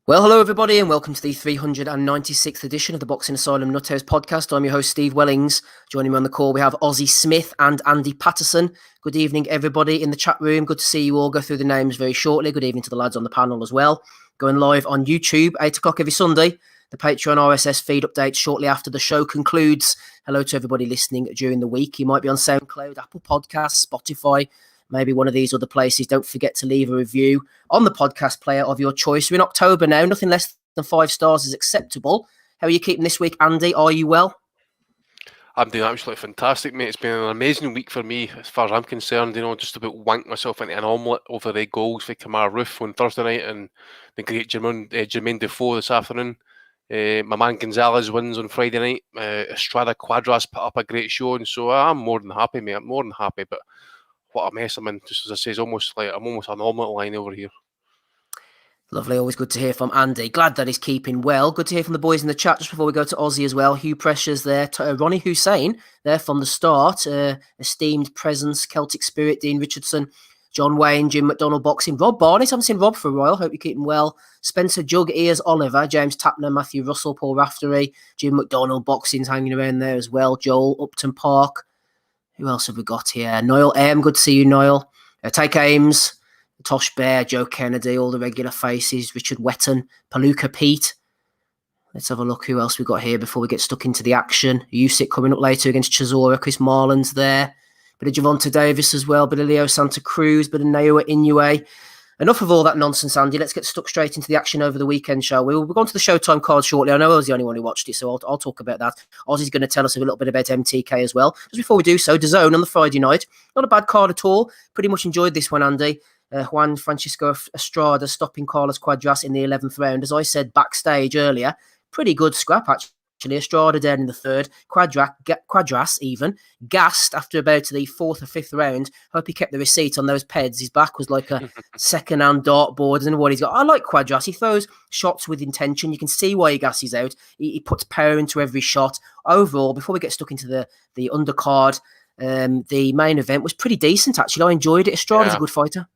Well, hello everybody, and welcome to the 396th edition of the Boxing Asylum Nuthouse podcast. I'm your host, Steve Wellings. Joining me on the call, we have Ozzy Smith and Andy Patterson. Good evening, everybody in the chat room. Good to see you all. Go through the names very shortly. Good evening to the lads on the panel as well. Going live on YouTube, 8 o'clock every Sunday. The Patreon RSS feed updates shortly after the show concludes. Hello to everybody listening during the week. You might be on SoundCloud, Apple Podcasts, Spotify, maybe one of these other places. Don't forget to leave a review on the podcast player of your choice. We're in October now. Nothing less than 5 stars is acceptable. How are you keeping this week, Andy? Are you well? I'm doing absolutely fantastic, mate. It's been an amazing week for me, as far as I'm concerned. Just about wanked myself into an omelette over the goals for Kamara Roof on Thursday night and the great Jermaine Defoe this afternoon. My man Gonzalez wins on Friday night. Estrada Quadras put up a great show, and so I'm more than happy, mate. I'm more than happy, but what a mess I'm in. Just as I say, I'm almost an omelette line over here. Lovely, always good to hear from Andy. Glad that he's keeping well. Good to hear from the boys in the chat just before we go to Aussie as well. Hugh Precious there, Ronnie Hussein there from the start. Esteemed presence, Celtic Spirit, Dean Richardson, John Wayne, Jim McDonald Boxing, Rob Barnes. Haven't seen Rob for a while. Hope you're keeping well. Spencer Jug, Ears Oliver, James Tapner, Matthew Russell, Paul Raftery, Jim McDonald Boxing's hanging around there as well. Joel Upton Park. Who else have we got here? Niall M. Good to see you, Niall. Take Ames. Tosh Bear, Joe Kennedy, all the regular faces, Richard Wetton, Palooka Pete. Let's have a look who else we got here before we get stuck into the action. Usyk coming up later against Chisora, Chris Marland's there. Bit of Javonta Davis as well, bit of Leo Santa Cruz, bit of Naoya Inoue. Enough of all that nonsense, Andy. Let's get stuck straight into the action over the weekend, shall we? We'll go on to the Showtime card shortly. I know I was the only one who watched it, so I'll talk about that. Ozzy's going to tell us a little bit about MTK as well. Just before we do so, DAZN on the Friday night. Not a bad card at all. Pretty much enjoyed this one, Andy. Juan Francisco Estrada stopping Carlos Quadras in the 11th round. As I said backstage earlier, pretty good scrap, actually. Estrada down in the third. Quadras even gassed after about the 4th or 5th round. Hope he kept the receipt on those peds. His back was like a second-hand dartboard. And what he's got. I like Quadras. He throws shots with intention. You can see why he gasses out. He puts power into every shot. Overall, before we get stuck into the undercard, the main event was pretty decent, actually. I enjoyed it. Estrada's a good fighter.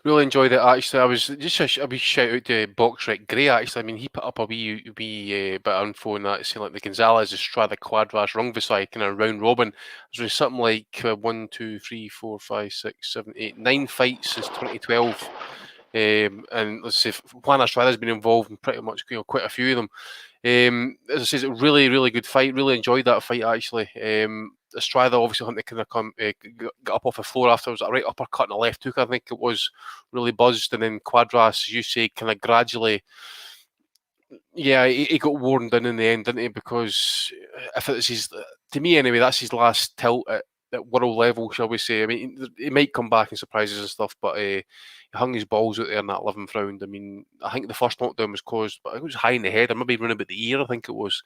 Really enjoyed it, actually. I was just a wee shout out to Boxrec Gray, actually. I mean, he put up a wee bit of info on that, saying like the Gonzalez, Estrada, Quadras, Rungvisai kind of round robin. There's something like 1, 2, 3, 4, 5, 6, 7, 8, 9 fights since 2012. And let's say Juan Estrada's been involved in pretty much quite a few of them. As I say, it's a really, really good fight. Really enjoyed that fight, actually. Estrada obviously had to kind of get up off the floor afterwards. A right uppercut and a left hook, I think it was, really buzzed. And then Quadras, as you say, kind of gradually, he got worn down in the end, didn't he? Because if it's his, to me anyway, that's his last tilt at world level, shall we say. I mean, he might come back and surprises and stuff, but he hung his balls out there in that 11th round. I mean, I think the first knockdown was caused, but it was high in the head, or maybe running about the ear, I think it was.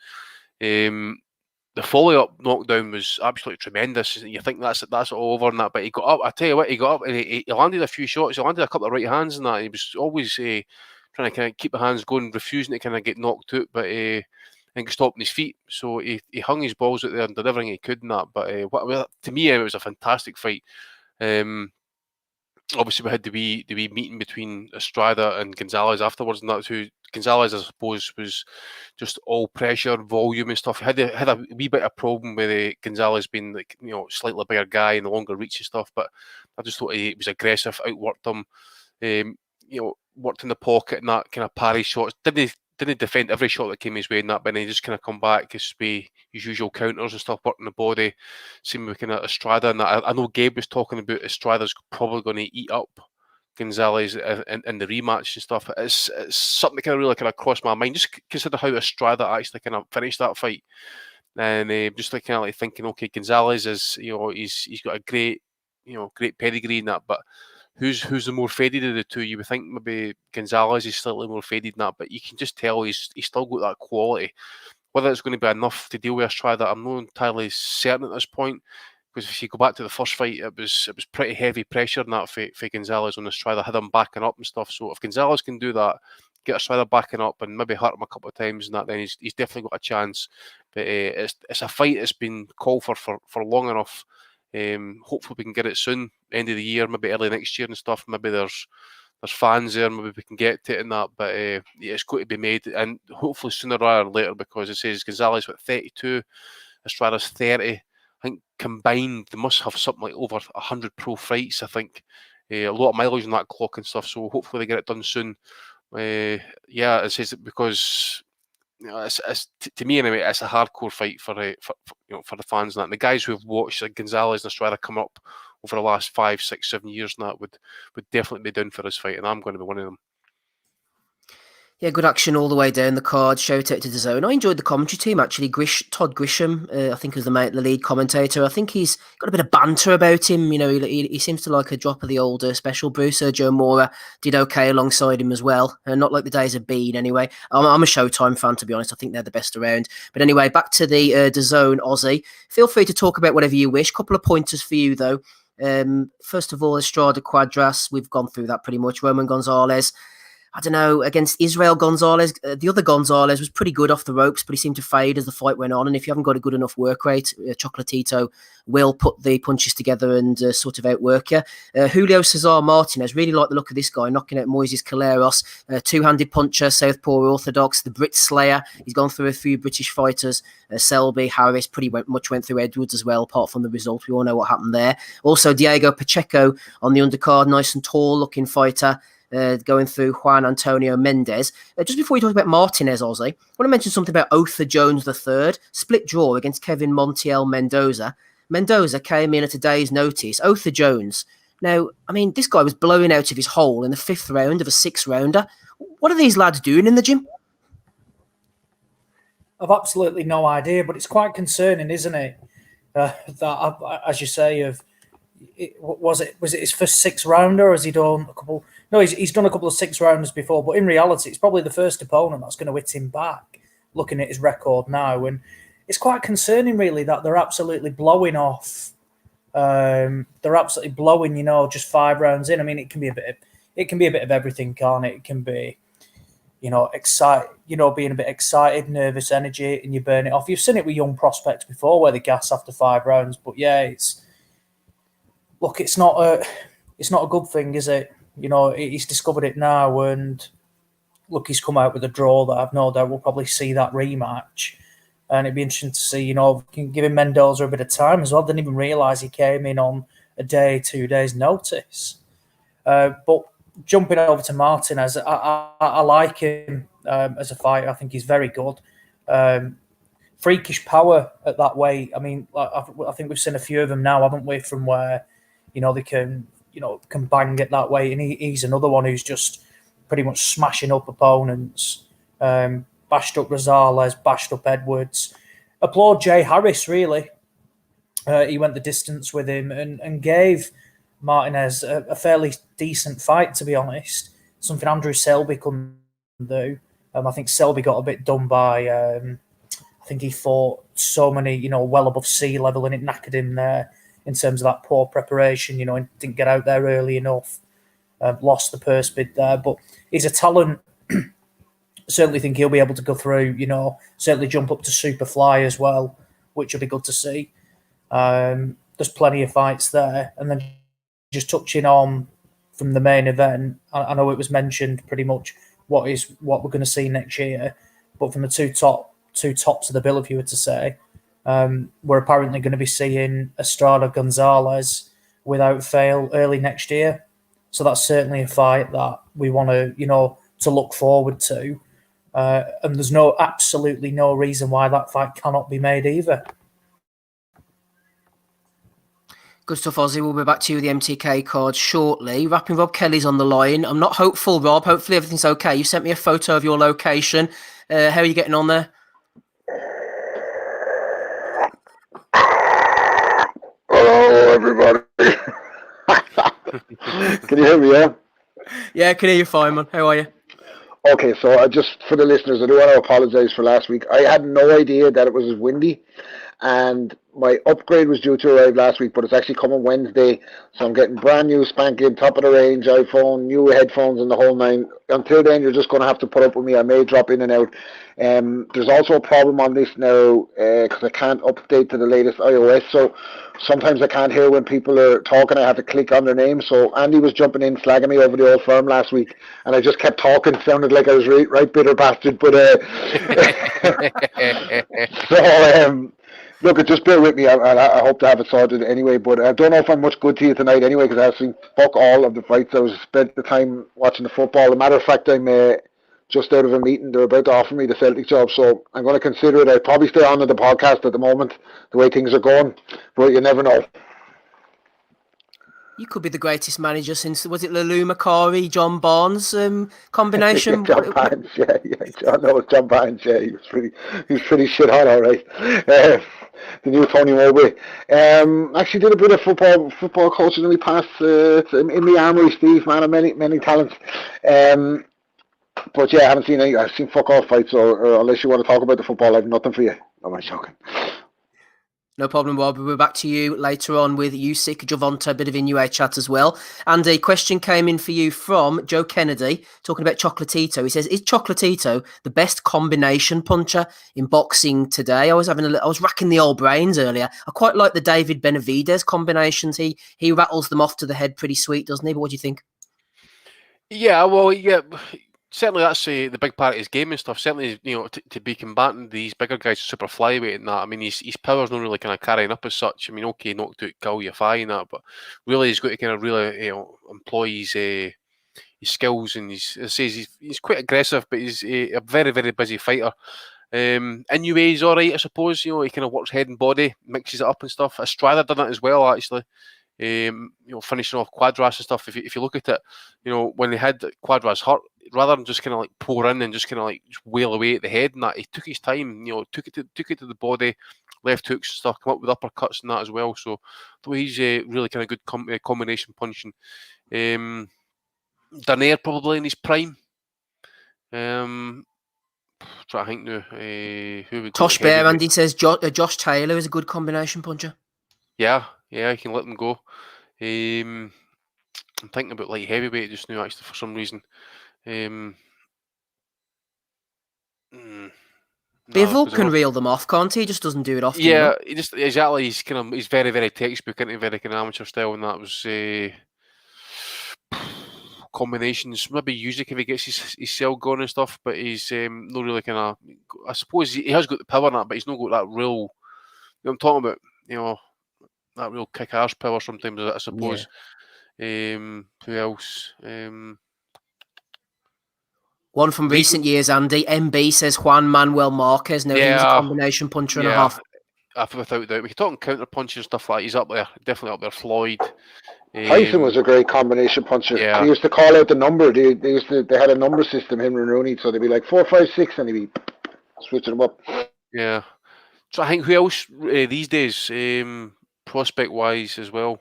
The follow-up knockdown was absolutely tremendous. You think that's all over and that, but he got up. I tell you what, he got up and he landed a few shots. He landed a couple of right hands and that. He was always trying to kind of keep the hands going, refusing to kind of get knocked out, but I think stopping his feet. So he hung his balls out there and did everything he could in that. But to me, it was a fantastic fight. Obviously, we had the wee meeting between Estrada and Gonzalez afterwards, and that's who Gonzalez, I suppose, was just all pressure, volume and stuff. He had a wee bit of problem with Gonzalez being like slightly bigger guy and the longer reach and stuff. But I just thought he was aggressive, outworked him. Worked in the pocket and that kind of parry shots. Didn't defend every shot that came his way in that, but then he just kind of come back his usual counters and stuff, working the body. Same with kind of Estrada and that. I know Gabe was talking about Estrada's probably going to eat up Gonzalez in the rematch and stuff. It's something that kind of really kind of crossed my mind. Just consider how Estrada actually kind of finished that fight, and just like kind of like thinking, okay, Gonzalez is he's got a great pedigree in that, but who's the more faded of the two? You would think maybe Gonzalez is slightly more faded in that, but you can just tell he's still got that quality. Whether it's going to be enough to deal with Estrada, I'm not entirely certain at this point. Because if you go back to the first fight, it was pretty heavy pressure in that for Gonzalez on Estrada, had him backing up and stuff. So if Gonzalez can do that, get Estrada backing up and maybe hurt him a couple of times and that, then he's definitely got a chance. But it's a fight that's been called for long enough. Hopefully we can get it soon, end of the year, maybe early next year and stuff. Maybe there's there's fans there, maybe we can get to it in that. But yeah, it's going to be made, and hopefully sooner rather than later, because it says Gonzalez with 32, Estrada's 30. I think combined they must have something like over 100 pro fights. I think a lot of mileage on that clock and stuff. So hopefully they get it done soon. Yeah, it says it because it's to me anyway, it's a hardcore fight for for the fans and that. And the guys who have watched like Gonzalez and Estrada come up over the last 5, 6, 7 years and that would definitely be down for this fight, and I'm going to be one of them. Yeah, good action all the way down the card. Shout out to DAZN. I enjoyed the commentary team, actually. Todd Grisham, I think, is the lead commentator. I think he's got a bit of banter about him. You know, he seems to like a drop of the old special brew. Sergio Mora did okay alongside him as well. Not like the days of Bean, anyway. I'm a Showtime fan, to be honest. I think they're the best around. But anyway, back to the DAZN Aussie. Feel free to talk about whatever you wish. Couple of pointers for you, though. First of all, Estrada Quadras. We've gone through that pretty much. Roman Gonzalez. I don't know, against Israel Gonzalez, the other Gonzalez was pretty good off the ropes, but he seemed to fade as the fight went on. And if you haven't got a good enough work rate, Chocolatito will put the punches together and sort of outwork you. Julio Cesar Martinez, really like the look of this guy, knocking out Moises Calleros, two-handed puncher, southpaw orthodox, the Brit Slayer. He's gone through a few British fighters, Selby, Harris, pretty much went through Edwards as well, apart from the result. We all know what happened there. Also, Diego Pacheco on the undercard, nice and tall-looking fighter. Going through Juan Antonio Mendez. Just before we talk about Martinez, Ozzy, I want to mention something about Otha Jones III. Split draw against Kevin Montiel Mendoza. Mendoza came in at a day's notice. Otha Jones. Now, I mean, this guy was blowing out of his hole in the 5th round of a 6-rounder. What are these lads doing in the gym? I've absolutely no idea, but it's quite concerning, isn't it? That, as you say, was it his first 6-rounder, or has he done a couple? No, he's done a couple of 6-rounders before, but in reality, it's probably the first opponent that's going to hit him back, looking at his record now. And it's quite concerning, really, that they're absolutely blowing off. They're absolutely blowing, just 5 rounds in. I mean, it can be a bit of everything, can't it? It can be, being a bit excited, nervous energy, and you burn it off. You've seen it with young prospects before, where they gas after 5 rounds. But yeah, it's not a good thing, is it? He's discovered it now, and look, he's come out with a draw that I've no doubt we'll probably see that rematch. And it'd be interesting to see, giving Mendoza a bit of time as well. Didn't even realise he came in on a day, 2 days' notice. But jumping over to Martinez, I like him as a fighter. I think he's very good. Freakish power at that weight. I mean, I think we've seen a few of them now, haven't we, from where, they can bang it that way. And he's another one who's just pretty much smashing up opponents. Bashed up Rosales, bashed up Edwards. Applaud Jay Harris, really. He went the distance with him and gave Martinez a fairly decent fight, to be honest. Something Andrew Selby couldn't do. I think Selby got a bit done by... I think he fought so many, well above sea level, and it knackered him there. In terms of that poor preparation, and didn't get out there early enough, lost the purse bid there. But he's a talent. Certainly think he'll be able to go through, certainly jump up to super fly as well, which will be good to see. There's plenty of fights there. And then just touching on from the main event, I know it was mentioned pretty much what we're going to see next year, but from the two tops of the bill, if you were to say, we're apparently going to be seeing Estrada Gonzalez without fail early next year. So that's certainly a fight that we want to look forward to. And there's absolutely no reason why that fight cannot be made either. Good stuff, Ozzy. We'll be back to you with the MTK card shortly. Rapping Rob Kelly's on the line. I'm not hopeful, Rob. Hopefully everything's okay. You sent me a photo of your location. How are you getting on there? Hello, everybody. Can you hear me, yeah? Yeah, I can hear you fine, man. How are you? Okay, so for the listeners, I do want to apologize for last week. I had no idea that it was windy, and my upgrade was due to arrive last week, but it's actually coming Wednesday. So I'm getting brand new spanking, top of the range iPhone, new headphones, and the whole nine. Until then, you're just going to have to put up with me. I may drop in and out. There's also a problem on this now because I can't update to the latest iOS. So sometimes I can't hear when people are talking. I have to click on their name. So Andy was jumping in, slagging me over the old firm last week, and I just kept talking. Sounded like I was right bitter bastard. But so look, just bear with me. I hope to have it sorted anyway. But I don't know if I'm much good to you tonight anyway, because I've seen fuck all of the fights. I was spent the time watching the football. As a matter of fact, I'm just out of a meeting. They're about to offer me the Celtic job, so I'm going to consider it. I'd probably stay on to the podcast at the moment, the way things are going. But you never know. You could be the greatest manager since, was it Lulu Macari, John Barnes combination? John Barnes, yeah. John Barnes, yeah. He was pretty shit hot, all right. The new Tony Mowbray. Actually did a bit of football coaching in my past in the armory, Steve, man, of many talents. But yeah, I haven't seen any. I've seen fuck all fights, or unless you want to talk about the football, I've nothing for you. Am I joking? No problem, Rob. We're back to you later on with Usyk, Javonta, a bit of Inoue chat as well. And a question came in for you from Joe Kennedy, talking about Chocolatito. He says, is Chocolatito the best combination puncher in boxing today? I was racking the old brains earlier. I quite like the David Benavidez combinations. He rattles them off to the head pretty sweet, doesn't he? But what do you think? Yeah, well, yeah. Certainly, that's the big part of his game and stuff. Certainly, to be combating these bigger guys, super flyweight and that. I mean, his power's not really kind of carrying up as such. I mean, okay, knocked out Garcia and that, but really, he's got to kind of really, employ his skills and he's quite aggressive, but he's a very, very busy fighter. Inoue is all right, I suppose. He kind of works head and body, mixes it up and stuff. Estrada done it as well, actually. Finishing off Quadras and stuff. If you look at it, when they had Quadras hurt, rather than just kind of like pour in and just kind of like just wail away at the head and that, he took his time. Took it to the body, left hooks and stuff, come up with uppercuts and that as well. So he's really kind of good combination punching. Dernier probably in his prime. Trying to think now. Who would Tosh Bear, Andy says Josh Taylor is a good combination puncher. Yeah, I can let them go. I'm thinking about light heavyweight just now, actually, for some reason. Bivol can reel them off, can't he? He just doesn't do it often. Yeah, exactly. He's very, very textbook, into very kind of amateur style, and that was combinations. Maybe Usyk if he gets his cell going and stuff, but he's not really kind of. I suppose he has got the power in that, but he's not got that real. I'm talking about, that real kick-ass power sometimes, I suppose. Yeah. Who else? One from recent years, Andy. MB says Juan Manuel Marquez. No, he was a combination puncher and a half. Without doubt. We can talk counter punches and stuff like that. He's up there, definitely up there. Floyd. Tyson was a great combination puncher. Yeah. He used to call out the number. They had a number system, him and Rooney, so they'd be like 4, 5, 6, and he'd be switching them up. Yeah. So I think who else these days, prospect wise as well.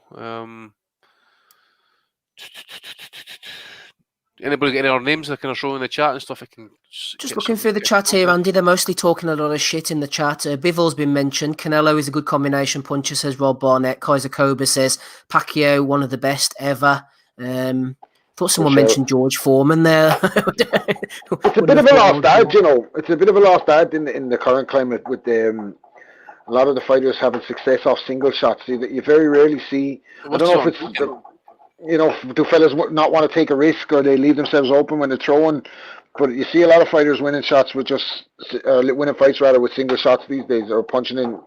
Anybody got any other names that can show in the chat and stuff? I can just looking through the chat here, Andy. They're mostly talking a lot of shit in the chat. Bivol's been mentioned. Canelo is a good combination puncher, says Rob Barnett. Kaiser Koba says Pacquiao, one of the best ever. Thought someone mentioned George Foreman there. It's a bit of a lost art, It's a bit of a lost art in the current climate with a lot of the fighters having success off single shots. You very rarely see. I don't know if it's do fellas not want to take a risk or they leave themselves open when they're throwing? But you see a lot of fighters winning shots with winning fights rather with single shots these days, or punching in,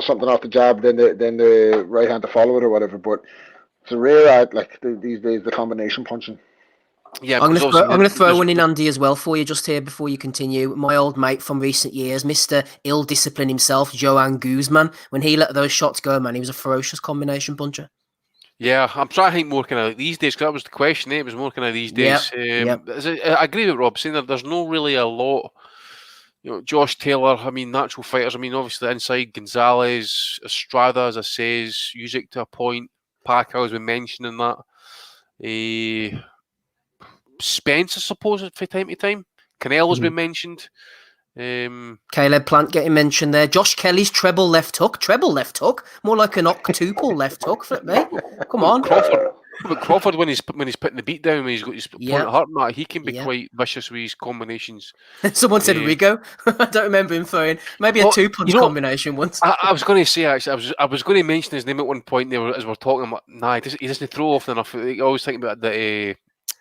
something off the jab, then the right hand to follow it or whatever. But it's a rare art these days, the combination punching. Yeah, I'm going to throw one in, Andy, as well for you just here before you continue. My old mate from recent years, Mr. Ill Discipline himself, Joanne Guzman, when he let those shots go, man, he was a ferocious combination puncher. Yeah, I'm trying to think more kind of these days, because that was the question. It was more kind of these days. I agree with Rob saying that there's no really a lot. Josh Taylor, natural fighters. Obviously inside Gonzalez, Estrada, as I says, Usyk to a point. Pacquiao has been mentioning that. Spence, I suppose, from time to time. Canelo's been mentioned. Caleb Plant getting mentioned there. Josh Kelly's treble left hook. More like an octuple left hook. Flip me. Come on. Crawford when he's putting the beat down, when he's got his opponent hurt, Matt, he can be quite vicious with his combinations. Someone said Rigo. I don't remember him throwing maybe a 2-punch combination once. I was going to say actually, I was going to mention his name at one point there as we're talking. I'm like, nah, he doesn't throw often enough. I always think about the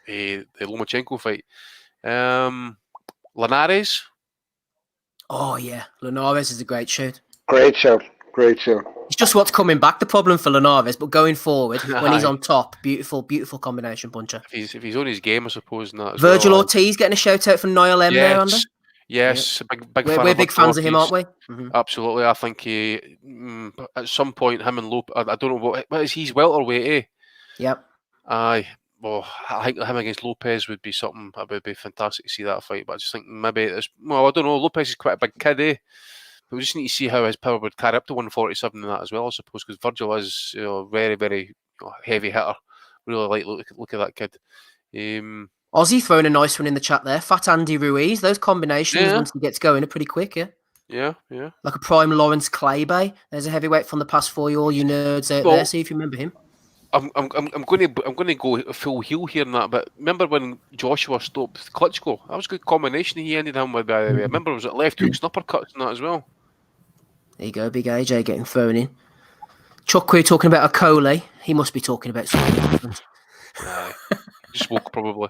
Lomachenko fight. Linares. Oh yeah, Linares is a great shoot. Great show. It's just what's coming back. The problem for Linares, but going forward when he's on top, beautiful combination puncher. If he's on his game, I suppose. Not Virgil Ortiz getting a shout out from Niall M there, Andy. Yes, yeah. We're big fans of him, aren't we? Mm-hmm. Absolutely. I think he at some point him and Lope. I don't know what is he's welterweight, eh? Yep. Aye. Well, I think him against Lopez would be something. It would be fantastic to see that fight. But I just think maybe it's I don't know. Lopez is quite a big kid, eh? But we just need to see how his power would carry up to 147 in that as well, I suppose, because Virgil is very, very heavy hitter. Really like look at that kid. Ozzy throwing a nice one in the chat there. Fat Andy Ruiz. Those combinations once he gets going are pretty quick, yeah. Yeah. Like a prime Lawrence Claybay. There's a heavyweight from the past for you, all you nerds out there. See if you remember him. I'm going to go full heel here in that. But remember when Joshua stopped Klitschko? That was a good combination he ended him with. By the way, I remember it was at left hooks and uppercuts and that as well. There you go, big AJ getting thrown in. Chukwu talking about a Coley. He must be talking about something different. Just woke probably.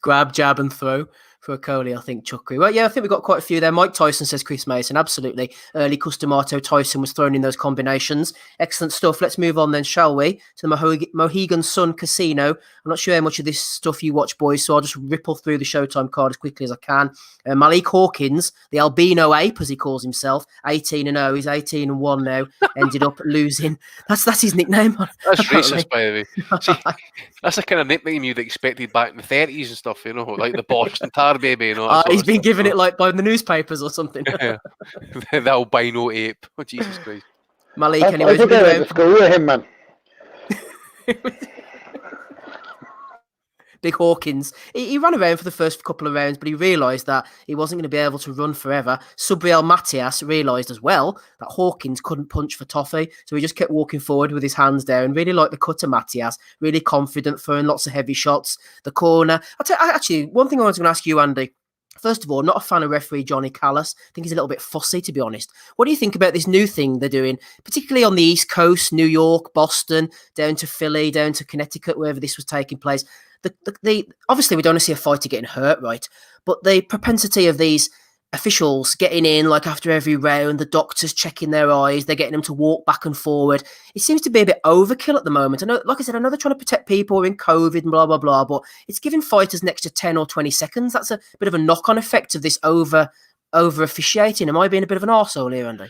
Grab, jab, and throw for a Coley, I think, Chukwu. Well, yeah, I think we've got quite a few there. Mike Tyson says Chris Mason. Absolutely. Early Customato Tyson was thrown in those combinations. Excellent stuff. Let's move on then, shall we? To the Mohegan Sun Casino. I'm not sure how much of this stuff you watch, boys, so I'll just ripple through the Showtime card as quickly as I can. Malik Hawkins, the albino ape, as he calls himself, 18-0. He's 18-1 now. Ended up losing. That's his nickname. That's racist, by the way. See, that's the kind of nickname you'd expected back in the 30s and stuff, like the Boston Tar Baby. He's been given it like by the newspapers or something. The albino ape. Oh, Jesus Christ. Malik, anyway. I to school with him, man. Big Hawkins. He ran around for the first couple of rounds, but he realised that he wasn't going to be able to run forever. Subriel Matias realised as well that Hawkins couldn't punch for toffee, so he just kept walking forward with his hands down. Really liked the cut of Matias, really confident, throwing lots of heavy shots. The corner. Actually, one thing I was going to ask you, Andy. First of all, not a fan of referee Johnny Callis. I think he's a little bit fussy, to be honest. What do you think about this new thing they're doing, particularly on the East Coast, New York, Boston, down to Philly, down to Connecticut, wherever this was taking place? The obviously, we don't want to see a fighter getting hurt, right? But the propensity of these officials getting in, like after every round, the doctors checking their eyes, they're getting them to walk back and forward. It seems to be a bit overkill at the moment. I know, like I said, I know they're trying to protect people in COVID and blah, blah, blah, but it's giving fighters an extra 10 or 20 seconds. That's a bit of a knock-on effect of this over officiating. Am I being a bit of an arsehole here, Andy?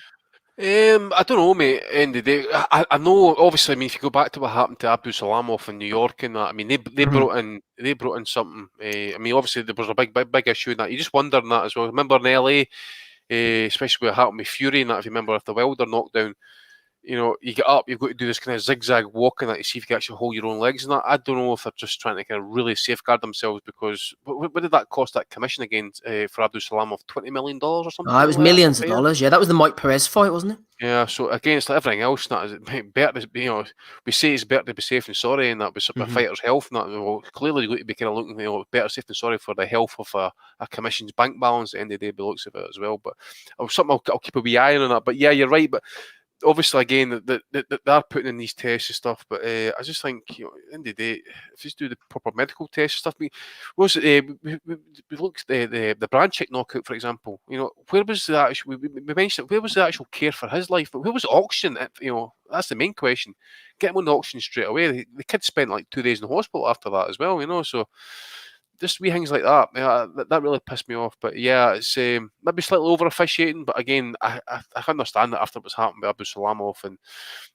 I don't know, mate. End of the day, I know. Obviously, I mean, if you go back to what happened to Abu Salamov in New York and that, I mean, they brought in something. I mean, obviously there was a big issue in that. You just wonder in that as well. Remember in LA, especially what happened with Fury and that. If you remember after Wilder knockdown, you get up, you've got to do this kind of zigzag walking that you see if you can actually hold your own legs and that. I don't know if they're just trying to kind of really safeguard themselves because what did that cost that commission again for Abdul Salamov? $20 million or something? It was millions of dollars. Yeah, that was the Mike Perez fight, wasn't it? Yeah. So again, it's like everything else. That is better. We say it's better to be safe than sorry, and that was a fighter's health. And that well, clearly going to be kind of looking, better safe than sorry for the health of a commission's bank balance at the end of the day, by the looks of it as well. But something I'll keep a wee eye on that. But yeah, you're right. But obviously, again, they're putting in these tests and stuff, but I just think, at the end of the day, if you just do the proper medical tests and stuff, we looked at the Branchik knockout, for example. Where was the actual? We mentioned where was the actual care for his life, but where was the oxygen? That's the main question. Get him on the oxygen straight away. The kid spent like 2 days in the hospital after that as well. So. Just wee things like that, that really pissed me off. But yeah, it's maybe slightly over officiating. But again, I can understand that after what's happened with Abu Salamov and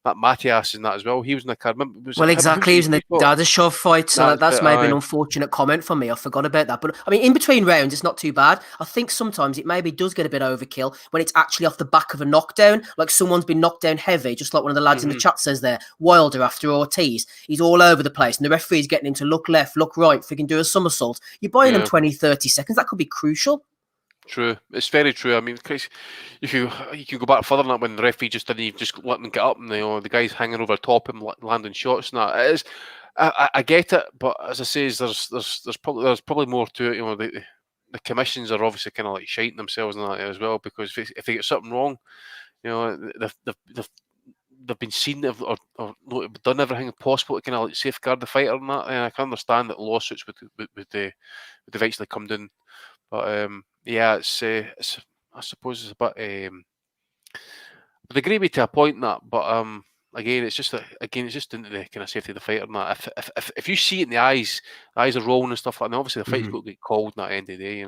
that Matias and that as well. He was in the card. Exactly. He was in the Dadashov fight. So that's maybe an unfortunate comment from me. I forgot about that. But I mean, in between rounds, it's not too bad. I think sometimes it maybe does get a bit overkill when it's actually off the back of a knockdown. Like someone's been knocked down heavy, just like one of the lads in the chat says there. Wilder after Ortiz. He's all over the place. And the referee's getting him to look left, look right, freaking do a somersault. You're buying them 20, 30 seconds. That could be crucial. True, it's very true. I mean, Chris, you can go back further than that when the referee just didn't even just let them get up, and the guy's hanging over top him, landing shots. And that it is, I get it, but as I say, there's probably more to it. The commissions are obviously kind of like shiting themselves in that as well, because if they get something wrong, they've been seen or done everything possible to kind of like safeguard the fighter and that. And I can understand that lawsuits would eventually come down. But yeah, it's I suppose it's a bit. I'd agree with you to a point in that, but again, it's just into the kind of safety of the fighter and that. If you see it in the eyes are rolling and stuff like that, and obviously the fight's got to get called at the end of the day,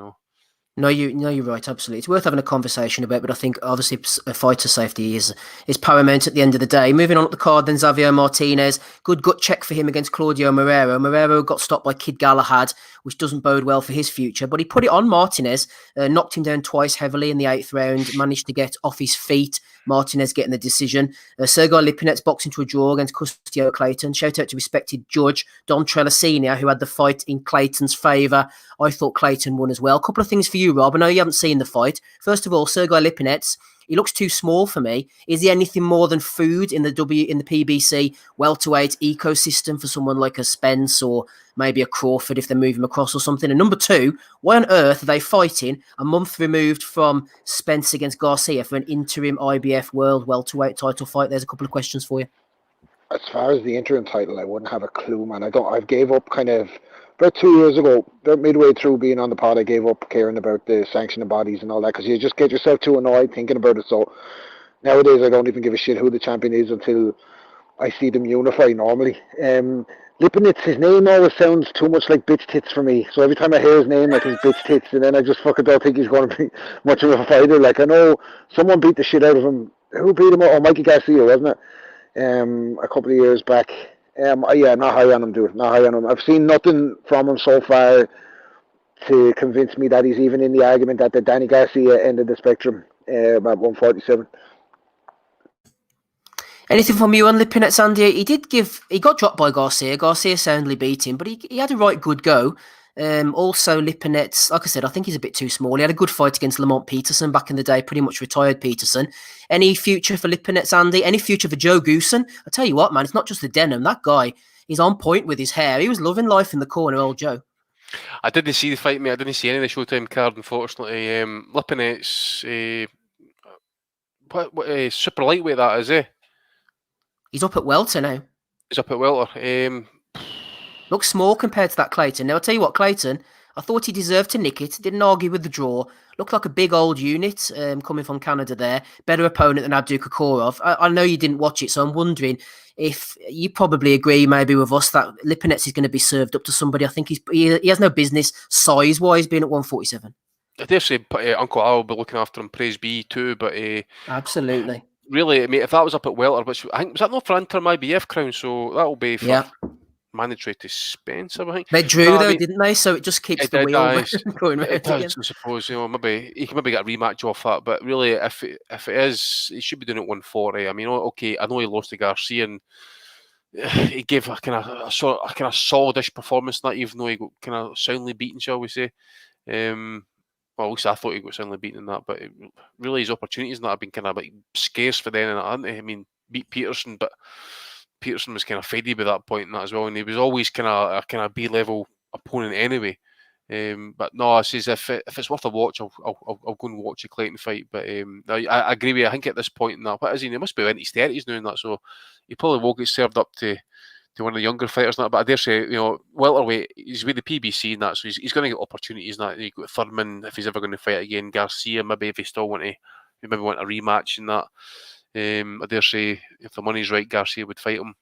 No, you're right. Absolutely, it's worth having a conversation about. But I think obviously fighter safety is paramount at the end of the day. Moving on up the card, then Xavier Martinez, good gut check for him against Claudio Marrero. Marrero got stopped by Kid Galahad, which doesn't bode well for his future. But he put it on Martinez, knocked him down twice heavily in the 8th round, managed to get off his feet. Martinez getting the decision. Sergei Lipinets boxing to a draw against Custio Clayton. Shout out to respected judge Don Trellasini, who had the fight in Clayton's favour. I thought Clayton won as well. A couple of things for you, Rob. I know you haven't seen the fight. First of all, Sergei Lipinets, he looks too small for me. Is he anything more than food in the PBC welterweight ecosystem for someone like a Spence or maybe a Crawford if they move him across or something? And number two, why on earth are they fighting a month removed from Spence against Garcia for an interim IBF World welterweight title fight? There's a couple of questions for you. As far as the interim title, I wouldn't have a clue, man. I've gave up kind of about 2 years ago, about midway through being on the pod, I gave up caring about the sanctioning bodies and all that, because you just get yourself too annoyed thinking about it. So nowadays I don't even give a shit who the champion is until I see them unify normally. Lipinets, his name always sounds too much like bitch tits for me. So every time I hear his name, I think bitch tits, and then I just fucking don't think he's going to be much of a fighter. Like, I know someone beat the shit out of him. Who beat him? Oh, Mikey Garcia, wasn't it? A couple of years back. Yeah, not high on him, dude. Not high on him. I've seen nothing from him so far to convince me that he's even in the argument that the Danny Garcia end of the spectrum at 147. Anything from you on Lipinets, Andy? He got dropped by Garcia. Garcia soundly beat him, but he had a right good go. Also, Lipinets, like I said, I think he's a bit too small. He had a good fight against Lamont Peterson back in the day, pretty much retired Peterson. Any future for Lipinets, Andy? Any future for Joe Goosen? I tell you what, man, it's not just the denim. That guy, he's on point with his hair. He was loving life in the corner, old Joe. I didn't see the fight, mate. I didn't see any of the Showtime card, unfortunately. Lipinets, what super lightweight that is, eh? He's up at welter now. He's up at welter. Looks small compared to that Clayton. Now, I'll tell you what, Clayton, I thought he deserved to nick it. Didn't argue with the draw. Looked like a big old unit coming from Canada there. Better opponent than Abdu Kakorov. I know you didn't watch it, so I'm wondering if you probably agree maybe with us that Lipinets is going to be served up to somebody. I think he has no business size-wise being at 147. I dare say Uncle Al will be looking after him, praise be too, but absolutely. Really, mate, if that was up at welter, which I think was that not for interim IBF crown, so that will be for mandatory to Spence, I think. They drew didn't they? So it just keeps the wheel going round again. I suppose maybe he can get a rematch off that, but really, if it is, he should be doing it 140. I mean, okay, I know he lost to Garcia and he gave a kind of solidish performance in that, even though he got kind of soundly beaten, shall we say? Well, at least I thought he got soundly beaten in that, but really his opportunities in that have been kind of like scarce for them, and I mean, beat Peterson, but Peterson was kind of faded by that point in that as well, and he was always kind of a B-level opponent anyway. But no, I says if it's worth a watch, I'll go and watch a Clayton fight. But I agree with you. I think at this point in that, what is he? He must be in his 30s now, and that, so he probably will get served up to one of the younger fighters and that. But I dare say, welterweight, he's with the PBC and that, so he's going to get opportunities and that. You've got Thurman if he's ever going to fight again. Garcia, maybe if he still want a rematch and that. I dare say if the money's right, Garcia would fight him.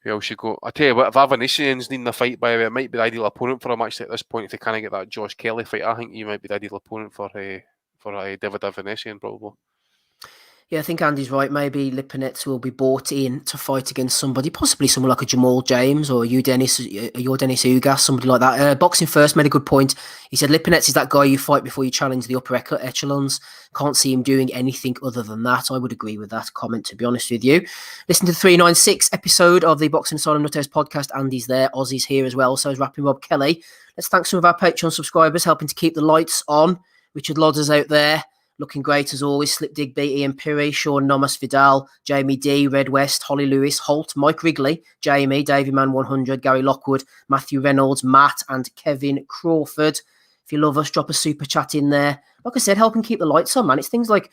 Who else should go? I tell you what, if Avanesian's needing a fight, by the way, it might be the ideal opponent for him actually at this point. If they can't get that Josh Kelly fight, I think he might be the ideal opponent for David Avanesian probably. Yeah, I think Andy's right. Maybe Lipinets will be bought in to fight against somebody, possibly someone like a Jamal James or you, Dennis Ugas, somebody like that. Boxing First made a good point. He said Lipinets is that guy you fight before you challenge the upper echelons. Can't see him doing anything other than that. I would agree with that comment, to be honest with you. Listen to the 396 episode of the Boxing Asylum Nuthouse podcast. Andy's there. Ozzy's here as well. So is Rapping Rob Kelly. Let's thank some of our Patreon subscribers helping to keep the lights on. Richard Lodders out there. Looking great as always. Slip Digby, Ian Piri, Sean Nomas Vidal, Jamie D, Red West, Holly Lewis, Holt, Mike Wrigley, Jamie, Davy Man 100, Gary Lockwood, Matthew Reynolds, Matt, and Kevin Crawford. If you love us, drop a super chat in there. Like I said, helping keep the lights on, man. It's things like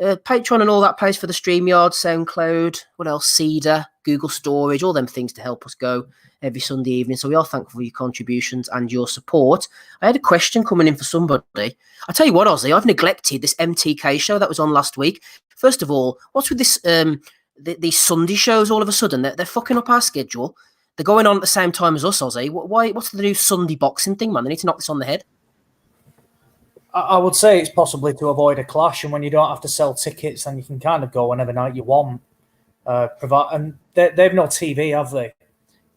Patreon and all that pays for the StreamYard, SoundCloud, what else? Cedar, Google Storage, all them things to help us go every Sunday evening. So we are thankful for your contributions and your support. I had a question coming in for somebody. I tell you what, Ozzy, I've neglected this MTK show that was on last week. First of all, what's with this these Sunday shows all of a sudden? They're fucking up our schedule. They're going on at the same time as us, Ozzy. What's the new Sunday boxing thing, man? They need to knock this on the head. I would say it's possibly to avoid a clash, and when you don't have to sell tickets, then you can kind of go whenever night you want. And they've no TV, have they?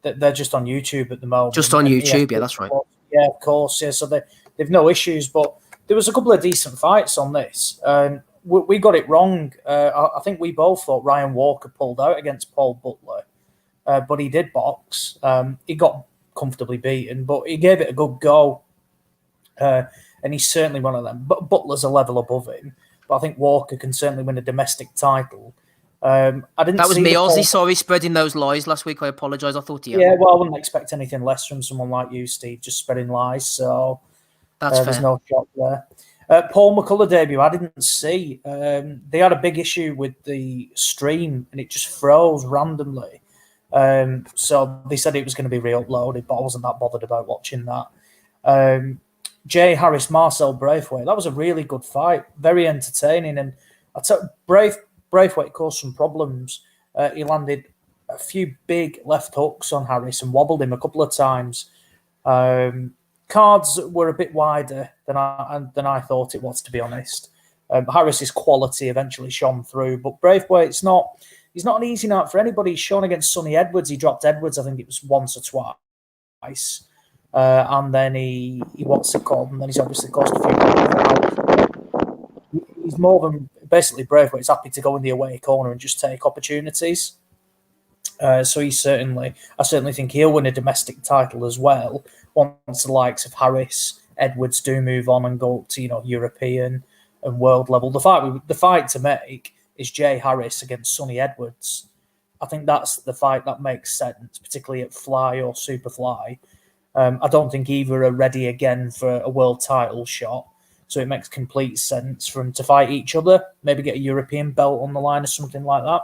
They're just on YouTube at the moment. Just on YouTube, yeah, that's right. Yeah, of course, yeah. So they've no issues, but there was a couple of decent fights on this. We got it wrong. I think we both thought Ryan Walker pulled out against Paul Butler, but he did box. He got comfortably beaten, but he gave it a good go. And he's certainly one of them. But Butler's a level above him. But I think Walker can certainly win a domestic title. That was me, Ozzy. Sorry, spreading those lies last week. I apologise. I thought he had. Yeah, well, I wouldn't expect anything less from someone like you, Steve, just spreading lies. So that's fair. There's no shock there. Paul McCullough debut, I didn't see. They had a big issue with the stream, and it just froze randomly. So they said it was going to be re-uploaded, but I wasn't that bothered about watching that. Jay Harris, Marcel Braithwaite. That was a really good fight. Very entertaining. And I took Braithwaite caused some problems. He landed a few big left hooks on Harris and wobbled him a couple of times. Cards were a bit wider than I thought it was, to be honest. Harris's quality eventually shone through, but Braithwaite's he's not an easy night for anybody. He's shown against Sonny Edwards. He dropped Edwards, I think it was once or twice. And then he what's it called? And then he's obviously caused a few. He's more than basically Braithwaite. He's happy to go in the away corner and just take opportunities. So I certainly think he'll win a domestic title as well once the likes of Harris, Edwards do move on and go up to European and world level. The fight to make is Jay Harris against Sonny Edwards. I think that's the fight that makes sense, particularly at fly or super fly. I don't think either are ready again for a world title shot. So it makes complete sense for them to fight each other, maybe get a European belt on the line or something like that.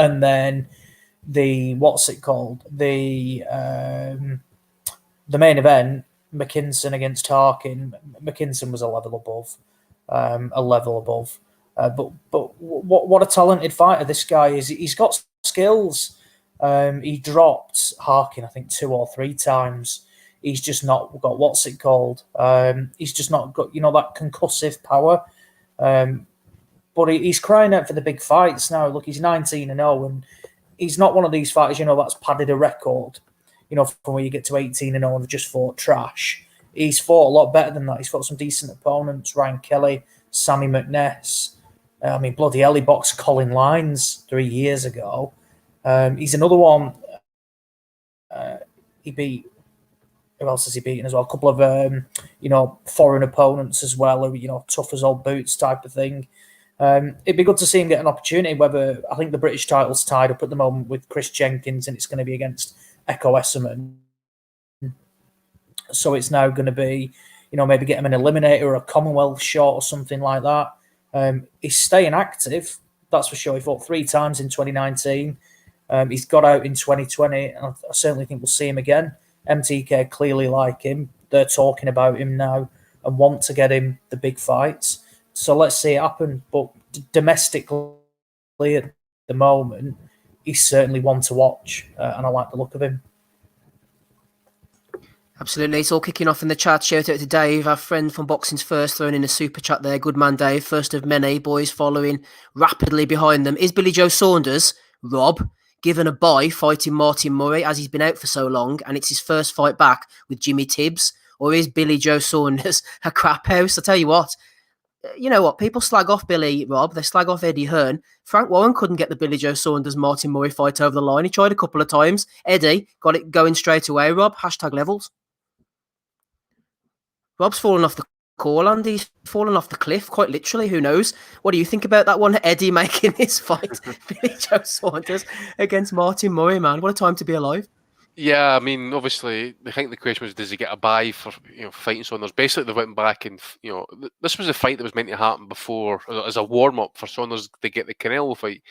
And then the main event, McKinson against Harkin. McKinson was a level above. But what a talented fighter this guy is. He's got skills. He dropped Harkin, I think, 2 or 3 times. He's just not got he's just not got that concussive power. But he's crying out for the big fights now. Look, he's 19-0, and he's not one of these fighters that's padded a record. From where you get to 18-0 and have just fought trash. He's fought a lot better than that. He's fought some decent opponents: Ryan Kelly, Sammy McNess. Bloody hell, he boxed Colin Lines 3 years ago. He's another one. He beat. Who else has he beaten as well? A couple of foreign opponents as well, who tough as old boots type of thing. It'd be good to see him get an opportunity. Whether I think the British title's tied up at the moment with Chris Jenkins, and it's going to be against Echo Esserman. So it's now going to be, maybe get him an eliminator or a Commonwealth shot or something like that. He's staying active, that's for sure. He fought 3 times in 2019. He's got out in 2020, and I certainly think we'll see him again. MTK clearly like him. They're talking about him now and want to get him the big fights. So let's see it happen. But domestically at the moment, he's certainly one to watch, and I like the look of him. Absolutely. It's all kicking off in the chat. Shout out to Dave, our friend from Boxing's First, throwing in a super chat there. Good man, Dave. First of many. Boys following rapidly behind them. Is Billy Joe Saunders, Rob, given a bye fighting Martin Murray as he's been out for so long and it's his first fight back with Jimmy Tibbs? Or is Billy Joe Saunders a crap house? I tell you what, you know what? People slag off Billy, Rob. They slag off Eddie Hearn. Frank Warren couldn't get the Billy Joe Saunders Martin Murray fight over the line. He tried a couple of times. Eddie got it going straight away, Rob. Hashtag levels. Rob's fallen off the call, Andy's fallen off the cliff, quite literally. Who knows? What do you think about that one? Eddie making this fight, Billy Joe Saunders against Martin Murray, man. What a time to be alive. Yeah, I mean, obviously, I think the question was, does he get a bye for fighting Saunders? Basically, they went back and this was a fight that was meant to happen before as a warm up for Saunders to get the Canelo fight.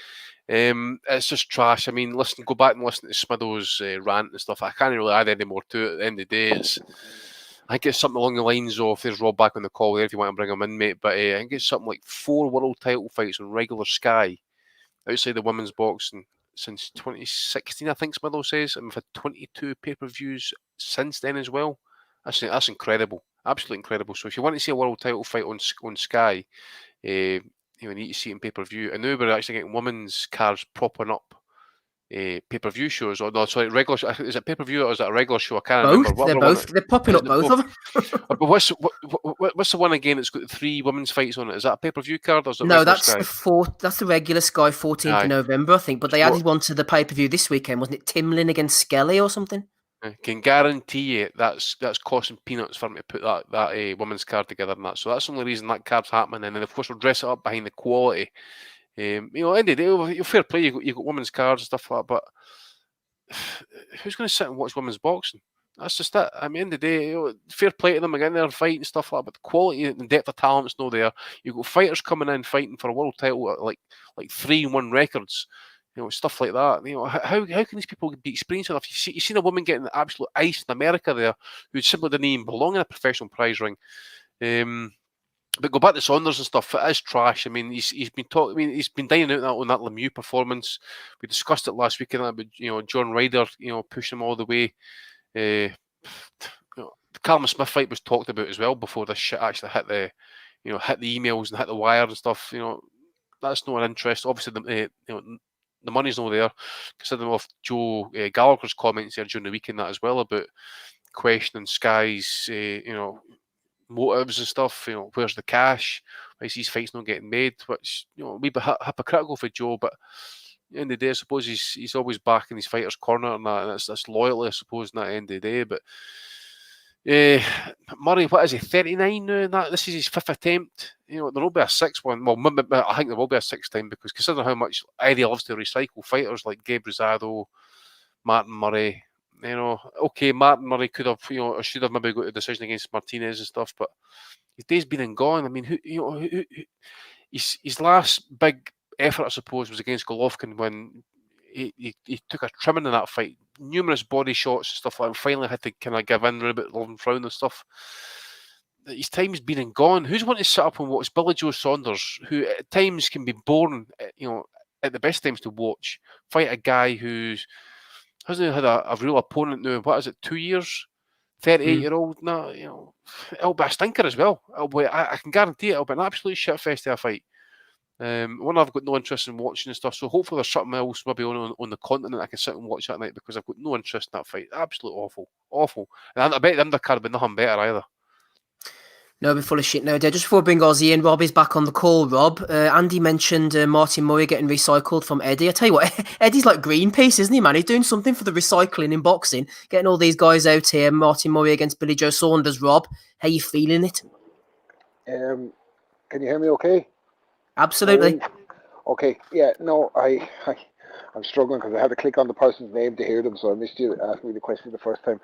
It's just trash. I mean, go back and listen to Smithow's rant and stuff. I can't really add any more to it. At the end of the day, I think it's something along the lines of, there's Rob back on the call there if you want to bring him in, mate. But I think it's something like 4 world title fights on regular Sky outside the women's boxing since 2016, I think Smitho says, and we've had 22 pay-per-views since then as well. That's incredible, absolutely incredible. So if you want to see a world title fight on Sky, you need to see it in pay-per-view. And now we're actually getting women's cards propping up pay-per-view shows. Or no, sorry, regular. Is it pay-per-view or is it a regular show? I can't remember. They're popping up both of them. But what's the one again that's got 3 women's fights on it? Is that a pay-per-view card or is it No, that's Sky? that's the regular Sky 14th of November, I think. But they added one to the pay-per-view this weekend, wasn't it? Timlin against Skelly or something? I can guarantee you that's costing peanuts for me to put that women's card together and that. So that's the only reason that card's happening. And then of course we'll dress it up behind the quality. End of the day, you're fair play. You got women's cards and stuff like that, but who's going to sit and watch women's boxing? That's just it. I mean, end of the day, fair play to them again. They're fighting and stuff like that, but the quality and depth of talent's not there. You've got fighters coming in fighting for a world title at like 3-1 records. Stuff like that. How can these people be experienced enough? You've seen a woman getting absolute ice in America there, who simply didn't even belong in a professional prize ring. But go back to Saunders and stuff. It is trash. I mean, he's been talking. I mean, he's been dining out on that Lemieux performance. We discussed it last week, and that about John Ryder, pushing him all the way. The Callum Smith fight was talked about as well before this shit actually hit the emails and hit the wire and stuff. That's not an interest. Obviously, the money's not there. Considering off Joe Gallagher's comments there during the week and that as well about questioning Sky's, motives and stuff. Where's the cash? Why is these fights not getting made? Which a wee bit hypocritical for Joe, but at the end of the day, I suppose he's always back in his fighter's corner and that, and that's loyalty, I suppose, at the end of the day. But Murray, what is he, 39 now? And this is his 5th attempt. There will be a 6th one. Well, I think there will be a 6th time because considering how much Eddie loves to recycle fighters like Gabe Rosado, Martin Murray. Okay, Martin Murray could have, or should have maybe got a decision against Martinez and stuff, but his day's been and gone. I mean, his last big effort, I suppose, was against Golovkin when he took a trimming in that fight. Numerous body shots and stuff like that, and finally had to kind of give in a bit, love and frown and stuff. His time's been and gone. Who's wanting to sit up and watch Billy Joe Saunders, who at times can be boring, at the best times to watch, fight a guy who's hasn't had a real opponent now. What is it? 2 years, 38-year-old. Now, it'll be a stinker as well. I can guarantee it'll be an absolute shit fest of a fight. One I've got no interest in watching and stuff. So hopefully there's something else maybe on the continent I can sit and watch that night because I've got no interest in that fight. Absolutely awful. And I bet the undercard would be nothing better either. No, we're full of shit now. Just before we bring Ozzy in, Rob is back on the call, Rob. Andy mentioned Martin Murray getting recycled from Eddie. I tell you what, Eddie's like Greenpeace, isn't he, man? He's doing something for the recycling in boxing, getting all these guys out here. Martin Murray against Billy Joe Saunders, Rob. How you feeling it? Can you hear me okay? Absolutely. Okay, yeah, no, I'm struggling because I had to click on the person's name to hear them, so I missed you asking me the question the first time.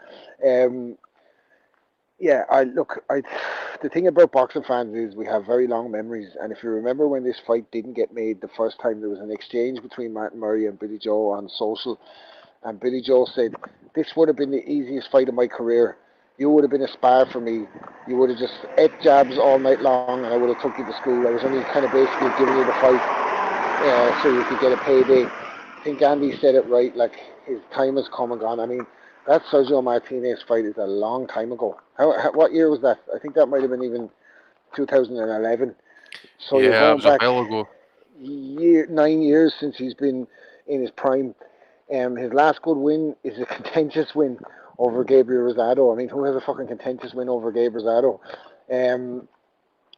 The thing about boxing fans is we have very long memories, and if you remember when this fight didn't get made the first time, there was an exchange between Martin Murray and Billy Joe on social, and Billy Joe said, "This would have been the easiest fight of my career. You would have been a spar for me. You would have just ate jabs all night long, and I would have took you to school. I was only kind of basically giving you the fight so you could get a payday." I think Andy said it right, like his time has come and gone. I mean, that Sergio Martinez fight is a long time ago. What year was that? I think that might have been even 2011. So you're Yeah, it going was a back while ago. 9 years since he's been in his prime. His last good win is a contentious win over Gabriel Rosado. I mean, who has a fucking contentious win over Gabriel Rosado?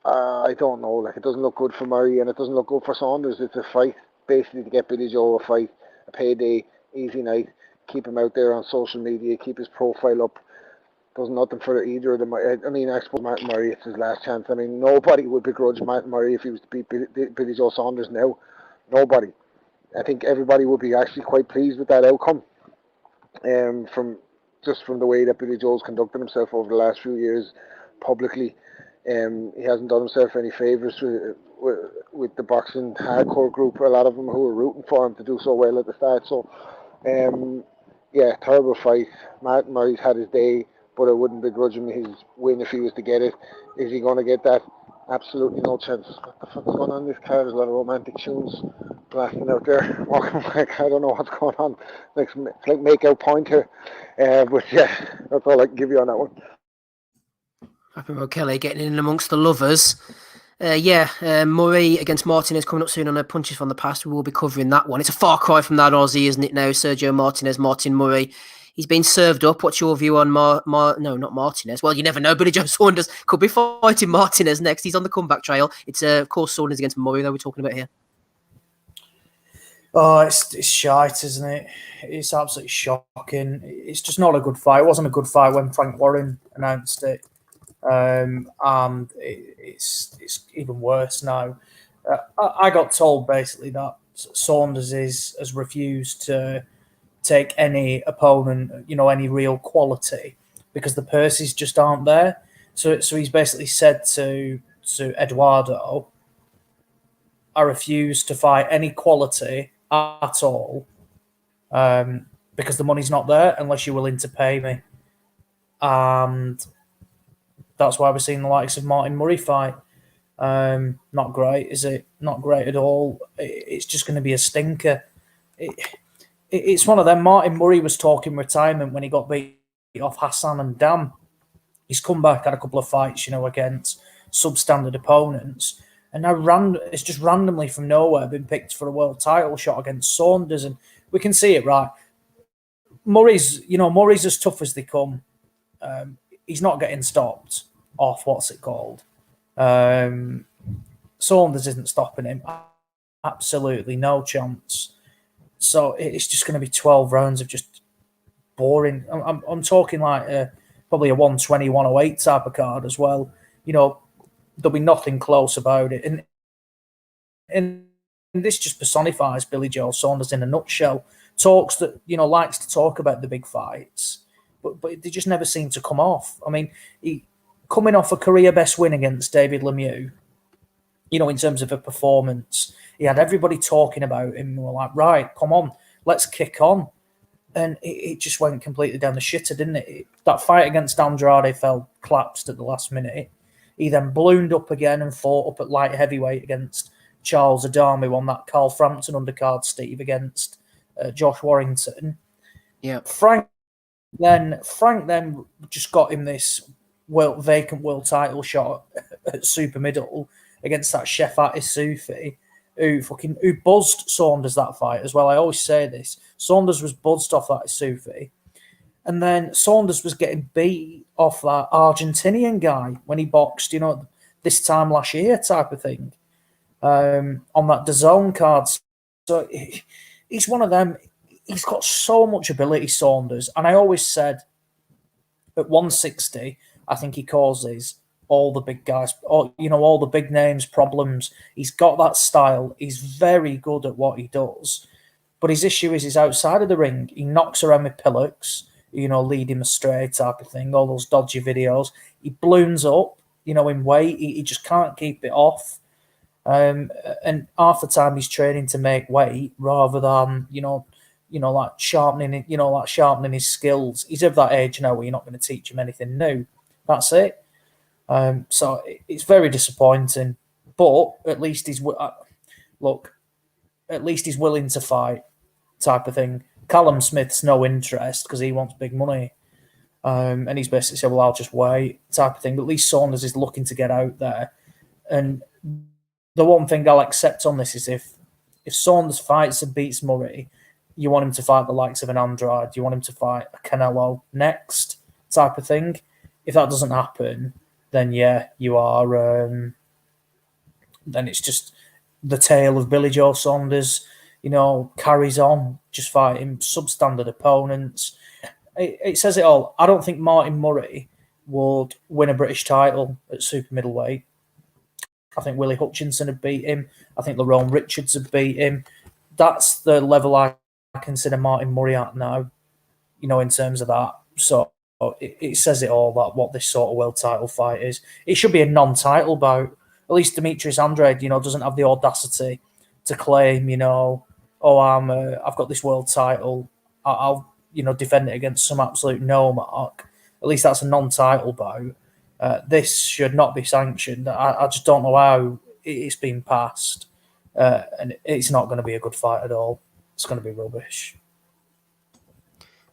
I don't know. Like, it doesn't look good for Murray, and it doesn't look good for Saunders. It's a fight, basically, to get Billy Joe a fight, a payday, easy night, keep him out there on social media, keep his profile up. Does nothing for either of them. I mean, I suppose Martin Murray, it's his last chance. I mean, nobody would begrudge Martin Murray if he was to beat Billy Joe Saunders now. Nobody. I think everybody would be actually quite pleased with that outcome. From the way that Billy Joe's conducted himself over the last few years publicly. He hasn't done himself any favours with the boxing hardcore group. A lot of them who were rooting for him to do so well at the start. So, yeah, terrible fight. Martin Murray's had his day, but I wouldn't begrudge him his win if he was to get it. Is he going to get that? Absolutely no chance. What the fuck is going on in this car? There's a lot of romantic tunes blasting out there. Walking back, I don't know what's going on. It's like make out point here. But yeah, that's all I can give you on that one. Happy Kelly getting in amongst the lovers. Murray against Martinez coming up soon on a Punches from the Past. We will be covering that one. It's a far cry from that Aussie, isn't it now? Sergio Martinez, Martin Murray. He's been served up. What's your view on not Martinez? Well, you never know. Billy Joe Saunders could be fighting Martinez next. He's on the comeback trail. It's, of course, Saunders against Murray that we're talking about here. Oh, it's shite, isn't it? It's absolutely shocking. It's just not a good fight. It wasn't a good fight when Frank Warren announced it. And it's even worse now. I got told basically that Saunders has refused to take any opponent, any real quality, because the purses just aren't there. So he's basically said to Eduardo, I refuse to fight any quality at all, because the money's not there unless you're willing to pay me. And that's why we're seeing the likes of Martin Murray fight. Not great, is it? Not great at all. It's just going to be a stinker. It's one of them. Martin Murray was talking retirement when he got beat off Hassan and Dam. He's come back, had a couple of fights, against substandard opponents. And now it's just randomly from nowhere been picked for a world title shot against Saunders. And we can see it, right? Murray's as tough as they come. He's not getting stopped off, what's it called? Saunders isn't stopping him. Absolutely no chance. So it's just going to be 12 rounds of just boring. I'm talking like probably a 120, 108 type of card as well. There'll be nothing close about it. And this just personifies Billy Joe Saunders in a nutshell. Talks that, likes to talk about the big fights, but they just never seem to come off. I mean, he coming off a career best win against David Lemieux, in terms of a performance, he had everybody talking about him. We were like, right, come on, let's kick on. And it just went completely down the shitter, didn't it? That fight against Andrade collapsed at the last minute. He then ballooned up again and fought up at light heavyweight against Charles Adami, won that Carl Frampton undercard, Steve, against Josh Warrington. Yeah. Frank then just got him this vacant world title shot at super middle against that Shefat Isufi, who buzzed Saunders that fight as well. I always say this. Saunders was buzzed off that Isufi. And then Saunders was getting beat off that Argentinian guy when he boxed, this time last year type of thing, on that DAZN card. So he's one of them. He's got so much ability, Saunders. And I always said at 160, I think he causes all the big guys, all the big names problems. He's got that style. He's very good at what he does. But his issue is he's outside of the ring. He knocks around with pillocks, lead him astray type of thing, all those dodgy videos. He balloons up, in weight. He just can't keep it off. And half the time he's training to make weight rather than, like sharpening his skills. He's of that age now where you're not going to teach him anything new. That's it. So it's very disappointing. But at least he's willing to fight type of thing. Callum Smith's no interest because he wants big money. And he's basically said, well, I'll just wait, type of thing. But at least Saunders is looking to get out there. And the one thing I'll accept on this is if Saunders fights and beats Murray, you want him to fight the likes of an Andrade, you want him to fight a Canelo next, type of thing. If that doesn't happen, then yeah, you are. Then it's just the tale of Billy Joe Saunders. Carries on, just fighting substandard opponents. It says it all. I don't think Martin Murray would win a British title at super middleweight. I think Willie Hutchinson had beat him. I think Lerone Richards had beat him. That's the level I consider Martin Murray at now, in terms of that. So it says it all, that what this sort of world title fight is. It should be a non-title bout. At least Demetrius Andrade, doesn't have the audacity to claim, I've got this world title. I'll defend it against some absolute no mark. At least that's a non-title bout. This should not be sanctioned. I just don't know how it's been passed. And it's not going to be a good fight at all. It's going to be rubbish.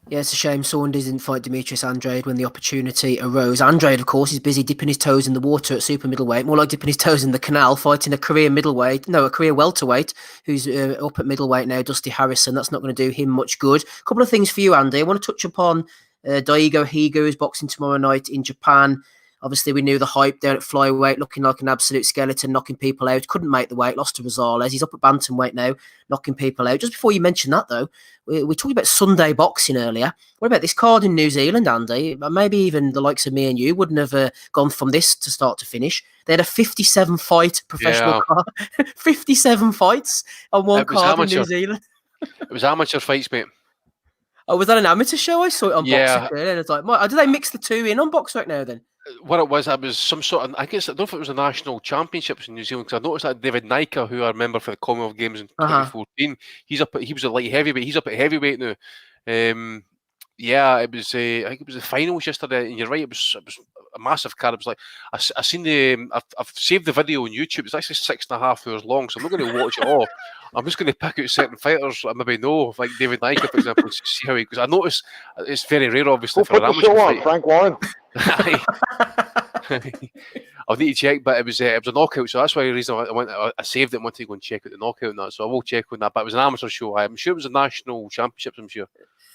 Yeah, it's a shame Saunders didn't fight Demetrius Andrade when the opportunity arose. Andrade, of course, is busy dipping his toes in the water at super middleweight, more like dipping his toes in the canal, fighting a career welterweight, who's up at middleweight now, Dusty Harrison. That's not going to do him much good. A couple of things for you, Andy. I want to touch upon Daigo Higuer, who's boxing tomorrow night in Japan. Obviously, we knew the hype there at flyweight, looking like an absolute skeleton, knocking people out. Couldn't make the weight, lost to Gonzalez. He's up at bantamweight now, knocking people out. Just before you mention that, though, we talked about Sunday boxing earlier. What about this card in New Zealand, Andy? Maybe even the likes of me and you wouldn't have gone from this to start to finish. They had a 57-fight professional card. 57 fights on one card in New Zealand. It was amateur fights, mate. Oh, was that an amateur show? I saw it on Yeah. Boxrec. And it's like, do they mix the two in on Boxrec now then? What it was some sort of, I don't know if it was the national championships in New Zealand, because I noticed that David Nika, who I remember for the Commonwealth Games in 2014, he was a light heavyweight. He's up at heavyweight now. It was. I think it was the finals yesterday, and you're right. It was a massive card. It was like I seen I've saved the video on YouTube. It's actually 6.5 hours long, so I'm not going to watch it all. I'm just going to pick out certain fighters I maybe know, like David Nika, for example, to see how because I noticed it's very rare, obviously, for an amateur fight. Frank Warren. I'll need to check, but it was a knockout, so that's why the reason I saved it and wanted to go and check out the knockout and that. So I will check on that. But it was an amateur show. I'm sure it was a national championships. I'm sure.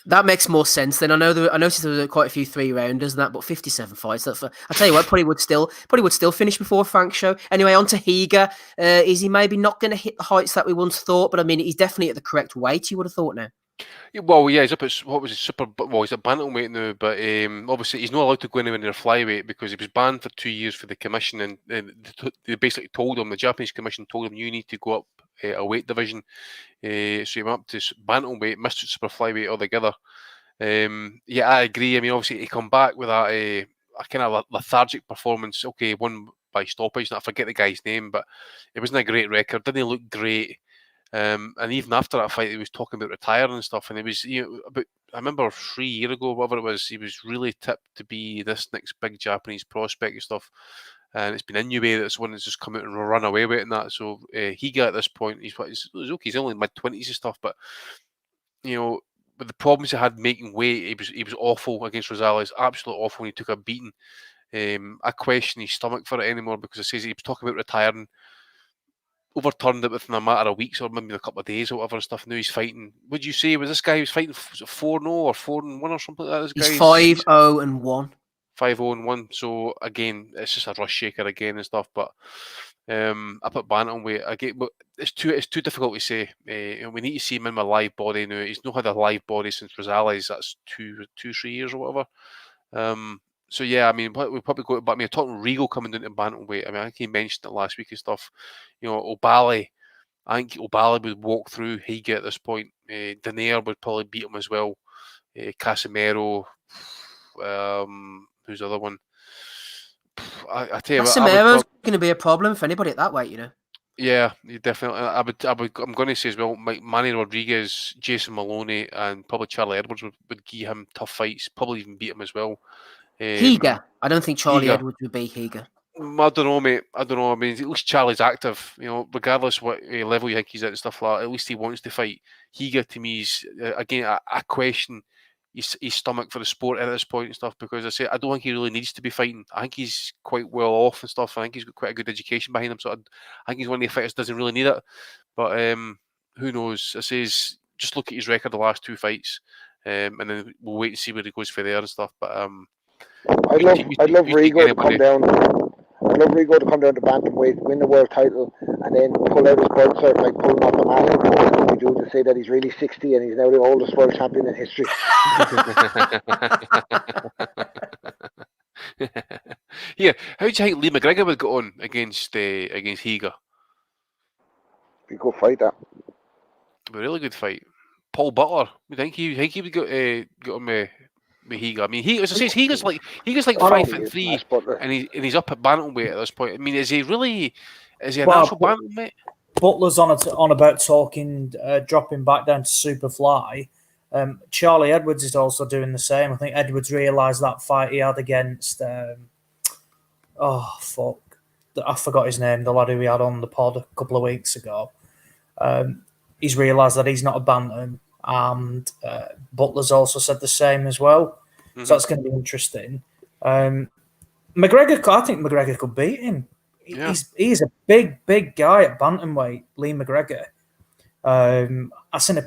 That makes more sense. Then I noticed there were quite a few 3-rounders and that, but 57 fights. I tell you what, probably would still finish before Frank's show. Anyway, on to Higuer. Is he maybe not going to hit the heights that we once thought? But I mean, he's definitely at the correct weight. You would have thought now. Well, yeah, he's up at he's at bantamweight now, but obviously he's not allowed to go anywhere near flyweight because he was banned for 2 years for the commission, and they basically told him, the Japanese commission told him, you need to go up a weight division. So he went up to bantamweight, missed super flyweight altogether. Yeah, I agree. I mean, obviously he come back with a kind of lethargic performance. Okay, won by stoppage, and I forget the guy's name, but it wasn't a great record. Didn't look great. And even after that fight, he was talking about retiring and stuff. And it was, I remember 3 years ago, whatever it was, he was really tipped to be this next big Japanese prospect and stuff. And it's been innubated that's one that's just come out and run away with it and that. So Higuer at this point, he's okay. He's only in mid-20s and stuff, but with the problems he had making weight, he was awful against Gonzalez, absolutely awful when he took a beating. I question his stomach for it anymore because it says he was talking about retiring. Overturned it within a matter of weeks or maybe a couple of days or whatever and stuff. Now he's fighting. Would you say was this guy who was fighting 4-0 or 4-1 or something like that? He's 5-0-1. 5-0-1. So again, it's just a rush shaker again and stuff. But up at bantamweight again, but it's too difficult to say. We need to see him in my live body now. He's not had a live body since Gonzalez. That's 2-3 years or whatever. So yeah, I mean, we probably go. But I mean, talking Regal coming down to bantamweight. I mean, I think he mentioned it last week and stuff. O'Bally. I think O'Bally would walk through Higuer at this point. Danair would probably beat him as well. Casemiro. Who's the other one? I tell you, Casemiro's going to be a problem for anybody at that weight, Yeah, definitely. I'm going to say as well, Manny Rodriguez, Jason Maloney, and probably Charlie Edwards would give him tough fights. Probably even beat him as well. Higuer. I don't think Charlie Edwards would beat Higuer. I don't know, mate. I don't know. I mean, at least Charlie's active. You know, regardless what level you think he's at and stuff like that. At least he wants to fight. Higuer, to me, is again I question his stomach for the sport at this point and stuff, because I don't think he really needs to be fighting. I think he's quite well off and stuff. I think he's got quite a good education behind him, so I think he's one of the fighters doesn't really need it. But who knows? Just look at his record the last 2 fights, and then we'll wait and see where he goes for there and stuff. But I'd love Rigo to come down. I'd love Rigo to come down to bantamweight, win the world title, and then pull out his birth cert like pulling off a mask like we do to say that he's really 60 and he's now the oldest world champion in history. Yeah, how do you think Lee McGregor would go on against Higuer? Be a good fight, that. A really good fight. Paul Butler, you think he would get on with Higuer? I mean, Higuer's like 5'3", and he's up at bantamweight at this point. I mean, is he an actual bantamweight? Butler's on about talking, dropping back down to Superfly. Charlie Edwards is also doing the same. I think Edwards realised that fight he had against I forgot his name, the lad who we had on the pod a couple of weeks ago. He's realised that he's not a bantam, and Butler's also said the same as well. Mm-hmm. So that's going to be interesting. McGregor, I think McGregor could beat him. Yeah. He's a big guy at bantamweight, Lee McGregor. I seen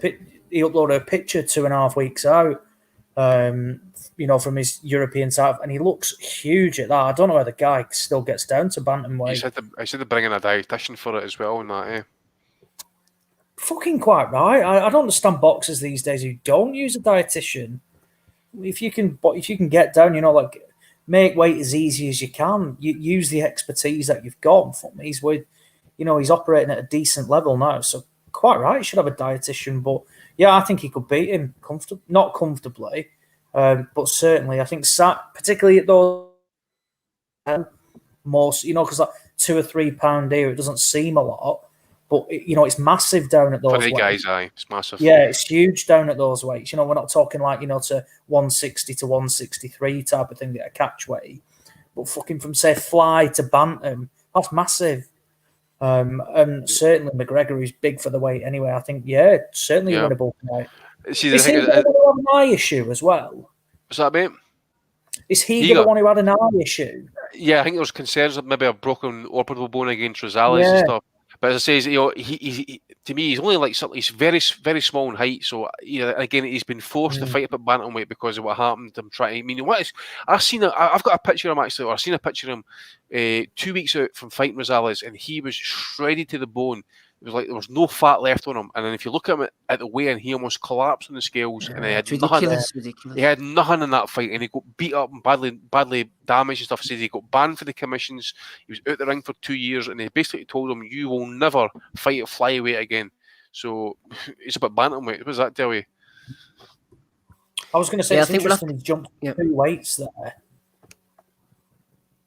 he uploaded a picture 2.5 weeks out, from his European side, and he looks huge at that. I don't know how the guy still gets down to bantamweight. I said to bring in a dietitian for it as well, and that, eh? Fucking quite right. I don't understand boxers these days who don't use a dietitian. If you can get down, like make weight as easy as you can. You use the expertise that you've got. He's operating at a decent level now, so quite right. He should have a dietitian, but yeah, I think he could beat him not comfortably, but certainly I think particularly at those most, because like 2 or 3 pound here, it doesn't seem a lot. But, it's massive down at those weights. Guys, aye. It's massive. Yeah, it's huge down at those weights. We're not talking like, to 160 to 163 type of thing at a catch weight. But fucking from, say, fly to bantam, that's massive. And certainly McGregor, who's big for the weight anyway, I think, certainly winnable tonight. Is he the one who had an eye issue as well? What's that, mate? Is he the one who had an eye issue? Yeah, I think there was concerns of maybe a broken orbital bone against Gonzalez and stuff. But as I say, he to me, he's only like something. He's very, very small in height. So again, he's been forced to fight up at bantamweight because of what happened. I'm trying. I mean, I've got a picture of him actually. Or I've seen a picture of him 2 weeks out from fighting Gonzalez, and he was shredded to the bone. It was like there was no fat left on him. And then if you look at him at the weigh-in, he almost collapsed on the scales, and he had ridiculous. He had nothing in that fight, and he got beat up and badly damaged and stuff. He says he got banned for the commissions. He was out the ring for 2 years, and they basically told him, "You will never fight at flyweight again." So it's about bantamweight. What does that tell you? I was going to say, it's interesting he's jumped 2 weights there.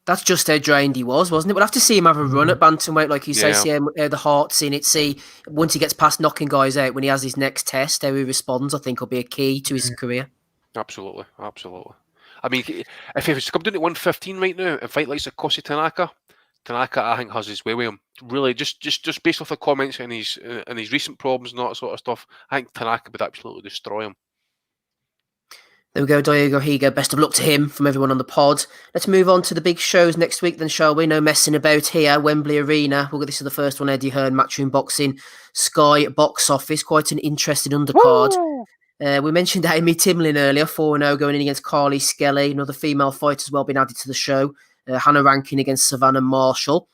That's just how drained he was, wasn't it? We'll have to see him have a run at bantamweight, like you say, see how the heart's in it. See, once he gets past knocking guys out, when he has his next test, how he responds, I think will be a key to his career. Absolutely. I mean, if he was to come down to 115 right now and fight like Sakosi Tanaka, I think has his way with him. Really, just based off the comments and his recent problems and all that sort of stuff, I think Tanaka would absolutely destroy him. There we go, Diego Higuer. Best of luck to him from everyone on the pod. Let's move on to the big shows next week then, shall we? No messing about here. Wembley Arena. This is the first one, Eddie Hearn, Matchroom Boxing, Sky Box Office. Quite an interesting undercard. We mentioned Amy Timlin earlier, 4-0 going in against Carly Skelly. Another female fight as well been added to the show. Hannah Rankin against Savannah Marshall.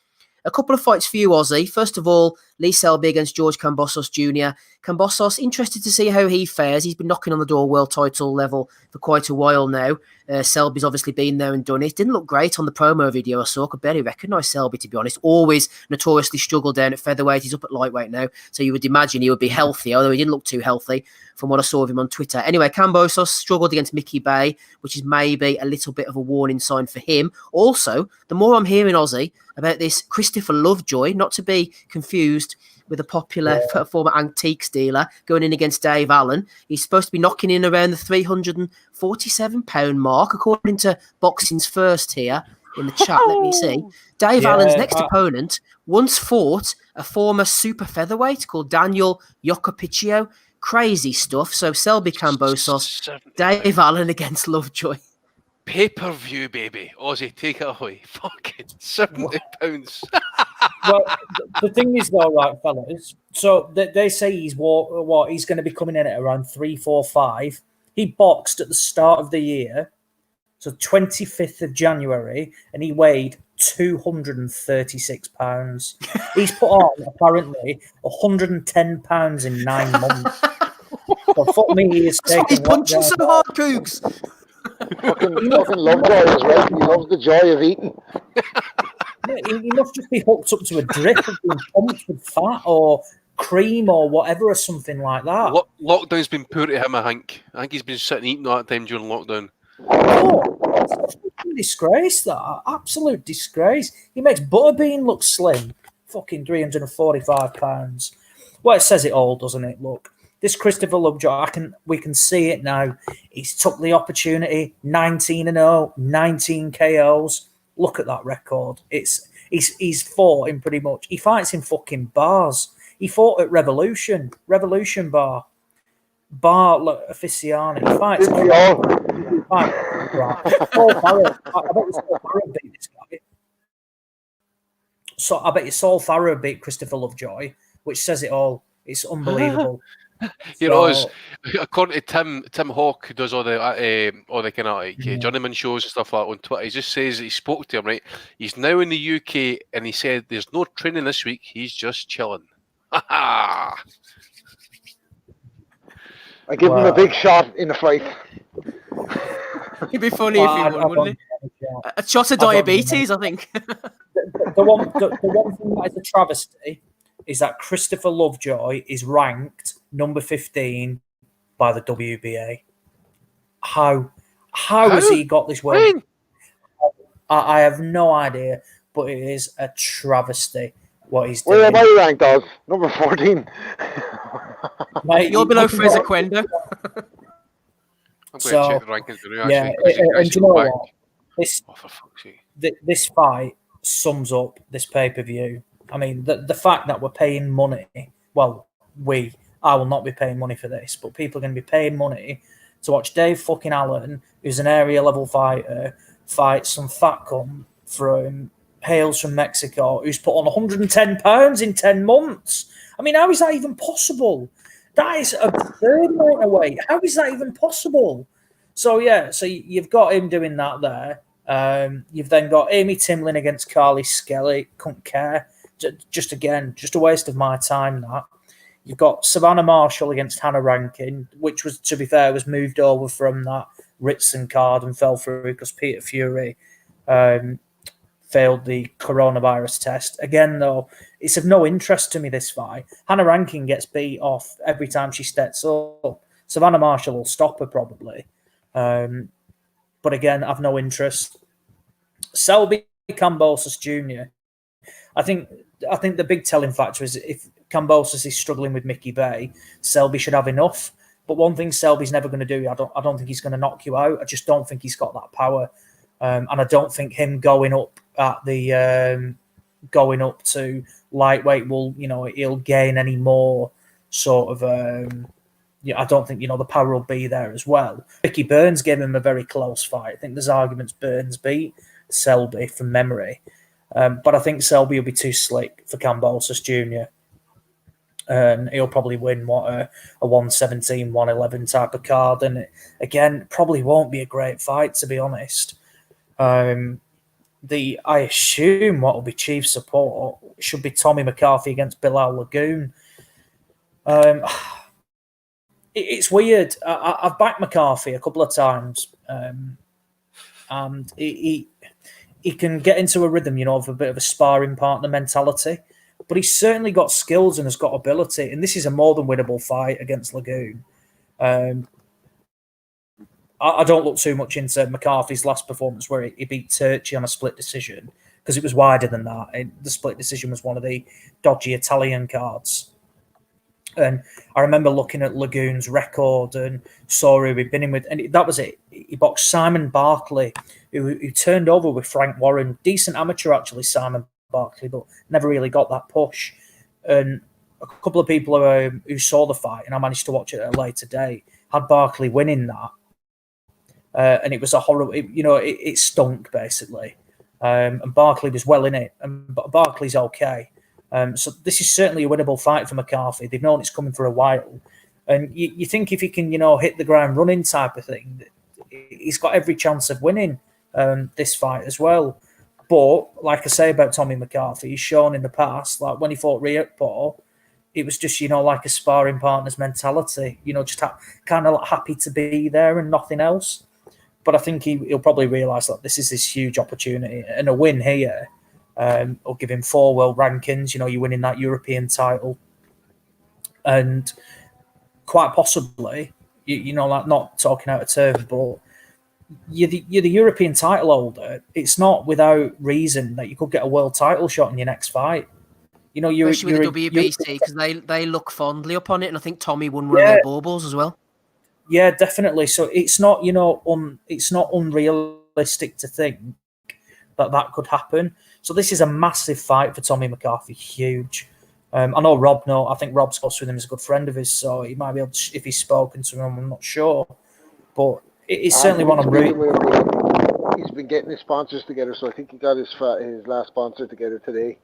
A couple of fights for you, Ozzy. First of all, Lee Selby against George Kambosos Jr. Kambosos, interested to see how he fares. He's been knocking on the door world title level for quite a while now. Selby's obviously been there and done it. Didn't look great on the promo video I saw. Could barely recognise Selby, to be honest. Always notoriously struggled down at featherweight. He's up at lightweight now. So you would imagine he would be healthy, although he didn't look too healthy from what I saw of him on Twitter. Anyway, Kambosos struggled against Mickey Bay, which is maybe a little bit of a warning sign for him. Also, the more I'm hearing, Ozzy, about this Christopher Lovejoy, not to be confused with a popular former antiques dealer, going in against Dave Allen. He's supposed to be knocking in around the £347 mark, according to Boxing's First here. in the chat. Let me see. Dave Allen's next opponent once fought a former super featherweight called Daniel Yokopicchio. Crazy stuff. So Selby Kambosos, Dave Allen against Lovejoy. Pay-per-view, baby. Aussie, take it away. Fucking £70. Well, the thing is, though, right, fellas. So they say he's he's going to be coming in at around 3, 4, 5. He boxed at the start of the year, so 25th of January, and he weighed 236 pounds. He's put on apparently 110 pounds in 9 months. So fuck me, he is taking. He's punching some hard cougs. Fucking Lovejoy as well. He loves the joy of eating. He must just be hooked up to a drip of being pumped with fat or cream or whatever or something like that. Lockdown's been poor to him, I think. I think he's been sitting eating all that time during lockdown. Oh, it's a fucking disgrace, that. Absolute disgrace. He makes Butterbean look slim. Fucking £345. Well, it says it all, doesn't it? Look. This Christopher Lovejoy, we can see it now. He's took the opportunity, 19-0, 19 KOs. Look at that record. He's fought in pretty much. He fights in fucking bars. He fought at Revolution Bar Officiani. He fights. Saul Farrow. I bet you Saul Farrow beat this guy. So I bet you Saul Farrow beat Christopher Lovejoy, which says it all. It's unbelievable. You know, according to Tim Hawk, who does all the kind of like journeyman shows and stuff like that on Twitter, he just says he spoke to him, right? He's now in the UK and he said there's no training this week, he's just chilling. I give him a big shot in the fight. It'd be funny if he won, wouldn't he? A shot of diabetes, I think. The one thing that is a travesty is that Christopher Lovejoy is ranked number 15 by the WBA. How has he got this weight? I have no idea, but it is a travesty what he's doing. Where am I ranked as? Number 14. Mate, you're below Fraser Quendo. So, yeah, and you know what? This fight sums up this pay-per-view. I mean, the fact that we're paying money, well, I will not be paying money for this, but people are going to be paying money to watch Dave fucking Allen, who's an area level fighter, fight some fat cunt hails from Mexico, who's put on 110 pounds in 10 months. I mean, how is that even possible? That is a third amount of weight. How is that even possible? So, yeah, so you've got him doing that there. You've then got Amy Timlin against Carly Skelly. Couldn't care. Just a waste of my time, that. You've got Savannah Marshall against Hannah Rankin, which was, to be fair, was moved over from that Ritson card and fell through because Peter Fury failed the coronavirus test. Again, though, it's of no interest to me, this fight. Hannah Rankin gets beat off every time she steps up. Savannah Marshall will stop her probably. But again, I've no interest. Selby Kambosos Jr. I think the big telling factor is if Kambosos is struggling with Mickey Bay, Selby should have enough. But one thing Selby's never going to do, I don't think he's going to knock you out. I just don't think he's got that power, and I don't think him going up to lightweight will, he'll gain any more sort of. I don't think the power will be there as well. Ricky Burns gave him a very close fight. I think there's arguments Burns beat Selby from memory. But I think Selby will be too slick for Kambosos Jr. And he'll probably win a 117, 111 type of card. And it, again, probably won't be a great fight, to be honest. I assume what will be chief support should be Tommy McCarthy against Bilal Lagoon. It's weird. I've backed McCarthy a couple of times. And he can get into a rhythm, of a bit of a sparring partner mentality. But he's certainly got skills and has got ability. And this is a more than winnable fight against Lagoon. I don't look too much into McCarthy's last performance where he beat Turchi on a split decision because it was wider than that. The split decision was one of the dodgy Italian cards. And I remember looking at Lagoon's record and saw who he'd been in with, and that was it. He boxed Simon Barkley, who turned over with Frank Warren. Decent amateur, actually, Simon Barkley, but never really got that push. And a couple of people who saw the fight, and I managed to watch it at a later date, had Barkley winning that. And it was a horrible, it stunk, basically. And Barkley was well in it, and Barkley's okay. So this is certainly a winnable fight for McCarthy. They've known it's coming for a while. And you think if he can, hit the ground running type of thing, he's got every chance of winning this fight as well. But, like I say about Tommy McCarthy, he's shown in the past, like when he fought Riakporhe, it was just, like a sparring partner's mentality, just kind of happy to be there and nothing else. But I think he'll probably realise that this is this huge opportunity, and a win here will give him 4 world rankings. You're winning that European title, and quite possibly, like not talking out of turn, but you're the European title holder. It's not without reason that you could get a world title shot in your next fight. Especially with the WBC, because they look fondly upon it, and I think Tommy won one of their baubles as well. Yeah, definitely. So it's not, it's not unrealistic to think that could happen. So this is a massive fight for Tommy McCarthy, huge. I know Rob. No, I think Rob's close with him. Is a good friend of his, so he might be able to, if he's spoken to him. I'm not sure, but it's certainly one I'm rooting. He's been getting his sponsors together, so I think he got his last sponsor together today.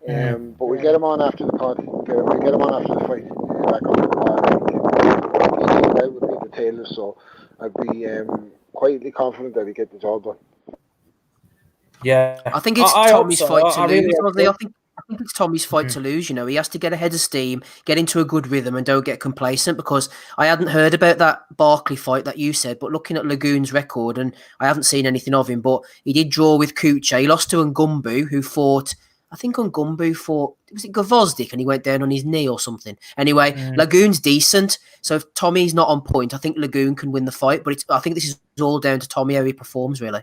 But we'll get him on after the pod. We'll get him on after the fight. Back on the pod. Out with me, the tailors, so I'd be quietly confident that he get the job done. Yeah, I think it's Tommy's fight to lose. I think it's Tommy's fight to lose. He has to get ahead of steam, get into a good rhythm, and don't get complacent. Because I hadn't heard about that Barkley fight that you said, but looking at Lagoon's record, and I haven't seen anything of him, but he did draw with Kuche. He lost to Ngumbu, who fought. I think Ngumbu fought, was it Gvozdyk, and he went down on his knee or something. Anyway, Lagoon's decent. So if Tommy's not on point, I think Lagoon can win the fight. But I think this is all down to Tommy, how he performs, really.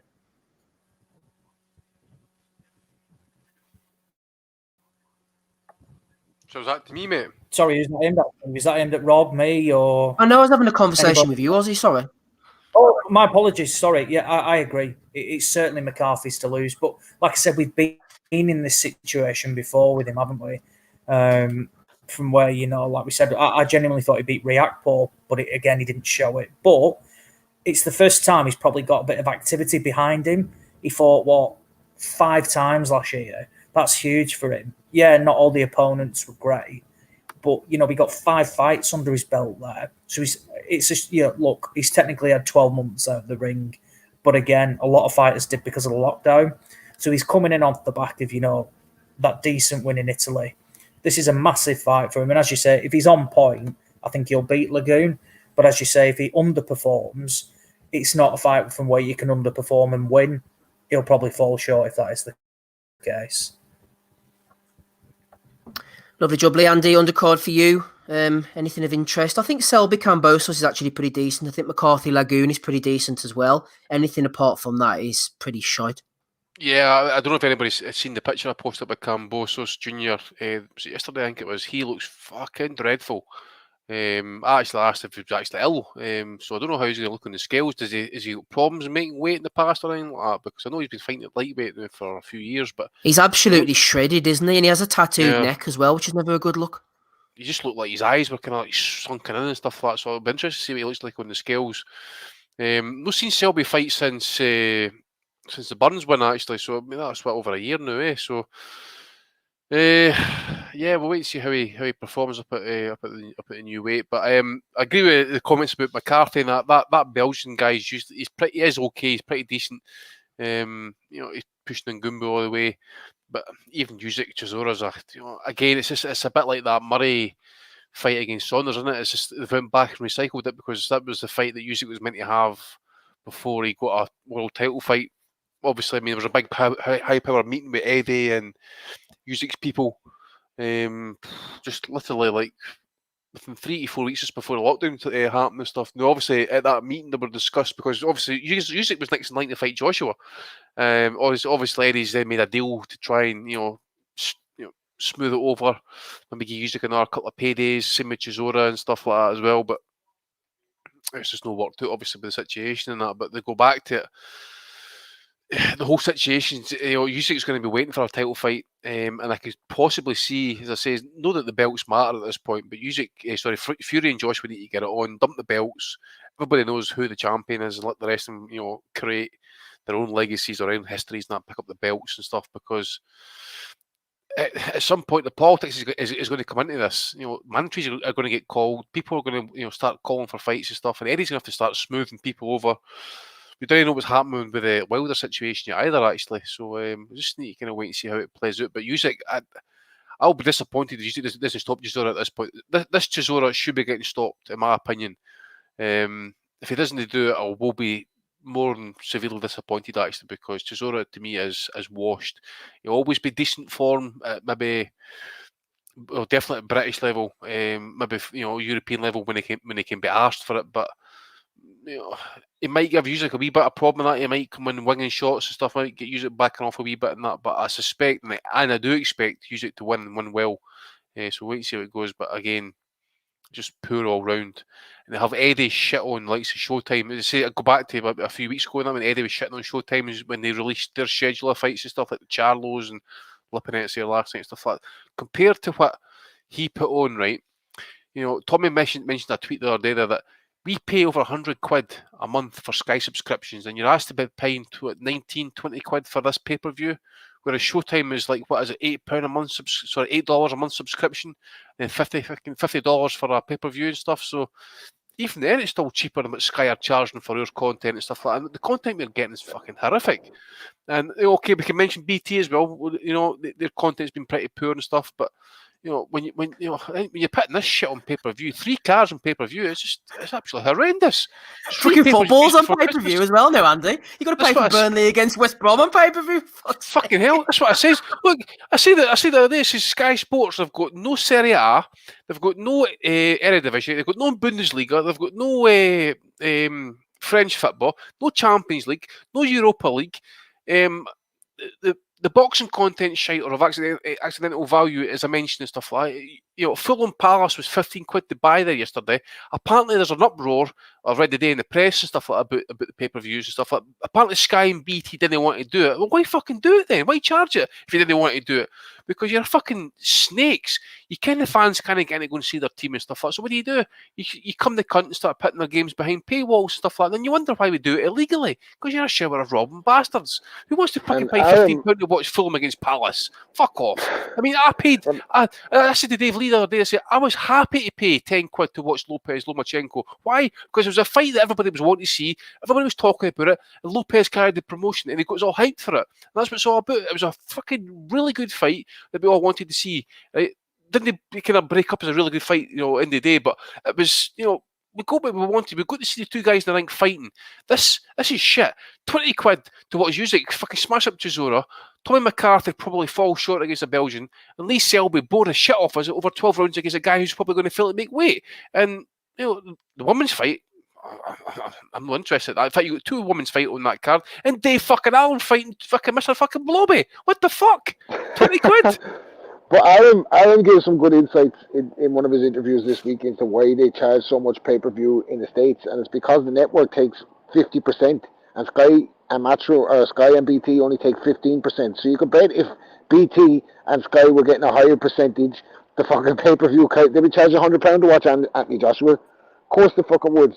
So is that to me, mate? Sorry, is that aimed at Rob, me, or? I know I was having a conversation with you, was he? Sorry. Oh, my apologies. Sorry. Yeah, I agree. It's certainly McCarthy's to lose. But like I said, we've been in this situation before with him, haven't we? From where, like we said, I genuinely thought he beat Riakporhe, but he didn't show it. But it's the first time he's probably got a bit of activity behind him. He fought, 5 times last year? That's huge for him. Yeah, not all the opponents were great, but we got 5 fights under his belt there. So it's just look, he's technically had 12 months out of the ring, but again, a lot of fighters did because of the lockdown. So he's coming in off the back of that decent win in Italy. This is a massive fight for him, and as you say, if he's on point, I think he'll beat Lagoon. But as you say, if he underperforms, it's not a fight from where you can underperform and win. He'll probably fall short if that is the case. Lovely jubbly, Andy. Undercard for you. Anything of interest? I think Selby Cambosos is actually pretty decent. I think McCarthy Lagoon is pretty decent as well. Anything apart from that is pretty shite. Yeah, I don't know if anybody's seen the picture I posted about Cambosos Jr. Was it yesterday? I think it was. He looks fucking dreadful. I actually asked if he was actually ill. So I don't know how he's going to look on the scales. Has he got problems making weight in the past or anything like that? Because I know he's been fighting at lightweight now for a few years, but he's absolutely shredded, isn't he? And he has a tattooed neck as well, which is never a good look. He just looked like his eyes were kind of like sunken in and stuff like that. So I'll be interested to see what he looks like on the scales. Not seen Selby fight since the Burns win actually. So I mean, that's over a year now, So. Yeah, we'll wait to see how he performs up at the new weight. But I agree with the comments about McCarthy and that Belgian guy. He is okay. He's pretty decent. He's pushing Ngumbu all the way. But even Usyk Chizora's again, it's a bit like that Murray fight against Saunders, isn't it? It's just they went back and recycled it because that was the fight that Usyk was meant to have before he got a world title fight. Obviously, I mean, there was a big high power meeting with Eddie and Usyk's people, just literally like within 3 to 4 weeks just before the lockdown happened and stuff. Now, obviously, at that meeting they were discussed because obviously Usyk was next in line to fight Joshua. Obviously, Eddie's then made a deal to try and smooth it over, maybe give Usyk another couple of paydays, same with Chisora and stuff like that as well. But it's just not worked out, obviously, with the situation and that. But they go back to it. The whole situation, Usyk's going to be waiting for a title fight, and I could possibly see, as I say, know that the belts matter at this point, but Fury and Josh would need to get it on, dump the belts. Everybody knows who the champion is, and let the rest of them, create their own legacies, their own histories, and pick up the belts and stuff. Because at some point, the politics is going to come into this. Mandatories are going to get called. People are going to, start calling for fights and stuff, and Eddie's going to have to start smoothing people over. We don't know what's happening with the Wilder situation yet either, actually. So we just need to kind of wait and see how it plays out. But Usyk, I'll be disappointed if Usyk doesn't stop Chisora at this point. This Chisora should be getting stopped, in my opinion. If he doesn't do it, I will be more than severely disappointed, actually, because Chisora, to me, is washed. He'll always be decent form at maybe... Well, definitely at British level, maybe European level when he can be asked for it, but he might give Usyk a wee bit of problem in that. He might come in winging shots and stuff, might get Usyk backing off a wee bit in that. But I suspect, and I do expect Usyk to win well. So wait and see how it goes. But again, just poor all round. And they have Eddie shit on like Showtime. As I say, I go back to about a few weeks ago now when Eddie was shitting on Showtime when they released their schedule of fights and stuff like the Charlos and Lipinets here last night and stuff like that. Compared to what he put on, right? Tommy mentioned a tweet the other day there that we pay over 100 quid a month for Sky subscriptions, and you're asked to be paying 19, 20 quid for this pay-per-view, whereas Showtime is like, what is it, £8 a month, $8 a month subscription, and $50 for a pay-per-view and stuff. So even then, it's still cheaper than what Sky are charging for our content and stuff like that. And the content we're getting is fucking horrific. And okay, we can mention BT as well. Their content's been pretty poor and stuff, but when you're putting this shit on pay-per-view, 3 cars on pay-per-view, it's absolutely horrendous. Fucking football's on pay-per-view as well now, Andy. You got to pay for Burnley against West Brom on pay-per-view. Fucking hell, that's what I says. Look, I say the other day, it says Sky Sports, they've got no Serie A, they've got no Eredivisie, they've got no Bundesliga, they've got no French football, no Champions League, no Europa League. The boxing content shite or of accidental value, as I mentioned and stuff like that. Fulham Palace was 15 quid to buy there yesterday. Apparently there's an uproar, I've read today in the press and stuff like that about the pay-per-views and stuff like that. Apparently Sky and BT didn't want to do it. Well, why fucking do it then? Why charge it if you didn't want to do it? Because you're fucking snakes. You kind of fans kind of go and see their team and stuff like that. So what do? You come the cunt and start putting their games behind paywalls and stuff like that. And you wonder why we do it illegally. Because you're a shower of robbing bastards. Who wants to fucking pay £15 to watch Fulham against Palace? Fuck off. I mean, I paid... I said to Dave Lee the other day, I was happy to pay 10 quid to watch Lopez Lomachenko. Why? Because it was a fight that everybody was wanting to see. Everybody was talking about it. And Lopez carried the promotion and he got us all hyped for it. And that's what it's all about. It was a fucking really good fight that we all wanted to see. Right? Didn't they kind of break up as a really good fight, in the day? But it was, we got what we wanted. We got to see the two guys in the ring fighting. This is shit. 20 quid to watch Usyk fucking smash up Chisora. Tommy McCarthy probably falls short against a Belgian. And Lee Selby bore the shit off us over 12 rounds against a guy who's probably going to fail to make weight. And, the women's fight, I'm not interested in that. In fact, you got 2 women's fight on that card. And Dave fucking Allen fighting fucking Mr. fucking Blobby. What the fuck? 20 quid? But Aaron gave some good insights in one of his interviews this week into why they charge so much pay-per-view in the States, and it's because the network takes 50%, and Sky and BT only take 15%. So you could bet if BT and Sky were getting a higher percentage, the fucking pay-per-view, they'd be charging £100 to watch Anthony Joshua. Of course the fucking would.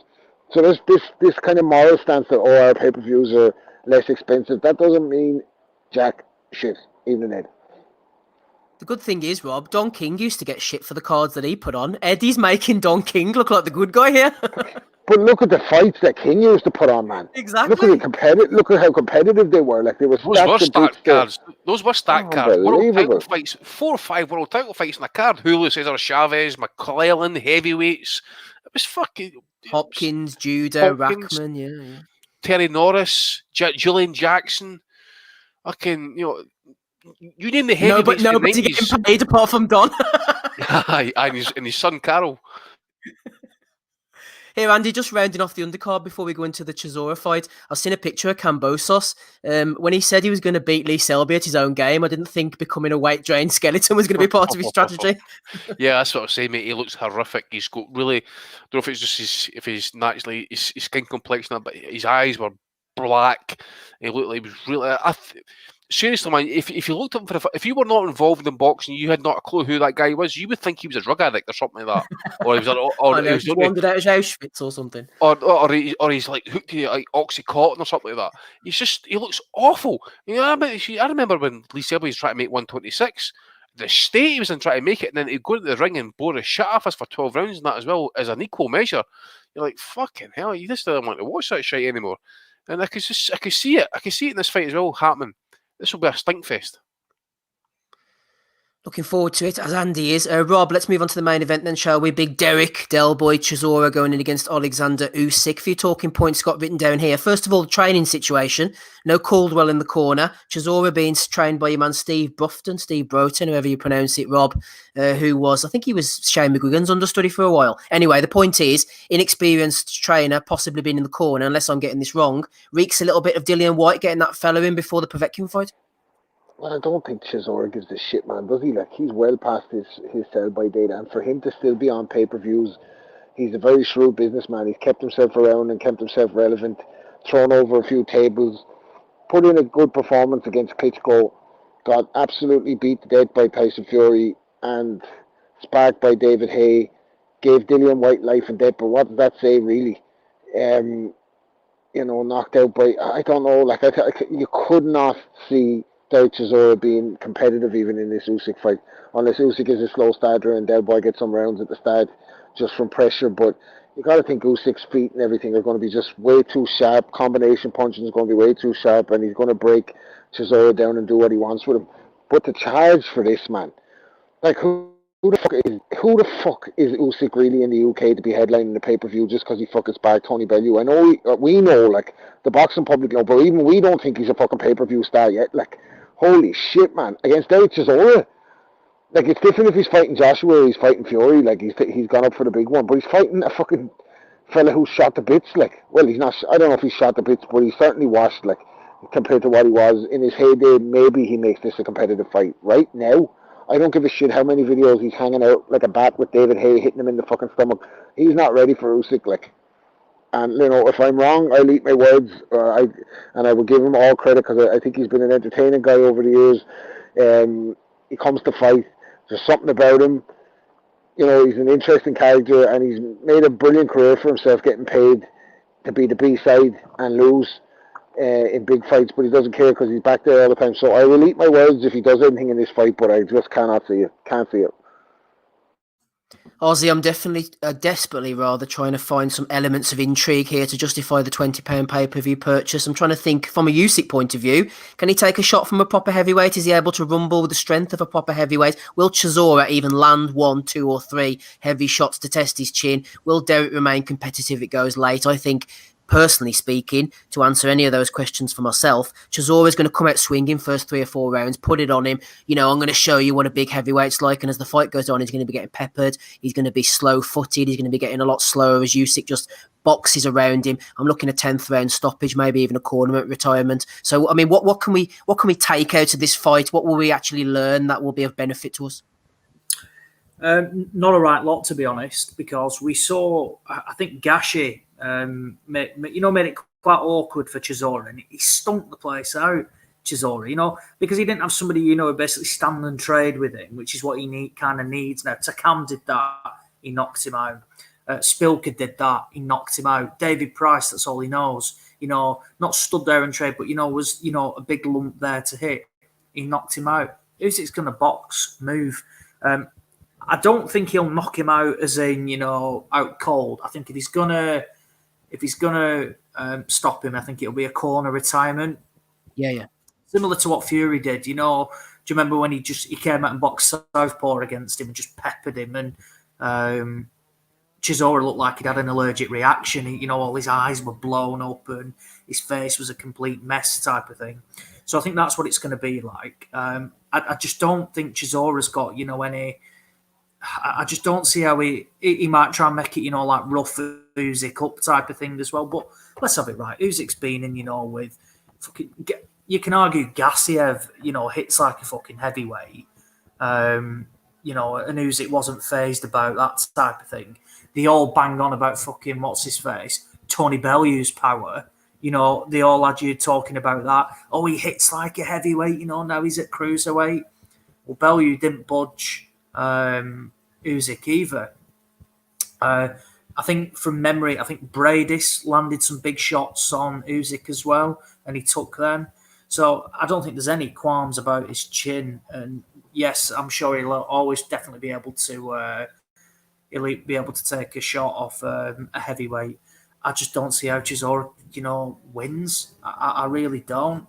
So there's this kind of moral stance that, our pay-per-views are less expensive. That doesn't mean jack shit, even in Ed. The good thing is, Rob, Don King used to get shit for the cards that he put on. Eddie's making Don King look like the good guy here. But look at the fights that King used to put on, man. Exactly. Look at how competitive they were. Like they were. Those were stacked cards. Those were stacked cards. World title fights, 4 or 5 world title fights in the card. Julio Cesar Chavez, McClellan, heavyweights. It was fucking Hopkins, Judo, Rackman, yeah. Terry Norris, Julian Jackson. Fucking, you name the heavyweights. Nobody's getting paid apart from Don. and his son Carol. Here, Andy, just rounding off the undercard before we go into the Chisora fight. I've seen a picture of Cambosos. When he said he was going to beat Lee Selby at his own game, I didn't think becoming a weight drain skeleton was going to be part of his strategy. Yeah, that's what I'm saying, mate. He looks horrific. He's got really, I don't know if it's just his naturally his skin complexion, but his eyes were black. He looked like he was really. Seriously, man, if you looked at him if you were not involved in boxing, you had not a clue who that guy was, you would think he was a drug addict or something like that, or he was, He was wandered out of Auschwitz or something, or he's like hooked to like Oxycontin or something like that. He looks awful. You know, I remember when Lee Selby was trying to make 126. The state he was in trying to make it, and then he'd go into the ring and bore his shit off us for 12 rounds and that as well as an equal measure. You're like, fucking hell, you just don't want to watch that shit anymore. And I could see it. I could see it in this fight as well happening. This will be a stink fest. Looking forward to it, as Andy is. Rob, let's move on to the main event then, shall we? Big Derek, Del Boy, Chisora going in against Alexander Usyk. A few talking points got written down here. First of all, the training situation. No Caldwell in the corner. Chisora being trained by your man Steve Broughton, however you pronounce it, Rob, who was, I think he was Shane McGuigan's understudy for a while. Anyway, the point is, inexperienced trainer, possibly being in the corner, unless I'm getting this wrong, reeks a little bit of Dillian White getting that fella in before the Povetkin fight. Well, I don't think Chisora gives a shit, man, does he? Like, he's well past his sell-by date, and for him to still be on pay-per-views, he's a very shrewd businessman. He's kept himself around and kept himself relevant, thrown over a few tables, put in a good performance against Klitschko, got absolutely beat to death by Tyson Fury, and sparked by David Haye, gave Dillian White life and death, but what does that say, really? Knocked out by, I don't know, like, you could not see Chisora being competitive even in this Usyk fight, unless Usyk is a slow starter and Del Boy gets some rounds at the start just from pressure. But you got to think Usyk's feet and everything are going to be just way too sharp. Combination punching is going to be way too sharp, and he's going to break Chisora down and do what he wants with him. But the charge for this, man, like who the fuck is Usyk really in the UK to be headlining the pay-per-view just because he fucking sparked Tony Bellew? I know we know, like, the boxing public know, but even we don't think he's a fucking pay-per-view star yet. Like, holy shit, man, against Derek Chisora. Like, it's different if he's fighting Joshua or he's fighting Fury. Like, he's gone up for the big one, but he's fighting a fucking fella who's shot to bits. Like, well, he's not, I don't know if he's shot to bits, but he's certainly washed, like, compared to what he was in his heyday. Maybe he makes this a competitive fight. Right now, I don't give a shit how many videos he's hanging out like a bat with David Haye hitting him in the fucking stomach. He's not ready for Usyk, like. And, if I'm wrong, I'll eat my words, and I will give him all credit because I think he's been an entertaining guy over the years. He comes to fight. There's something about him. He's an interesting character, and he's made a brilliant career for himself getting paid to be the B-side and lose in big fights, but he doesn't care because he's back there all the time. So I will eat my words if he does anything in this fight, but I just cannot see it. Can't see it. Ozzy, I'm desperately trying to find some elements of intrigue here to justify the £20 pay-per-view purchase. I'm trying to think from a Usyk point of view. Can he take a shot from a proper heavyweight? Is he able to rumble with the strength of a proper heavyweight? Will Chisora even land 1, 2 or 3 heavy shots to test his chin? Will Derek remain competitive if it goes late? I think, personally speaking, to answer any of those questions for myself, Chisora is going to come out swinging first 3 or 4 rounds, put it on him. I'm going to show you what a big heavyweight's like. And as the fight goes on, he's going to be getting peppered. He's going to be slow-footed. He's going to be getting a lot slower as Usyk just boxes around him. I'm looking at 10th round stoppage, maybe even a cornerment retirement. So, I mean, what can we take out of this fight? What will we actually learn that will be of benefit to us? Not a right lot, to be honest, because we saw, I think Garcia made it quite awkward for Chisora, and he stunk the place out, Chisora, because he didn't have somebody, who basically stand and trade with him, which is what he kind of needs now. Takam did that, he knocked him out. Spilker did that, he knocked him out. David Price, that's all he knows, not stood there and trade, but, was, a big lump there to hit. He knocked him out. Usyk's going to box, move. I don't think he'll knock him out as in, out cold. I think if he's gonna stop him, I think it'll be a corner retirement. Yeah. Similar to what Fury did. Do you remember when he came out and boxed southpaw against him and just peppered him, and Chisora looked like he'd had an allergic reaction. All his eyes were blown up and his face was a complete mess type of thing. So I think that's what it's going to be like. I just don't think Chisora's got, I just don't see how he might try and make it, like rough Usyk up type of thing as well. But let's have it right. Usyk's been in, with fucking. You can argue Garcia, hits like a fucking heavyweight. And Usyk wasn't phased about that type of thing. They all bang on about fucking what's his face, Tony Bellew's power. They all had you talking about that. Oh, he hits like a heavyweight. Now he's at cruiserweight. Well, Bellew didn't budge Usyk either. I think from memory, Bradis landed some big shots on Usyk as well, and he took them. So I don't think there's any qualms about his chin. And yes, I'm sure he'll always definitely be able to take a shot off a heavyweight. I just don't see how Chisora, wins. I really don't.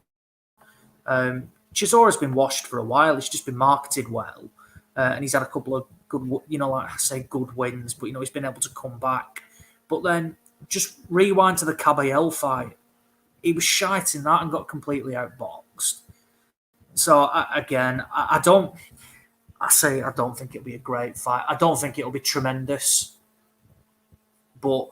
Chisora's been washed for a while. He's just been marketed well. And he's had a couple of good, like I say, good wins. But, he's been able to come back. But then just rewind to the Caballel fight. He was shite in that and got completely outboxed. So, I don't think it'll be a great fight. I don't think it'll be tremendous. But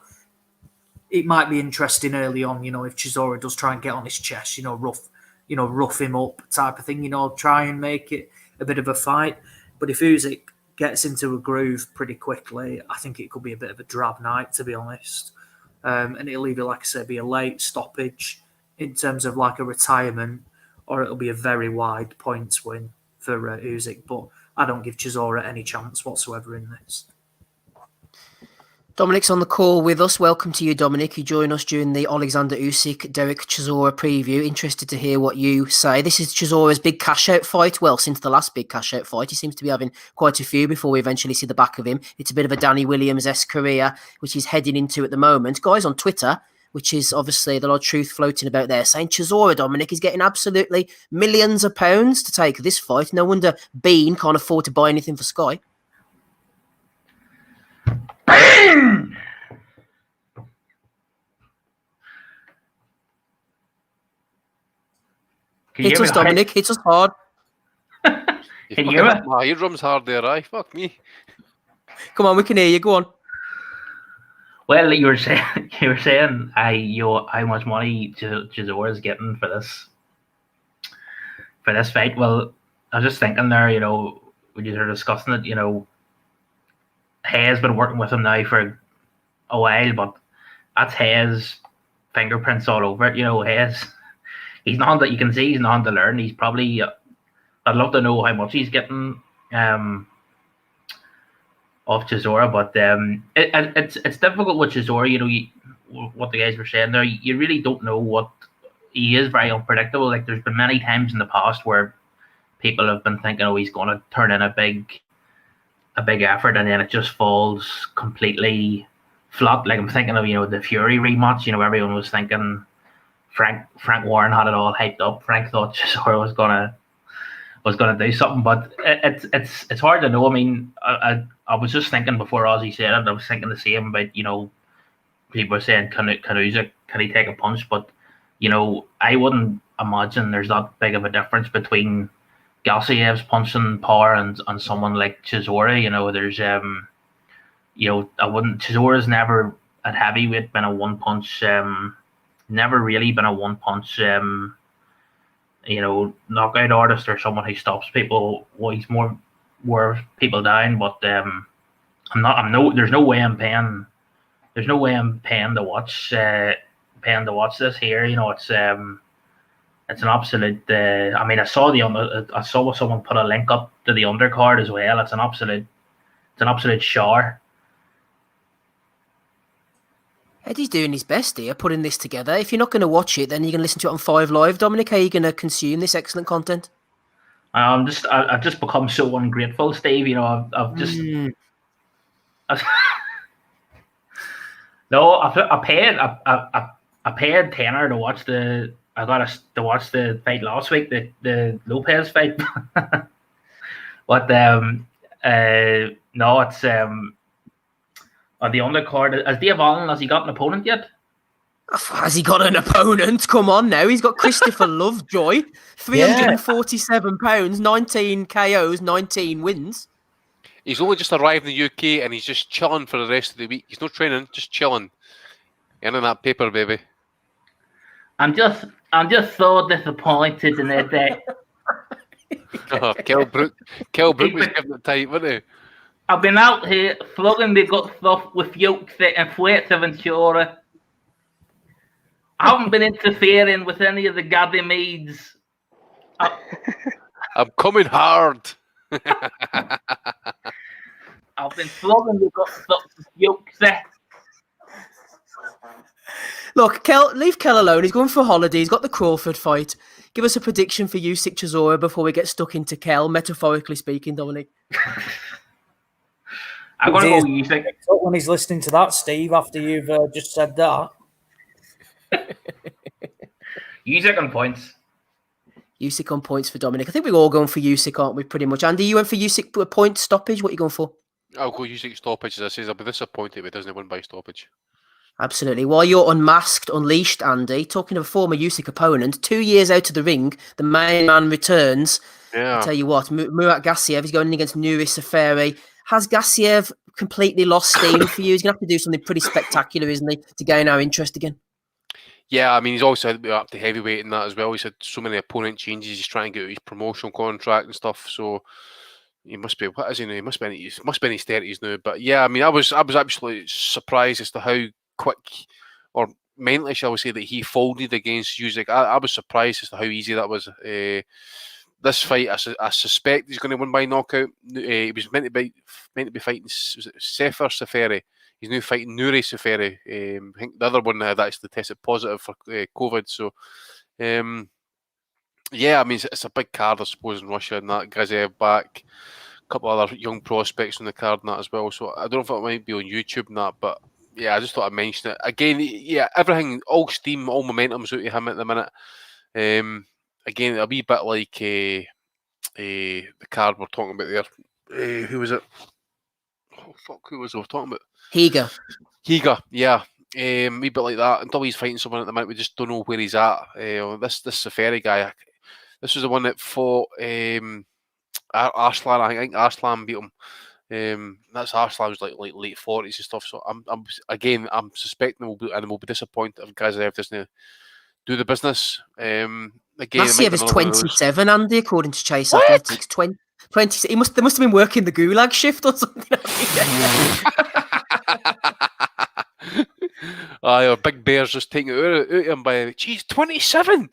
it might be interesting early on, if Chisora does try and get on his chest, rough him up type of thing, try and make it a bit of a fight. But if Usyk gets into a groove pretty quickly, I think it could be a bit of a drab night, to be honest. And it'll either, like I said, be a late stoppage in terms of like a retirement, or it'll be a very wide points win for Usyk. But I don't give Chisora any chance whatsoever in this. Dominic's on the call with us. Welcome to you, Dominic. You join us during the Alexander Usyk, Derek Chisora preview. Interested to hear what you say. This is Chisora's big cash-out fight. Well, since the last big cash-out fight, he seems to be having quite a few before we eventually see the back of him. It's a bit of a Danny Williams-esque career, which he's heading into at the moment. Guys on Twitter, which is obviously the lot of truth floating about there, saying Chisora, Dominic, is getting absolutely millions of pounds to take this fight. No wonder Bean can't afford to buy anything for Sky. Hit us, Dominic. Hit us hard. Can you hear me? My eardrums hard there, aye. Fuck me. Come on, we can hear you. Go on. Well, you were saying how much money Chisora is getting for this fight. Well, I was just thinking there, when you were discussing it, Hayes been working with him now for a while, but that's Hayes' fingerprints all over it. Hayes, he's not that you can see he's not to learn. He's probably, I'd love to know how much he's getting off Chisora, but it's difficult with Chisora. What the guys were saying there, you really don't know what he is. Very unpredictable. Like there's been many times in the past where people have been thinking, oh, he's going to turn in a big effort, and then it just falls completely flat. Like I'm thinking of the Fury rematch. Everyone was thinking Frank Warren had it all hyped up. Frank thought Chisora was gonna do something, but it's hard to know. I mean, I was just thinking before Ozzy said it. I was thinking the same about people are saying can he take a punch, but I wouldn't imagine there's that big of a difference between Garcia's punching power and someone like Chisora. There's I wouldn't. Chisora's never at heavyweight been a one punch. Never really been a one punch. Knockout artist or someone who stops people. Well, he's more wears people down. But there's no way I'm paying. There's no way I'm paying to watch. Paying to watch this here. It's an absolute. I saw I saw someone put a link up to the undercard as well. It's an absolute shower. Eddie's doing his best here, putting this together. If you're not going to watch it, then you're going to listen to it on 5 Live. Dominic, how are you going to consume this excellent content? I've just become so ungrateful, Steve. I've just. No, I paid tenner to watch the. I got to watch the fight last week, the Lopez fight. But no, it's on the undercard. Has Dave Allen, has he got an opponent yet? Has he got an opponent? Come on now. He's got Christopher Lovejoy, £347, 19 KOs, 19 wins. He's only just arrived in the UK and he's just chilling for the rest of the week. He's not training, just chilling. Earning that paper, baby. I'm just so disappointed in it that Kell Brook was giving it tight, wasn't he? I've been out here flogging the guts off with yolk set and flights of Ventura. I haven't been interfering with any of the gaddy maids. I'm coming hard. I've been flogging the guts off with yolk set. Look, leave Kell alone. He's going for a holiday. He's got the Crawford fight. Give us a prediction for Usyk Chisora before we get stuck into Kell, metaphorically speaking, Dominic. I'm going to go Usyk. When he's listening to that, Steve, after you've just said that. Usyk on points. Usyk on points for Dominic. I think we're all going for Usyk, aren't we, pretty much? Andy, you went for Usyk a point stoppage. What are you going for? I'll go Usyk stoppage. As I say, I'll be disappointed if he doesn't win by stoppage. Absolutely. While you're unmasked, unleashed, Andy, talking of a former Usyk opponent, 2 years out of the ring, the main man returns. Yeah. I'll tell you what, Murat Gassiev, he's going in against Nuri Safari. Has Gassiev completely lost steam for you? He's going to have to do something pretty spectacular, isn't he, to gain our interest again? Yeah, I mean, he's also up to heavyweight in that as well. He's had so many opponent changes. He's trying to get his promotional contract and stuff. So he must be, what is he now? He must be in his 30s now. But yeah, I mean, I was absolutely surprised as to how quick or mentally, shall we say, that he folded against Usyk. I was surprised as to how easy that was. This fight, I suspect he's going to win by knockout. He was meant to be fighting Sefer Safari. He's now fighting Nuri Safari. I think the other one had actually tested positive for COVID. So, yeah, I mean, it's a big card, I suppose, in Russia, and that Gaziev back. A couple of other young prospects on the card and that as well. So, I don't know if it might be on YouTube and that, but yeah, I just thought I'd mention it. Again, yeah, everything, all steam, all momentum's out of him at the minute. Again, a wee bit like the card we're talking about there. Who was it? Oh, fuck, who was it we're talking about? Higuer, yeah. Wee bit like that. Until he's fighting someone at the minute, we just don't know where he's at. This Safari guy, this was the one that fought Arslan. I think Arslan beat him. That's Arslan was like late 40s and stuff. So I'm suspecting we'll be disappointed if Gaziev doesn't do the business. Again, Gassiev is 27, Andy, according to Chase Athletics. 20. They must have been working the gulag shift or something. Our big bear's just taking it out of him by, geez, 27.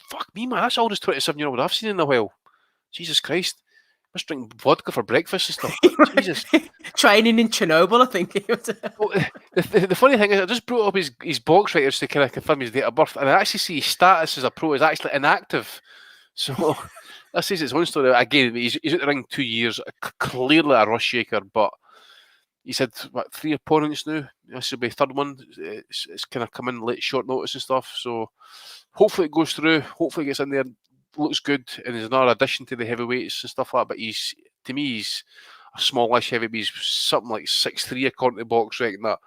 Fuck me, man. That's the oldest 27-year-old I've seen in a while. Jesus Christ. Must drink vodka for breakfast and stuff. Jesus. Training in Chernobyl, I think. Well, the funny thing is, I just brought up his box writers to kind of confirm his date of birth, and I actually see his status as a pro is actually inactive. So that says its own story. Again, he's at the ring 2 years, clearly a rush shaker, but he's had, 3 opponents now? This will be third one. It's kind of come in late, short notice and stuff. So hopefully it goes through. Hopefully it gets in there. Looks good, and there's another addition to the heavyweights and stuff like that. But he's a smallish heavyweight. He's something like 6'3" according to box rec. That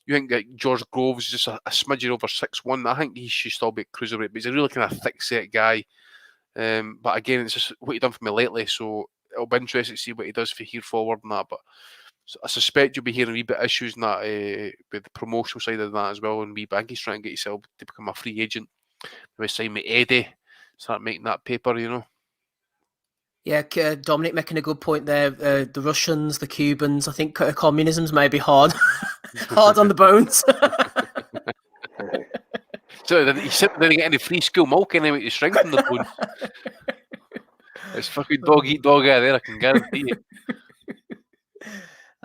you think that George Groves is just a smidgen over 6'1". I think he should still be cruiserweight, but he's a really kind of thick set guy. But again, it's just what he done for me lately, so it'll be interesting to see what he does for here forward and that. But I suspect you'll be hearing a wee bit of issues in that with the promotional side of that as well. And wee Banky's trying to get yourself to become a free agent. Maybe sign with Eddie. Start making that paper, you know. Yeah, Dominic making a good point there. The Russians, the Cubans, I think communism's maybe hard on the bones. So he simply didn't get any free school milk anyway to strengthen the bones. It's fucking dog eat dog out there, I can guarantee you.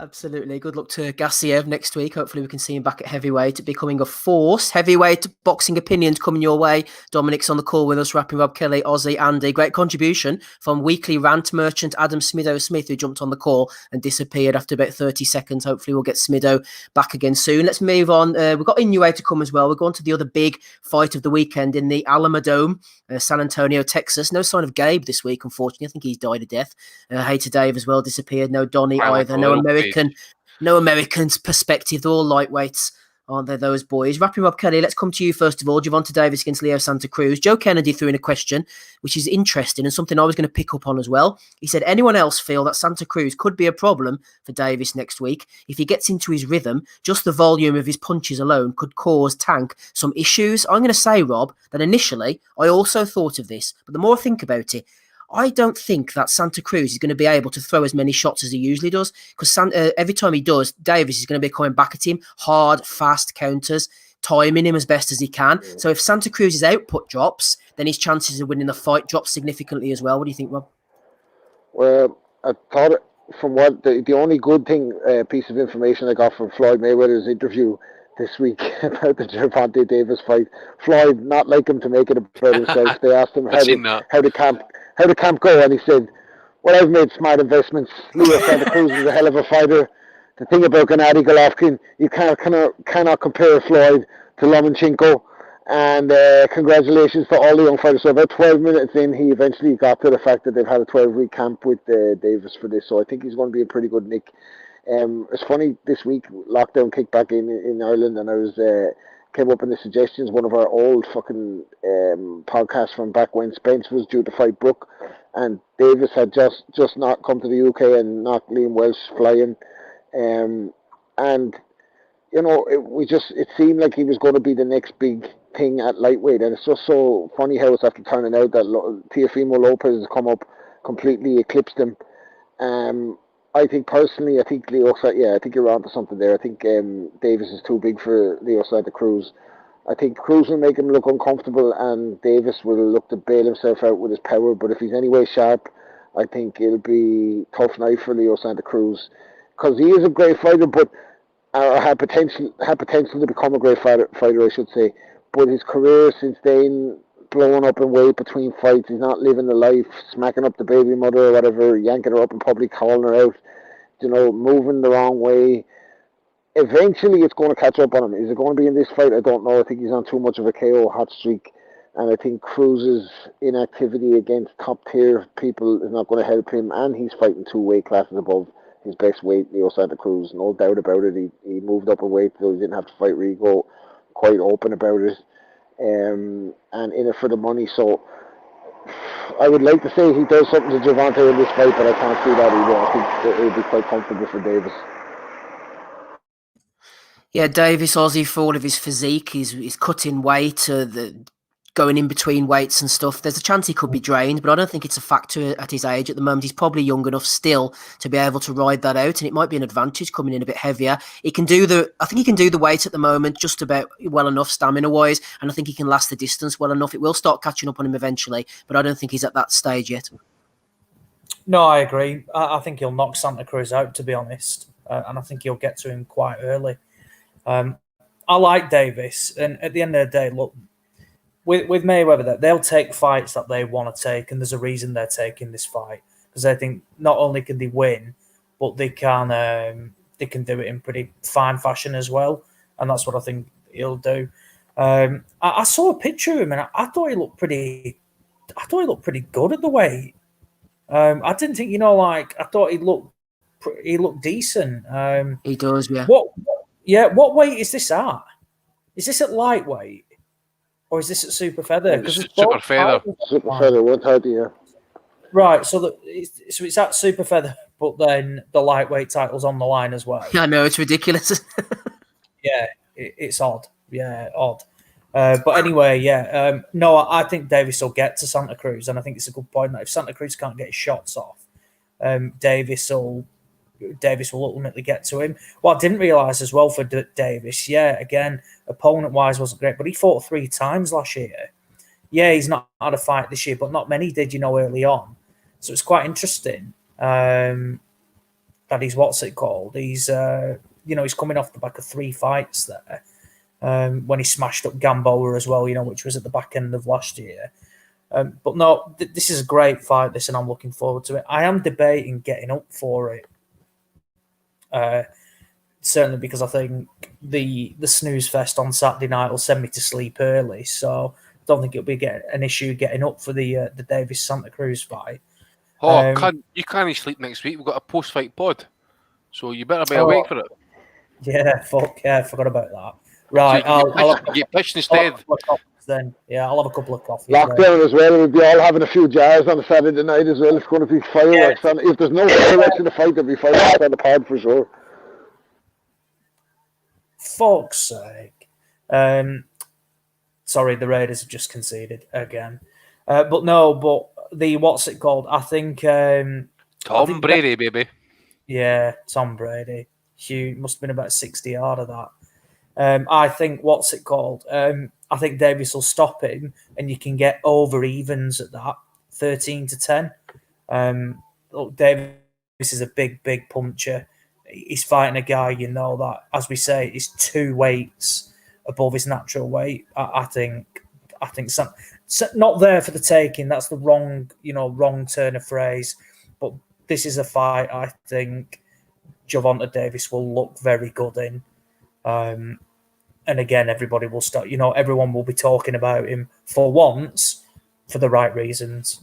Absolutely. Good luck to Gassiev next week. Hopefully we can see him back at heavyweight, becoming a force. Heavyweight boxing opinions coming your way. Dominic's on the call with us, rapping Rob Kelly, Ozzy, Andy. Great contribution from weekly rant merchant Adam Smitho-Smith, who jumped on the call and disappeared after about 30 seconds. Hopefully we'll get Smitho back again soon. Let's move on. We've got Inoue to come as well. We're going to the other big fight of the weekend in the Alamodome, San Antonio, Texas. No sign of Gabe this week, unfortunately. I think he's died of death. Hater Dave as well disappeared. No Donny either. No American's perspective. They're all lightweights aren't they, those boys? Rapping Rob Kelly, let's come to you first of all. Gervonta Davis against Leo Santa Cruz. Joe Kennedy threw in a question, which is interesting and something I was going to pick up on as well. He said, anyone else feel that Santa Cruz could be a problem for Davis next week? If he gets into his rhythm, just the volume of his punches alone could cause Tank some issues. I'm going to say, Rob, that initially I also thought of this, but the more I think about it, I don't think that Santa Cruz is going to be able to throw as many shots as he usually does, because every time he does, Davis is going to be coming back at him, hard, fast counters, timing him as best as he can. So if Santa Cruz's output drops, then his chances of winning the fight drop significantly as well. What do you think, Rob? Well, I thought from what the only good thing, piece of information I got from Floyd Mayweather's interview this week about the Gervonta Davis fight, Floyd not like him to make it about himself. They asked him how the camp go, and he said, "Well, I've made smart investments. Leo Santa Cruz is a hell of a fighter. The thing about Gennady Golovkin, you cannot compare Floyd to Lomachenko. And congratulations to all the young fighters." So about 12 minutes in, he eventually got to the fact that they've had a 12-week camp with Davis for this. So I think he's going to be a pretty good nick. It's funny, this week, lockdown kicked back in Ireland, and I was came up in the suggestions. One of our old fucking podcasts from back when Spence was due to fight Brook, and Davis had just not come to the UK and knocked Liam Welsh flying. And you know, it seemed like he was going to be the next big thing at lightweight, and it's just so funny how it's after turning out that Teofimo Lopez has come up, completely eclipsed him. I think Leo, I think you're onto something there. I think Davis is too big for Leo Santa Cruz. I think Cruz will make him look uncomfortable, and Davis will look to bail himself out with his power. But if he's anyway sharp, I think it'll be tough night for Leo Santa Cruz, because he is a great fighter, but had potential to become a great fighter, I should say. But his career since then, blowing up in weight between fights, he's not living the life, smacking up the baby mother or whatever, yanking her up in public, calling her out, you know, moving the wrong way. Eventually it's going to catch up on him. Is it going to be in this fight? I don't know. I think he's on too much of a KO hot streak, and I think Cruz's inactivity against top tier people is not going to help him, and he's fighting 2 weight classes above his best weight, Leo Santa Cruz, no doubt about it. He moved up a weight so he didn't have to fight Rigo, quite open about it, and in it for the money. So I would like to say he does something to Gervonta in this fight, but I can't see that either. I think it would be quite comfortable for Davis. Yeah, Davis, Aussie, for all of his physique, he's cutting weight, going in between weights and stuff. There's a chance he could be drained, but I don't think it's a factor at his age at the moment. He's probably young enough still to be able to ride that out, and it might be an advantage coming in a bit heavier. I think he can do the weight at the moment just about well enough stamina-wise, and I think he can last the distance well enough. It will start catching up on him eventually, but I don't think he's at that stage yet. No, I agree. I think he'll knock Santa Cruz out, to be honest, and I think he'll get to him quite early. I like Davis, and at the end of the day, look, with Mayweather, they'll take fights that they want to take, and there's a reason they're taking this fight, because they think not only can they win, but they can do it in pretty fine fashion as well, and that's what I think he'll do. I saw a picture of him, and I thought he looked pretty good at the weight. I didn't think, I thought he looked decent. He does, yeah. What weight is this at? Is this at lightweight? Or is this at super feather? Super feather. Super feather, 130, yeah. Right, so it's at super feather, but then the lightweight title's on the line as well. I know, it's ridiculous. Yeah, it's odd. Yeah, odd. But anyway, yeah. No, I think Davis will get to Santa Cruz, and I think it's a good point that if Santa Cruz can't get his shots off, Davis will ultimately get to him. What I didn't realise as well for Davis, again, opponent-wise wasn't great, but he fought 3 times last year. Yeah, he's not had a fight this year, but not many did, early on. So it's quite interesting that he's, He's, he's coming off the back of 3 fights there when he smashed up Gamboa as well, which was at the back end of last year. But no, this is a great fight, and I'm looking forward to it. I am debating getting up for it. Certainly because I think the snooze fest on Saturday night will send me to sleep early, so I don't think it'll be an issue getting up for the Davis Santa Cruz fight. You can't sleep next week. We've got a post-fight pod, so you better be awake for it. Yeah, I forgot about that. Right, So you get pitched instead. Then I'll have a couple of coffees. Lockdown as well. We'll be all having a few jars on a Saturday night as well. It's going to be fireworks. And if there's no fireworks in the fight, there'll be fireworks on the pod for sure. Fuck's sake. Sorry, the Raiders have just conceded again. But the what's it called? I think Tom Brady, baby. Yeah, Tom Brady. Huge. Must have been about 60 yard of that. I think what's it called? I think Davis will stop him, and you can get over evens at that 13-10. Look, Davis is a big puncher. He's fighting a guy, that, as we say, is 2 weights above his natural weight. I think some not there for the taking. That's the wrong turn of phrase. But this is a fight I think Gervonta Davis will look very good in. And again, everybody will start. Everyone will be talking about him for once for the right reasons.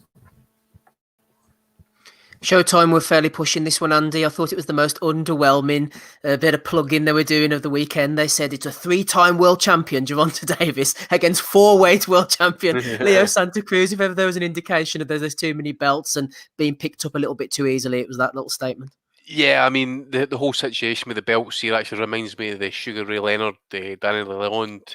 Showtime were fairly pushing this one, Andy. I thought it was the most underwhelming bit of plug-in they were doing of the weekend. They said it's a 3-time world champion, Gervonta Davis, against 4-weight world champion Leo Santa Cruz. If ever there was an indication that there's too many belts and being picked up a little bit too easily, it was that little statement. Yeah, I mean, the whole situation with the belts here actually reminds me of the Sugar Ray Leonard, Danny Lalonde,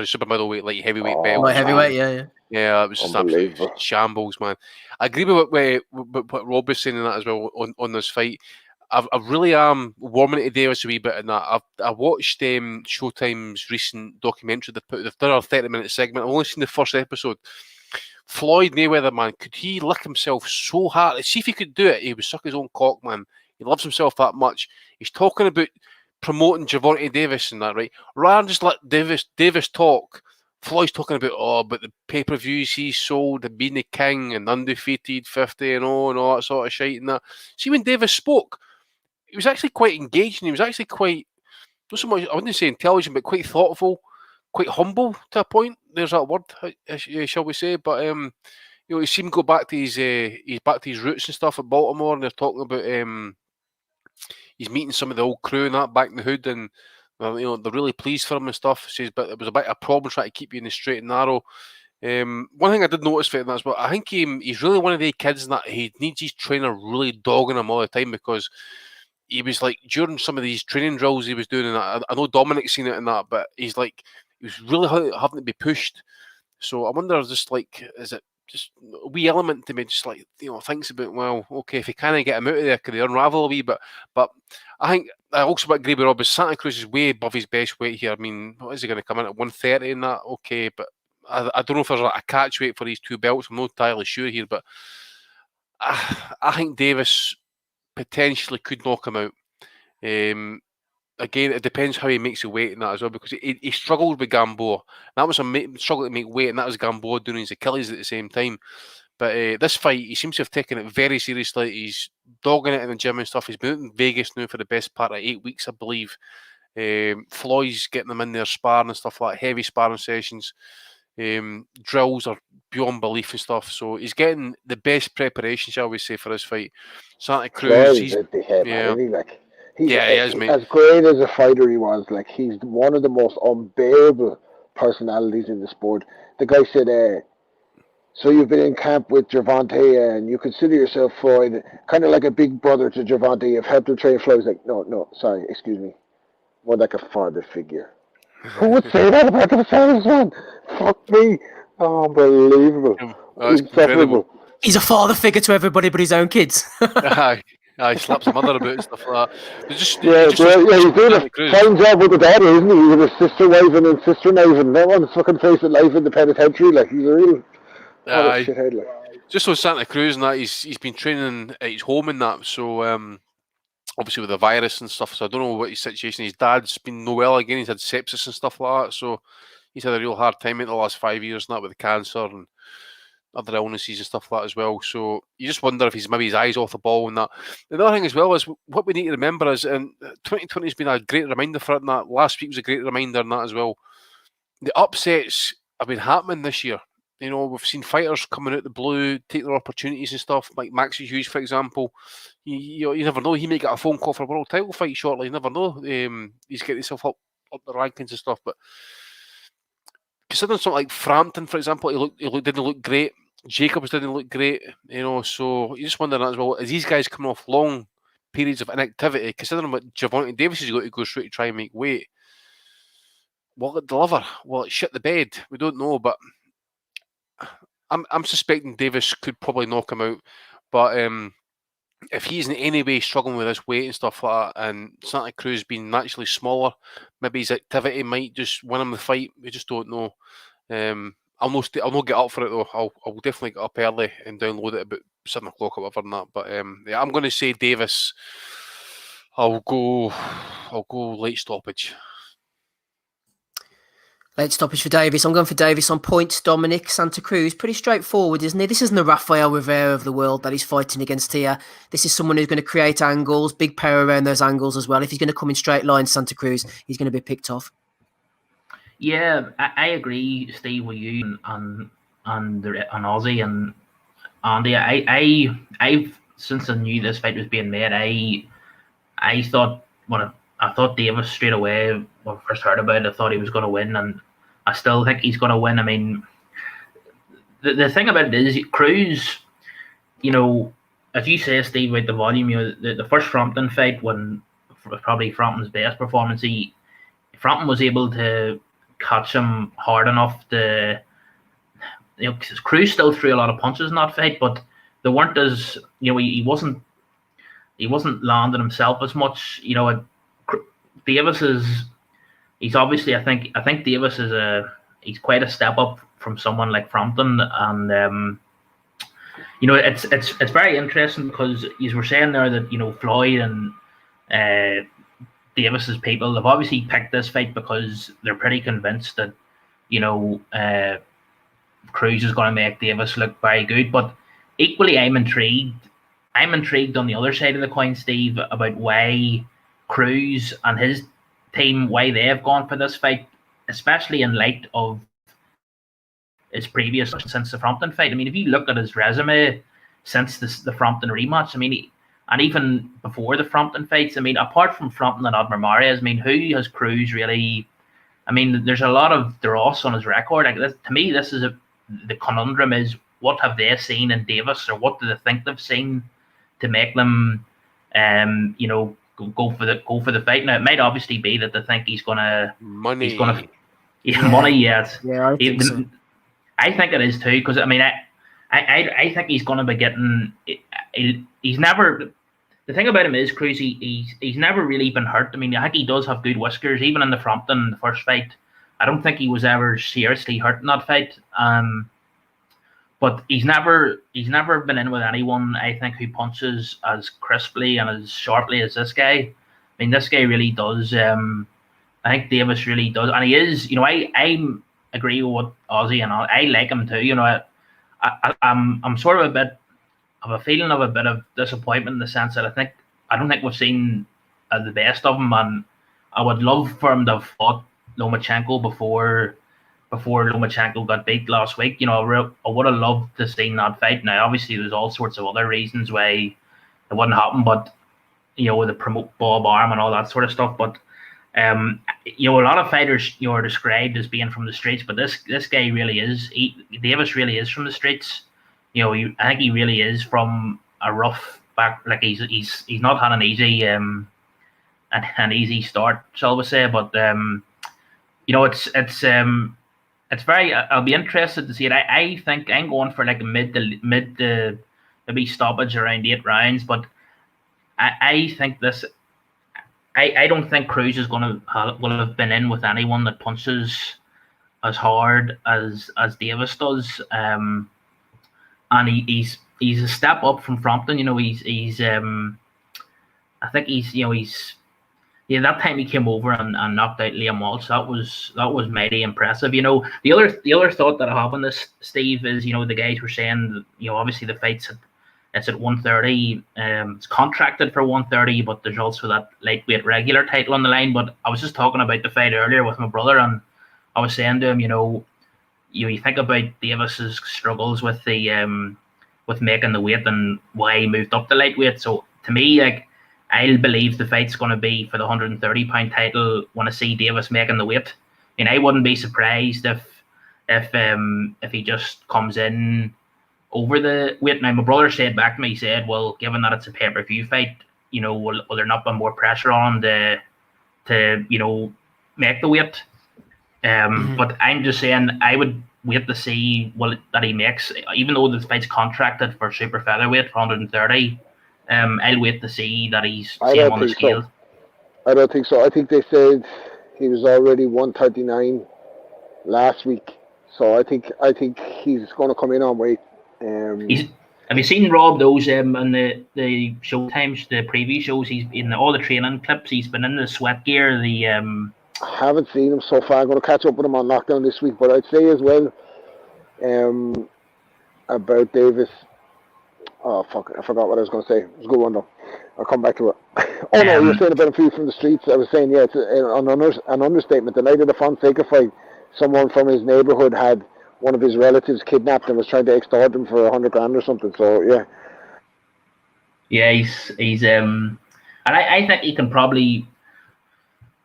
super middleweight, light heavyweight belt. Light heavyweight, yeah. Yeah, it was just absolute shambles, man. I agree with what Rob was saying in that as well on this fight. I really am warming to Davis a wee bit in that. I watched Showtime's recent documentary. They've done a 30-minute segment. I've only seen the first episode. Floyd Mayweather, man, could he lick himself so hard? See if he could do it. He would suck his own cock, man. He loves himself that much. He's talking about promoting Gervonta Davis and that, right? Rather than just let Davis talk, Floyd's talking about the pay-per-views he sold and being the king and undefeated 50 and all that sort of shit and that. See, when Davis spoke, he was actually quite engaging. He was actually quite, not so much, I wouldn't say intelligent, but quite thoughtful, quite humble to a point. There's that word, shall we say? But you see him go back to his roots and stuff at Baltimore, and they're talking about he's meeting some of the old crew and that back in the hood, and they're really pleased for him and stuff. Says, but it was a bit of a problem trying to keep you in the straight and narrow. One thing I did notice for that, I think he's really one of the kids that he needs his trainer really dogging him all the time, because he was like, during some of these training drills he was doing, and I know Dominic's seen it in that, but he was really having to be pushed. So I wonder, is it just a wee element to me, just thinks about, well, okay, if he can't get him out of there, could he unravel a wee bit? But I think I also agree with Rob, Santa Cruz is way above his best weight here. I mean, what is he going to come in at 130 in that? Okay, but I don't know if there's a catch weight for these two belts. I'm not entirely sure here, but I think Davis potentially could knock him out. Again, it depends how he makes the weight in that as well, because he struggled with Gamboa. That was a struggle to make weight, and that was Gamboa doing his Achilles at the same time. But this fight, he seems to have taken it very seriously. He's dogging it in the gym and stuff. He's been out in Vegas now for the best part of 8 weeks, I believe. Floyd's getting them in there sparring and stuff like heavy sparring sessions. Drills are beyond belief and stuff. So he's getting the best preparation, shall we say, for his fight. Santa Cruz, he's he is, mate. As great as a fighter he was, he's one of the most unbearable personalities in the sport. The guy said, so you've been in camp with Gervonta and you consider yourself Floyd, kind of like a big brother to Gervonta. You've helped him train Floyd. He's like, no, sorry, excuse me. More like a father figure. Who would say that about themselves, man? Fuck me. Oh, unbelievable. That's incredible. He's a father figure to everybody but his own kids. He slaps the mother about and stuff like that. He's doing a fine job with the daughter, isn't he? He's a sister waving and sister kniving. No one's fucking facing life in the penitentiary. He's a real shithead. Just on Santa Cruz and that, he's been training at his home and that. So obviously with the virus and stuff. So I don't know what his situation. His dad's been no well again. He's had sepsis and stuff like that. So he's had a real hard time in the last 5 years and that, with cancer and other illnesses and stuff like that as well. So you just wonder if he's maybe his eyes off the ball and that. The other thing as well is what we need to remember is, and 2020 has been a great reminder for it, and that last week was a great reminder in that as well. The upsets have been happening this year. We've seen fighters coming out the blue, take their opportunities and stuff, like Max Hughes, for example. You never know, he may get a phone call for a world title fight shortly. You never know. He's getting himself up up the rankings and stuff. But considering something like Frampton, for example, he didn't look great. Jacobs didn't look great, so you just wonder that as well. Is these guys coming off long periods of inactivity, considering what Javonte Davis has got to go through to try and make weight? Will it deliver? Will it shit the bed? We don't know, but I'm suspecting Davis could probably knock him out. But if he's in any way struggling with his weight and stuff like that, and Santa Cruz being naturally smaller, maybe his activity might just win him the fight. We just don't know. I'll not get up for it though. I'll definitely get up early and download it about 7 o'clock or whatever and that. But yeah, I'm going to say Davis. I'll go late stoppage. Late stoppage for Davis. I'm going for Davis on points. Dominic, Santa Cruz. Pretty straightforward, isn't it? This isn't the Rafael Rivera of the world that he's fighting against here. This is someone who's going to create angles, big power around those angles as well. If he's going to come in straight lines, Santa Cruz, he's going to be picked off. Yeah, I agree, Steve, with you and Ozzy and Andy. I've since I knew this fight was being made, I thought Davis straight away when I first heard about it. I thought he was going to win, and I still think he's going to win. I mean, the thing about it is Cruz, as you say, Steve, about the volume, the first Frampton fight, when probably Frampton's best performance, Frampton was able to catch him hard enough to, Cruz still threw a lot of punches in that fight, but they weren't as, he wasn't landing himself as much. Davis he's obviously, I think Davis he's quite a step up from someone like Frampton, and it's very interesting because you were saying there that Floyd and Davis's people, they've obviously picked this fight because they're pretty convinced that Cruz is going to make Davis look very good. But equally, I'm intrigued on the other side of the coin, Steve, about why Cruz and his team, why they have gone for this fight, especially in light of his previous since the Frampton fight. I mean, if you look at his resume since the Frampton rematch, I mean, and even before the Frampton fights, I mean, apart from Frampton and Admer Marias, I mean, who has Cruz really? I mean, there's a lot of dross on his record. To me, this is the conundrum is, what have they seen in Davis, or what do they think they've seen to make them, go for the fight? Now, it might obviously be that they think he's gonna money. He's gonna money. Yes, yeah, I think so. I think it is too, because I mean, I think he's gonna be getting. He's never. The thing about him is, Cruz, he's never really been hurt. I mean, I think he does have good whiskers. Even in the Frampton, the first fight, I don't think he was ever seriously hurt in that fight. But he's never been in with anyone, I think, who punches as crisply and as sharply as this guy. I mean, this guy really does. I think Davis really does, and he is. I agree with what Ozzy and I like him too. I'm sort of a feeling of a bit of disappointment in the sense that I don't think we've seen the best of him, and I would love for him to have fought Lomachenko before Lomachenko got beat last week. I would have loved to see that fight. Now, obviously, there's all sorts of other reasons why it wouldn't happen, but with the promote Bob Arm and all that sort of stuff. But a lot of fighters are described as being from the streets, but this guy really is. Davis really is from the streets. I think he really is from a rough back. Like he's not had an easy an easy start, shall we say? But it's very. I'll be interested to see it. I think I'm going for like a mid to maybe stoppage around 8 rounds, but I think this. I don't think Cruz is will have been in with anyone that punches as hard as Davis does. And he's a step up from Frampton. He's I think he's that time he came over and knocked out Liam Walsh. That was mighty impressive. The other thought that I have on this, Steve, is the guys were saying obviously the fight's it's at 130. It's contracted for 130, but there's also that lightweight regular title on the line. But I was just talking about the fight earlier with my brother, and I was saying to him, you think about Davis's struggles with the with making the weight and why he moved up to lightweight. So to me, like, I'll believe the fight's going to be for the 130-pound title when I see Davis making the weight. And I wouldn't be surprised if he just comes in over the weight. Now, my brother said back to me, he said, well, given that it's a pay-per-view fight, will there not be more pressure on him to make the weight? But I'm just saying, I would wait to see that he makes, even though the fight's contracted for super featherweight for 130. I'll wait to see that he's same on the scale. So. I don't think so. I think they said he was already 139 last week, so I think he's going to come in on weight. Have you seen Rob those on the showtimes, the preview shows? He's in all the training clips. He's been in the sweat gear. I haven't seen him so far. I'm going to catch up with him on lockdown this week. But I'd say as well about Davis. Oh fuck! I forgot what I was going to say. It was a good one though. I'll come back to it. Oh no, you were saying about a few from the streets. I was saying, yeah, it's an understatement. The night of the Fonseca fight, someone from his neighborhood had one of his relatives kidnapped and was trying to extort him for $100,000 or something. So yeah. Yeah, he's and I think he can probably.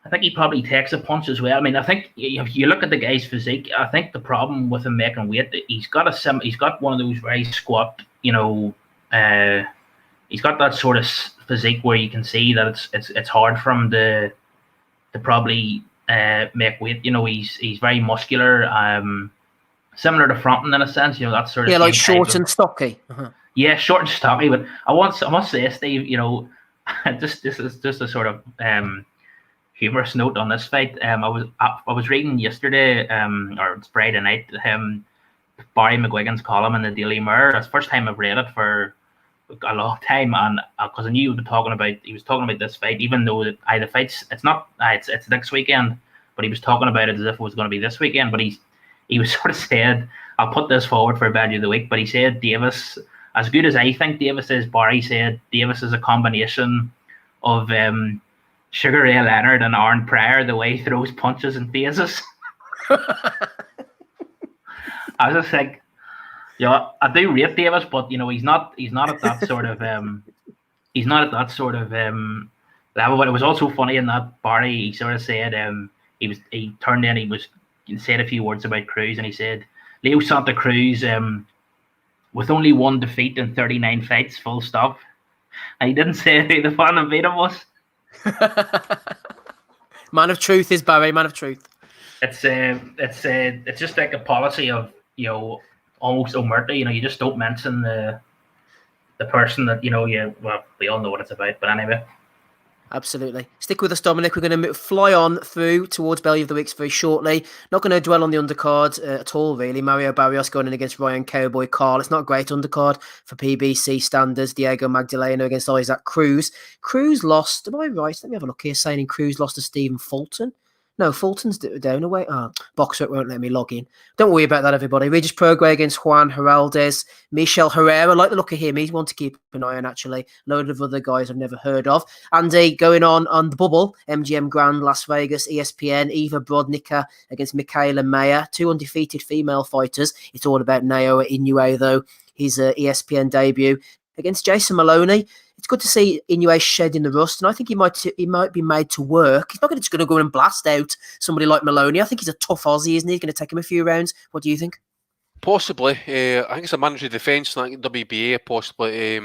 I think he probably takes a punch as well. I mean, I think if you look at the guy's physique, I think the problem with him making weight, he's got one of those very squat, he's got that sort of physique where you can see that it's hard for him to probably make weight. He's very muscular, similar to Fronton in a sense. That sort of like short and stocky. Uh-huh. Yeah, short and stocky. But I must say, Steve, this is just a sort of humorous note on this fight. I was reading yesterday, or it's Friday night, Barry McGuigan's column in the Daily Mirror. It's the first time I've read it for a long time, and because I knew he was talking about this fight, even though the fight's it's next weekend, but he was talking about it as if it was going to be this weekend. But he was sort of said, I'll put this forward for Value of the Week, but he said Davis, as good as I think Davis is, Barry said Davis is a combination of Sugar Ray Leonard and Aaron Pryor, the way he throws punches and phases. I was just like, I do rate Davis, but he's not at that sort of level. But it was also funny in that Barry, he sort of said he turned in, he said a few words about Cruz, and he said Leo Santa Cruz with only one defeat in 39 fights, full stop. And he didn't say who the fan that beat him was. Man of truth is Barry, man of truth. It's just like a policy of almost omerta. You just don't mention the person that we all know what it's about. But anyway, absolutely. Stick with us, Dominic. We're going to fly on through towards Belly of the Weeks very shortly. Not going to dwell on the undercard at all, really. Mario Barrios going in against Ryan Cowboy Carl. It's not a great undercard for PBC standards. Diego Magdaleno against Isaac Cruz. Cruz lost, am I right? Let me have a look here. Saying Cruz lost to Stephen Fulton. No, Fulton's down away. Boxer won't let me log in. Don't worry about that, everybody. Regis Prograis against Juan Heraldez. Michel Herrera. I like the look of him. He's one to keep an eye on, actually. A load of other guys I've never heard of. Andy going on the bubble. MGM Grand, Las Vegas, ESPN. Eva Brodnicka against Michaela Mayer. 2 undefeated female fighters. It's all about Naoya Inoue, though. His ESPN debut against Jason Maloney. It's good to see Inoue shedding the rust, and I think he might be made to work. He's not just going to go and blast out somebody like Maloney. I think he's a tough Aussie, isn't he? He's going to take him a few rounds. What do you think? Possibly. I think it's a mandatory defence, like WBA, possibly.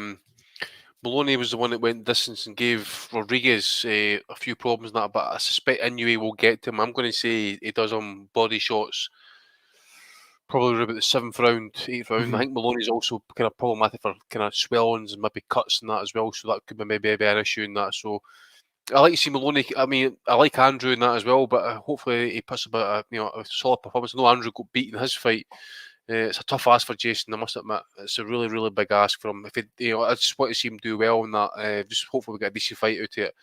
Maloney was the one that went distance and gave Rodriguez a few problems in that, but I suspect Inoue will get to him. I'm going to say he does him body shots probably about the 7th round, 8th round. I think Maloney's also kind of problematic for kind of swellings and maybe cuts and that as well, so that could be maybe an issue in that. So I like to see Maloney. I mean, I like Andrew in that as well, but hopefully he puts a solid performance. I know Andrew got beat in his fight. It's a tough ask for Jason, I must admit. It's a really, really big ask for him. If I just want to see him do well in that. Just hopefully we get a decent fight out of it.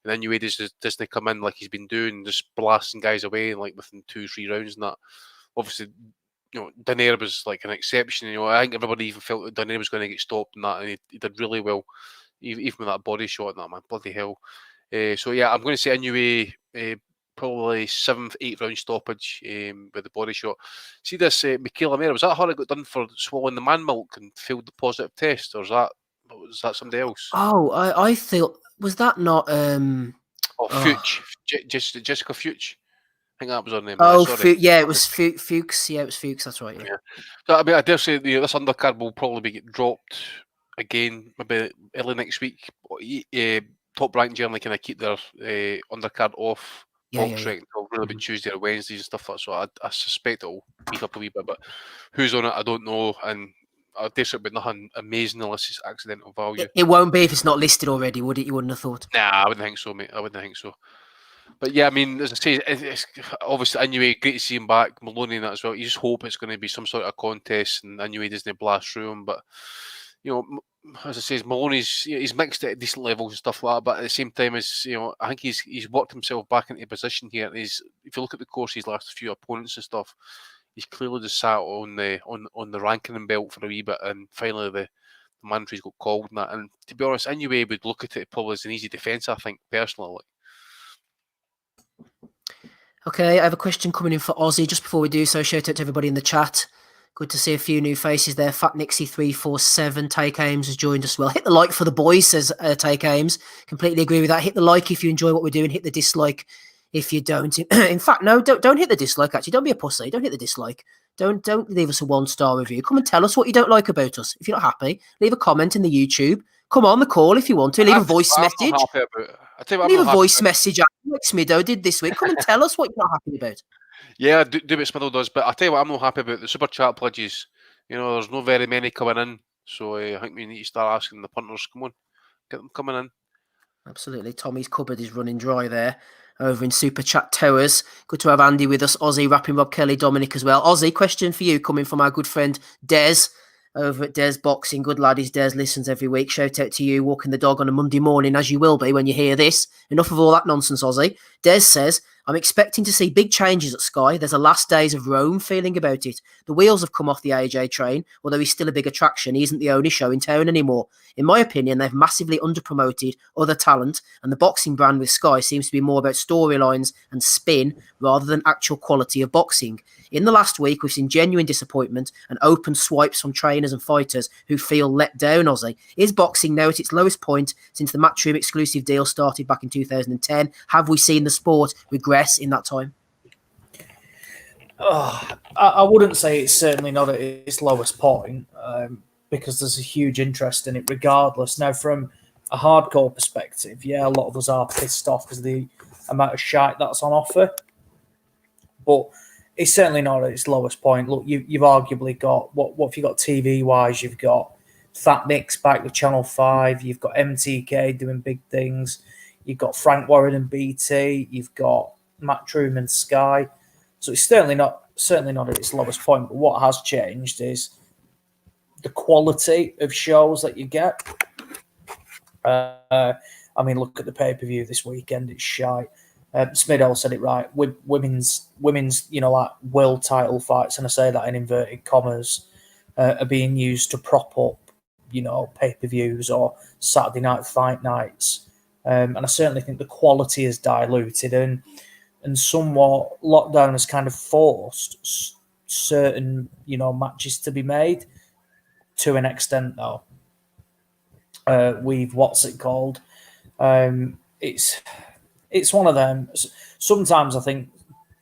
And then you doesn't come in like he's been doing, just blasting guys away like within 2-3 rounds and that. Obviously, Donaire was like an exception. I think everybody even felt that Donaire was going to get stopped in that, and he did really well, even with that body shot and that, man. Bloody hell. So yeah, I'm going to say Inoue, probably 7th, 8th round stoppage with the body shot. See this, Michaela Mayer, was that her that got done for swallowing the man milk and failed the positive test, or is that Was that somebody else? Oh, I thought, was that not Fuchs. Jessica Fuchs. I think that was her name. Oh, sorry. yeah, it was Fuchs. Yeah, it was Fuchs. That's right. Yeah. So, I mean, I dare say this undercard will probably get dropped again, maybe early next week. Top Rank generally kind of keep their undercard off box rank until really about Tuesday or Wednesdays and stuff like that. So I suspect it'll beef up a wee bit, but who's on it, I don't know. And I dare say it'll be nothing amazing unless it's accidental value. It won't be if it's not listed already, would it? You wouldn't have thought. Nah, I wouldn't think so, mate. I wouldn't think so. But yeah, I mean, as I say, it's obviously anyway, great to see him back, Maloney and that as well. You just hope it's going to be some sort of contest and anyway doesn't blast through him. But, you know, as I say, Maloney's he's mixed at decent levels and stuff like that. But at the same time, I think he's worked himself back into position here. And if you look at the course, his last few opponents and stuff, he's clearly just sat on the ranking belt for a wee bit, and finally the mandatories got called and that. And to be honest, anyway, would look at it probably as an easy defence, I think, personally. Okay, I have a question coming in for Aussie. Just before we do so, shout out to everybody in the chat. Good to see a few new faces there. Fat Nixie347, Take Ames has joined us well. Hit the like for the boys, says Take Ames. Completely agree with that. Hit the like if you enjoy what we're doing. Hit the dislike if you don't. In fact, no, don't hit the dislike, actually. Don't be a pussy. Don't hit the dislike. Don't leave us a 1-star review. Come and tell us what you don't like about us. If you're not happy, leave a comment in the YouTube. Come on the call if you want to. Leave a voice message. Leave a voice message. Alex Middo did this week. Come and tell us what you're not happy about. Yeah, do what Smiddle does, but I'll tell you what I'm not happy about. The super chat pledges. You know, there's no very many coming in, so I think we need to start asking the punters, come on, get them coming in. Absolutely. Tommy's cupboard is running dry there over in Super Chat Towers. Good to have Andy with us. Aussie, rapping Rob Kelly, Dominic as well. Aussie, question for you coming from our good friend Des over at Des Boxing. Good lad, his Des listens every week. Shout out to you, walking the dog on a Monday morning, as you will be when you hear this. Enough of all that nonsense, Aussie. Des says, I'm expecting to see big changes at Sky. There's a last days of Rome feeling about it. The wheels have come off the AJ train, although he's still a big attraction. He isn't the only show in town anymore. In my opinion, they've massively underpromoted other talent, and the boxing brand with Sky seems to be more about storylines and spin rather than actual quality of boxing. In the last week, we've seen genuine disappointment and open swipes from trainers and fighters who feel let down, Aussie. Is boxing now at its lowest point since the Matchroom exclusive deal started back in 2010? Have we seen the sport regress in that time? I wouldn't say it's certainly not at its lowest point because there's a huge interest in it regardless. Now, from a hardcore perspective, yeah, a lot of us are pissed off because of the amount of shite that's on offer. But it's certainly not at its lowest point. Look, you've arguably got, what have you got TV-wise? You've got Fat Nick's back with Channel 5. You've got MTK doing big things. You've got Frank Warren and BT. You've got Matchroom and Sky. So it's certainly not at its lowest point. But what has changed is the quality of shows that you get. I mean, look at the pay-per-view this weekend. It's shite. Smiddle said it right. Women's, like world title fights, and I say that in inverted commas, are being used to prop up, pay-per-views or Saturday night fight nights. And I certainly think the quality is diluted, and somewhat lockdown has kind of forced certain, matches to be made to an extent, though. It's one of them. Sometimes I think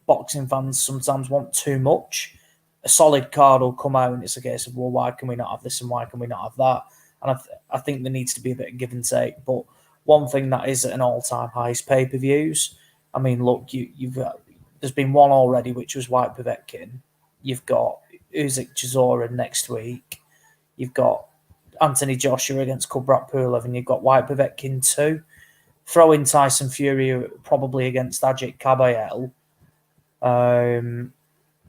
boxing fans sometimes want too much. A solid card will come out and it's a case of, well, why can we not have this and why can we not have that? And I think there needs to be a bit of give and take. But one thing that is at an all-time high is pay-per-views. I mean, look, there's been one already, which was White Povetkin. You've got Usyk Chisora next week. You've got Anthony Joshua against Kubrat Pulev, and you've got White Povetkin 2. Throw in Tyson Fury probably against Ajit Kabayel,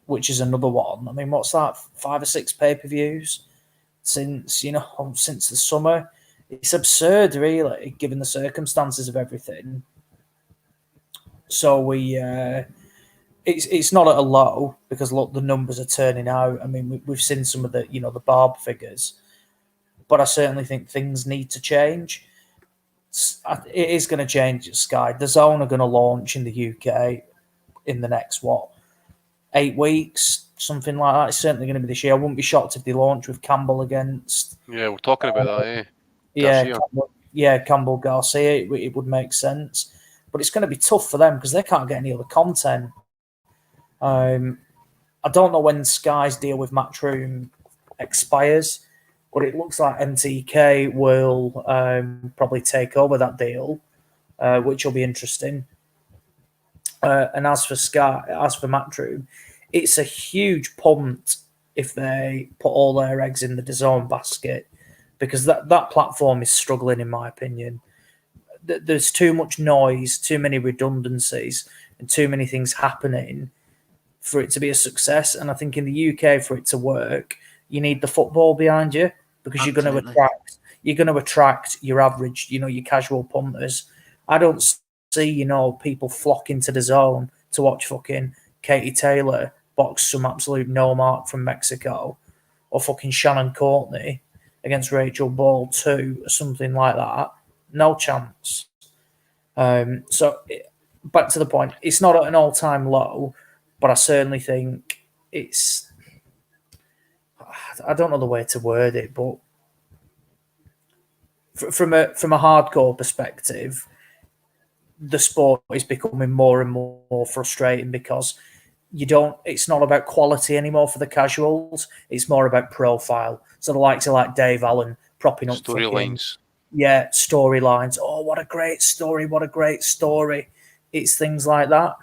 which is another one. I mean, what's that? 5 or 6 pay-per-views since the summer. It's absurd, really, given the circumstances of everything. So it's not at a low because look, the numbers are turning out. I mean, we've seen some of the the Barb figures, but I certainly think things need to change. It is going to change at Sky. The Zone are going to launch in the UK in the next 8 weeks, something like that. It's certainly going to be this year. I wouldn't be shocked if they launch with Campbell against. Yeah, we're talking about that. Garcia. Campbell Garcia. It would make sense, but it's going to be tough for them because they can't get any other content. I don't know when Sky's deal with Matchroom expires, but it looks like MTK will probably take over that deal, which will be interesting. And as for Matchroom, it's a huge punt if they put all their eggs in the DAZN basket, because that platform is struggling, in my opinion. There's too much noise, too many redundancies, and too many things happening for it to be a success. And I think in the UK, for it to work, you need the football behind you, because Absolutely. you're going to attract your average, your casual punters. I don't see, people flocking to DAZN to watch fucking Katie Taylor box some absolute no mark from Mexico, or fucking Shannon Courtney against Rachel Ball 2 or something like that. No chance. So back to the point, it's not at an all-time low, but I certainly think it's, I don't know the way to word it, but from a hardcore perspective, the sport is becoming more and more frustrating, because it's not about quality anymore for the casuals. It's more about profile. So the likes of like Dave Allen propping up storylines. Storylines. Oh, what a great story. What a great story. It's things like that.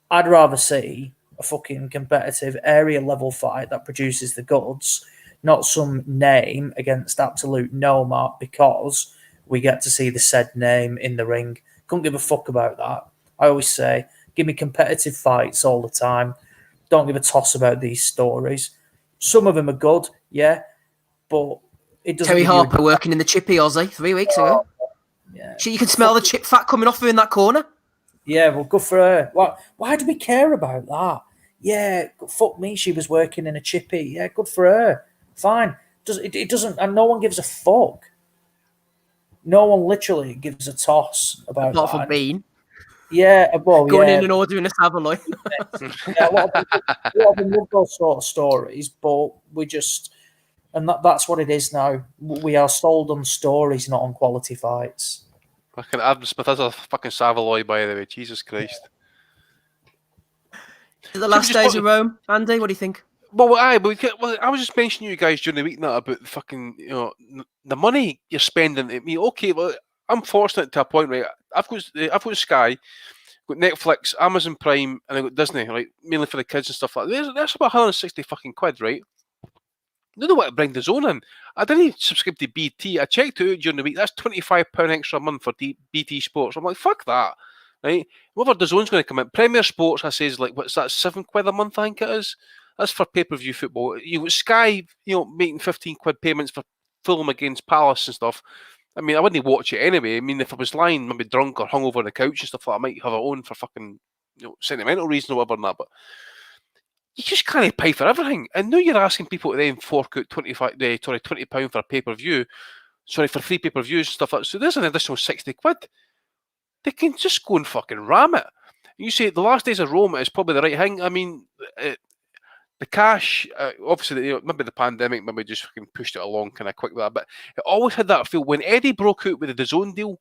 I'd rather see a fucking competitive area level fight that produces the goods, not some name against absolute no mark because we get to see the said name in the ring. Couldn't give a fuck about that. I always say, give me competitive fights all the time. Don't give a toss about these stories. Some of them are good, yeah, but it doesn't. Terry Harper working in the chippy Aussie 3 weeks ago. Yeah. You can smell the chip fat coming off her in that corner. Yeah, well, good for her. Why do we care about that? Yeah, fuck me, she was working in a chippy. Yeah, good for her. Fine. It doesn't, and no one gives a fuck. No one literally gives a toss about apart that. From Bean. Yeah, well, going in and ordering a Savoy. Yeah, a lot of them love those sort of stories, but we just, and that's what it is now. We are sold on stories, not on quality fights. Fucking Adam Smith is a fucking Savoy, by the way. Jesus Christ. The last days of Rome, Andy, what do you think? Well, I was just mentioning you guys during the week about the fucking, the money you're spending. I mean, okay, well, I'm fortunate to a point, right? I've got Sky, got Netflix, Amazon Prime, and I've got Disney, right? Mainly for the kids and stuff like that. That's about 160 fucking quid, right? I don't know what to bring the zone in. I didn't subscribe to BT. I checked it out during the week. That's £25 extra a month for BT Sports. I'm like, fuck that, right? Whatever the zone's going to come in. Premier Sports, I says, like, what's that, £7 a month, I think it is. That's for pay-per-view football. You got Sky, making 15 quid payments for Fulham against Palace and stuff. I mean, I wouldn't watch it anyway. I mean, if I was lying, maybe drunk or hung over on the couch and stuff like that, I might have it on for fucking, sentimental reasons or whatever and that, but you just can't pay for everything. And now you're asking people to then fork out £20 for a pay-per-view, for 3 pay-per-views and stuff like that. So there's an additional 60 quid. They can just go and fucking ram it. You say the last days of Rome is probably the right thing. I mean, the cash, obviously, maybe the pandemic maybe just fucking pushed it along kind of quick with that, but it always had that feel. When Eddie broke out with the DAZN deal,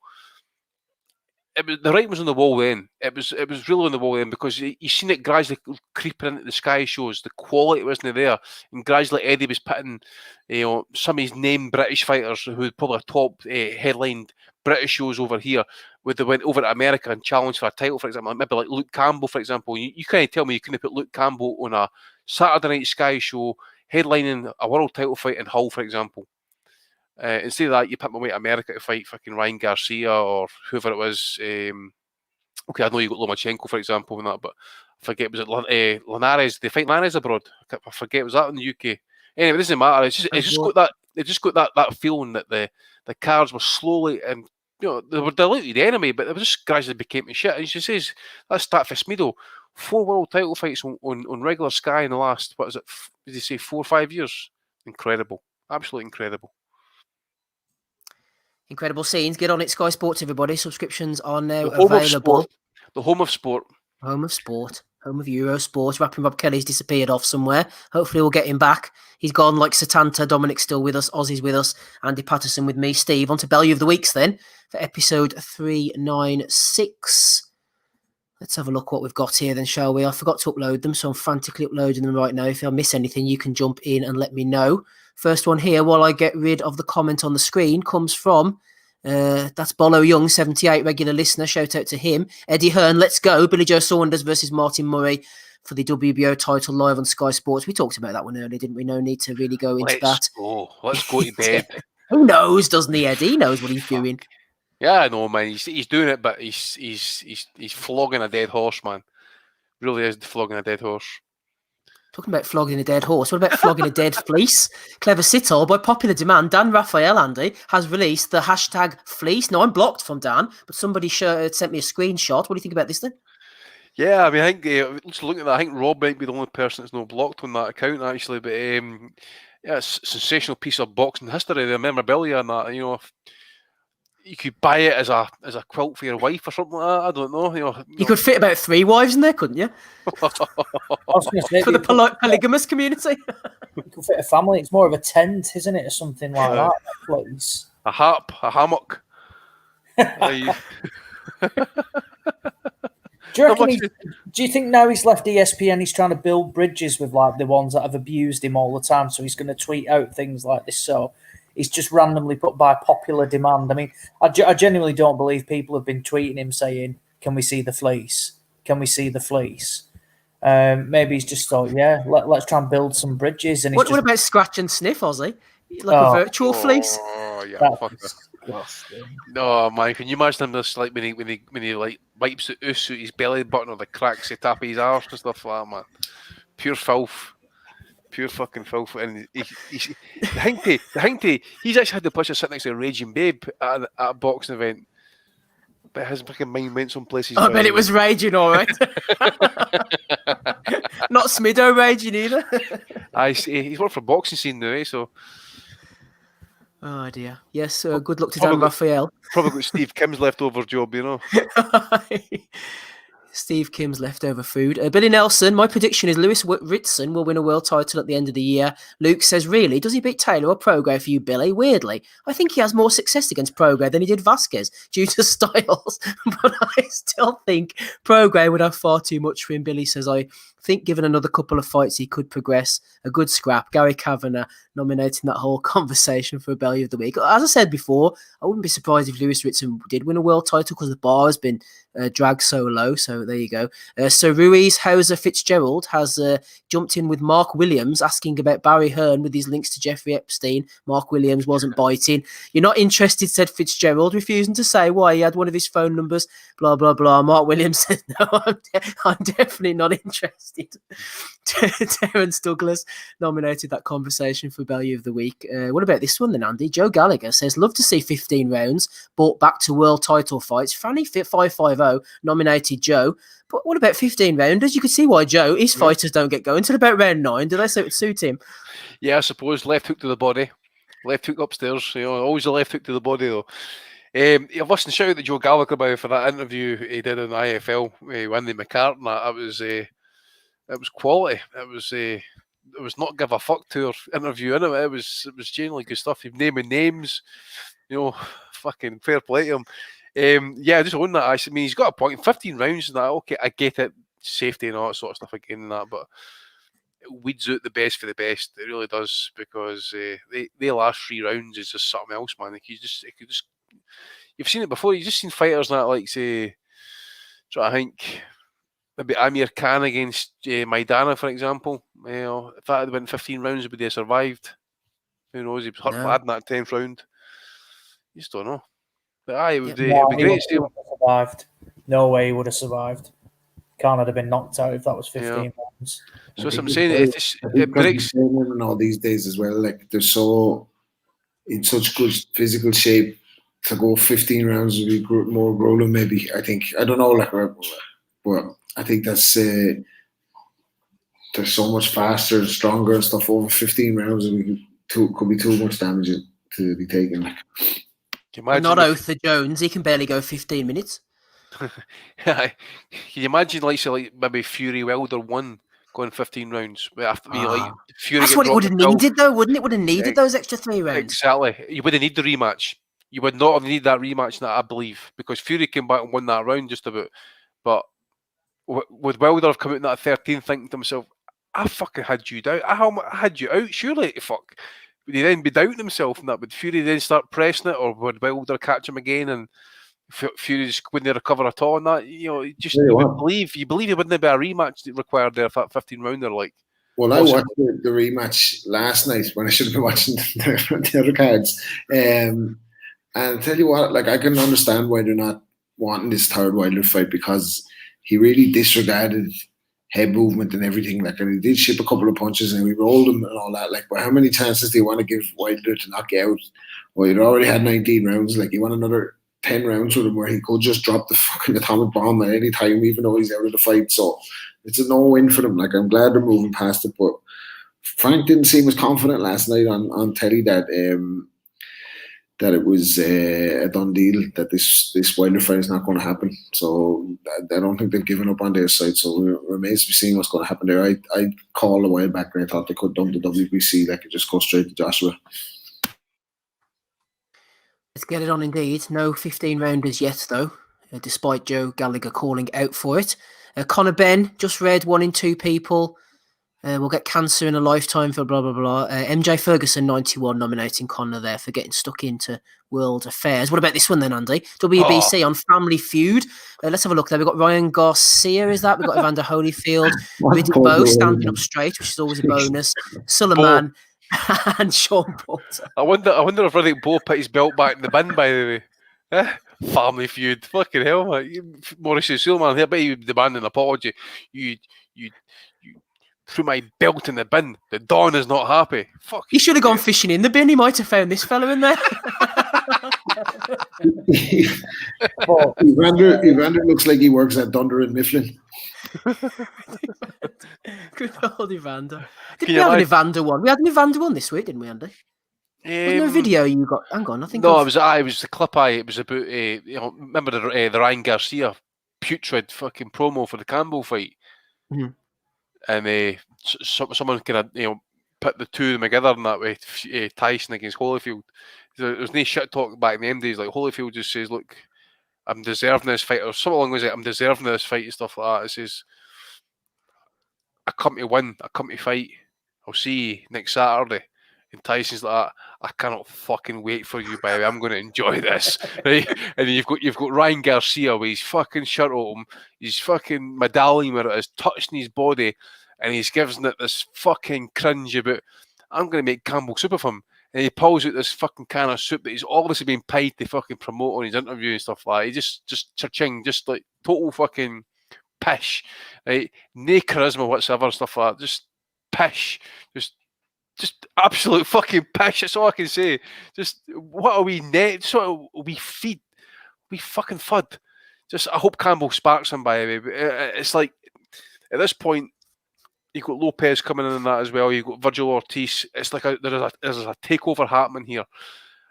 the writing was on the wall then. It was really on the wall then, because you seen it gradually creeping into the Sky shows. The quality wasn't there, and gradually Eddie was putting, some of his named British fighters who had probably top headlined British shows over here, where they went over to America and challenged for a title, for example. Maybe like Luke Campbell, for example. You can't tell me you couldn't put Luke Campbell on a Saturday night Sky show headlining a world title fight in Hull, for example. Instead of that, you put my way to America to fight fucking Ryan Garcia or whoever it was. Okay, I know you got Lomachenko, for example, and that, but I forget, was it Linares? They fight Linares abroad. I forget, was that in the UK? Anyway, it doesn't matter. It's just got that. It just got that feeling that the cards were slowly, and they were diluted anyway, but they just gradually became shit. And she says that's Stat Fismido. 4 world title fights on regular Sky in the last, what is it? Did they say 4 or 5 years? Incredible, absolutely incredible. Incredible scenes. Get on it, Sky Sports, everybody. Subscriptions are now available. The home of sport. Home of sport. Home of Eurosport. Rapping Rob Kelly's disappeared off somewhere. Hopefully we'll get him back. He's gone like Satanta. Dominic's still with us. Ozzy's with us. Andy Patterson with me. Steve, on to Bellew of the Weeks then for episode 396. Let's have a look what we've got here then, shall we? I forgot to upload them, so I'm frantically uploading them right now. If I miss anything, you can jump in and let me know. First one here, while I get rid of the comment on the screen, comes from... that's Bolo Young, 78, regular listener. Shout out to him. Eddie Hearn, let's go. Billy Joe Saunders versus Martin Murray for the WBO title live on Sky Sports. We talked about that one earlier, didn't we? No need to really go into that. Let's go to bed. Who knows, doesn't he, Eddie? He knows what he's doing. Yeah, I know, man. He's doing it, but he's flogging a dead horse, man. Really is flogging a dead horse. Talking about flogging a dead horse, what about flogging a dead fleece? Clever Sittall, by popular demand, Dan Raphael, Andy, has released the hashtag fleece. Now, I'm blocked from Dan, but somebody sent me a screenshot. What do you think about this then? Yeah, I mean, I think, just looking at that, I think Rob might be the only person that's not blocked on that account, actually. But, yeah, it's a sensational piece of boxing history, the memorabilia and that, you know. You could buy it as a quilt for your wife or something like that. I don't know. You could fit about 3 wives in there, couldn't you? I was gonna say, for the polygamous community. You could fit a family. It's more of a tent, isn't it, or something like that? Please. A harp, a hammock. Do you think now he's left ESPN, he's trying to build bridges with like the ones that have abused him all the time, so he's going to tweet out things like this? So he's just randomly put by popular demand. I mean, I genuinely don't believe people have been tweeting him saying, "Can we see the fleece? Can we see the fleece?" Maybe he's just thought, yeah, let's try and build some bridges. And what about scratch and sniff, Ozzy? Like a virtual fleece? Oh yeah, no, man. Can you imagine him just like when he like wipes the ooze out his belly button or the cracks the tap of his arse and stuff like that, man? Pure filth. Pure fucking filth. And he's actually had the pleasure of sitting next to a Raging Babe at a boxing event. But his fucking mind went some places. I bet it was raging, all right. Not Smido raging either. He's worked for boxing scene now, eh? So. Oh dear. Yes, good luck to Dan Raphael. Probably got Steve Kim's leftover job, you know. Steve Kim's leftover food. Billy Nelson, my prediction is Lewis Ritson will win a world title at the end of the year. Luke says, really? Does he beat Taylor or Prograis for you, Billy? Weirdly, I think he has more success against Prograis than he did Vasquez due to styles. But I still think Prograis would have far too much for him. Billy says, I think given another couple of fights, he could progress. A good scrap. Gary Kavanagh nominating that whole conversation for a Bellew of the Week. As I said before, I wouldn't be surprised if Lewis Ritson did win a world title because the bar has been dragged so low. So there you go. So Ruiz Hauser Fitzgerald has jumped in with Mark Williams asking about Barry Hearn with his links to Jeffrey Epstein. Mark Williams wasn't biting. You're not interested, said Fitzgerald, refusing to say why he had one of his phone numbers. Blah, blah, blah. Mark Williams said, no, I'm definitely not interested. Terence Douglas nominated that conversation for Bellew of the Week. What about this one then, Andy? Joe Gallagher says, love to see 15 rounds brought back to world title fights. Fanny Fit 550 nominated Joe. But what about 15 rounders? You could see why Joe, his fighters don't get going until about round 9. Did I say it would suit him? Yeah, I suppose. Left hook to the body. Left hook upstairs. You know, always a left hook to the body, though. I've listened shout out to Joe Gallagher about for that interview he did in the IFL with Wendy McCartan. It was quality. It was not give a fuck to her interview in it. It was genuinely good stuff. He's naming names, you know, fucking fair play to him. Yeah, I just own that. I mean, he's got a point. 15 rounds and that. Okay, I get it, safety and all that sort of stuff again and that, but it weeds out the best for the best. It really does, because the last 3 rounds is just something else, man. You've seen it before. You've just seen fighters that, like, say, I think maybe Amir Khan against Maidana, for example. You know, if that had been 15 rounds, would they have survived? Who knows? He was hurt bad in that 10th round. You just don't know. But it would be great. Survived. No way he would have survived. Khan would have been knocked out if that was 15 rounds. So what I'm saying, it breaks. All these days as well, like they're so in such good physical shape. To go 15 rounds would be more rolling, maybe. I think. I don't know, like, but I think that's they're so much faster and stronger and stuff. Over 15 rounds could be too much damage to be taken. Like, not Otha Jones. He can barely go 15 minutes. Can you imagine like maybe Fury Wilder won going 15 rounds? After Fury That's get what it would dropped have the belt. needed, though, wouldn't it? Would have needed those extra 3 rounds. Exactly. You would have needed the rematch. You would not have needed that rematch, I believe, because Fury came back and won that round just about. But would Wilder have come out in that 13th thinking to himself, I fucking had you down. I had you out, surely. Fuck. Would he then be doubting himself and that? Would Fury then start pressing it, or would Wilder catch him again and Fury just wouldn't recover at all? And that, just you believe it wouldn't be a rematch required there for that 15 rounder. Like, well, I watched the rematch last night when I should have been watching the other cards. And I'll tell you what, like, I can understand why they're not wanting this third Wilder fight, because he really disregarded head movement and everything. Like, and he did ship a couple of punches and we rolled him and all that. Like, but how many chances do you want to give Wilder to knock you out? Well, he'd already had 19 rounds. Like, you want another 10 rounds with him where he could just drop the fucking atomic bomb at any time, even though he's out of the fight. So it's a no-win for them. Like, I'm glad they're moving past it. But Frank didn't seem as confident last night on telly that it was a done deal, that this Wilder fight is not going to happen. So I don't think they've given up on their side. So it remains to be seen what's going to happen there. I called a while back and I thought they could dump the WBC. They could just go straight to Joshua. Let's get it on indeed. No 15 rounders yet, though, despite Joe Gallagher calling out for it. Conor Benn, just read 1 in 2 people will get cancer in a lifetime for blah, blah, blah. MJ Ferguson, 91, nominating Conor there for getting stuck into world affairs. What about this one then, Andy? WBC on Family Feud. Let's have a look there. We've got Ryan Garcia, is that? We've got Evander Holyfield. Riddick Bowe standing up straight, which is always a bonus. Suleiman and Sean Porter. I wonder if Riddick Bowe put his belt back in the bin, by the way. Family Feud. Fucking hell. Morrissey Suleiman, I bet he would demand an apology. You threw my belt in the bin. The Don is not happy. Fuck. He should have gone fishing in the bin. He might have found this fella in there. Evander looks like he works at Dunder and Mifflin. Good old Evander. Did we have an Evander one? We had an Evander one this week, didn't we, Andy? Wasn't there a video you got? Hang on, I think. No, it was the clip. It was about remember the Ryan Garcia putrid fucking promo for the Campbell fight. Mm-hmm. And someone kind of put the two of them together in that way. Tyson against Holyfield. There was no shit talk back in the end days. Like, Holyfield just says, "Look, I'm deserving this fight," or something along those lines. I'm deserving this fight and stuff like that. It says, "I come to win. I come to fight. I'll see you next Saturday." And Tyson's like, "I cannot fucking wait for you, baby. I'm going to enjoy this." Right? And then you've got Ryan Garcia with his fucking shirt open, his fucking medallion where it is touching his body, and he's giving it this fucking cringe about, "I'm going to make Campbell soup of him." And he pulls out this fucking can of soup that he's obviously been paid to fucking promote on his interview and stuff like that. He just cha-ching, just like total fucking pish, right? No charisma whatsoever, stuff like that. Just pish, just absolute fucking pish. That's all I can say. Just what are we net? So we feed, we fucking fud. Just I hope Campbell sparks him, by the way. It's like at this point, you've got Lopez coming in that as well. You've got Virgil Ortiz. It's like there's a takeover happening here.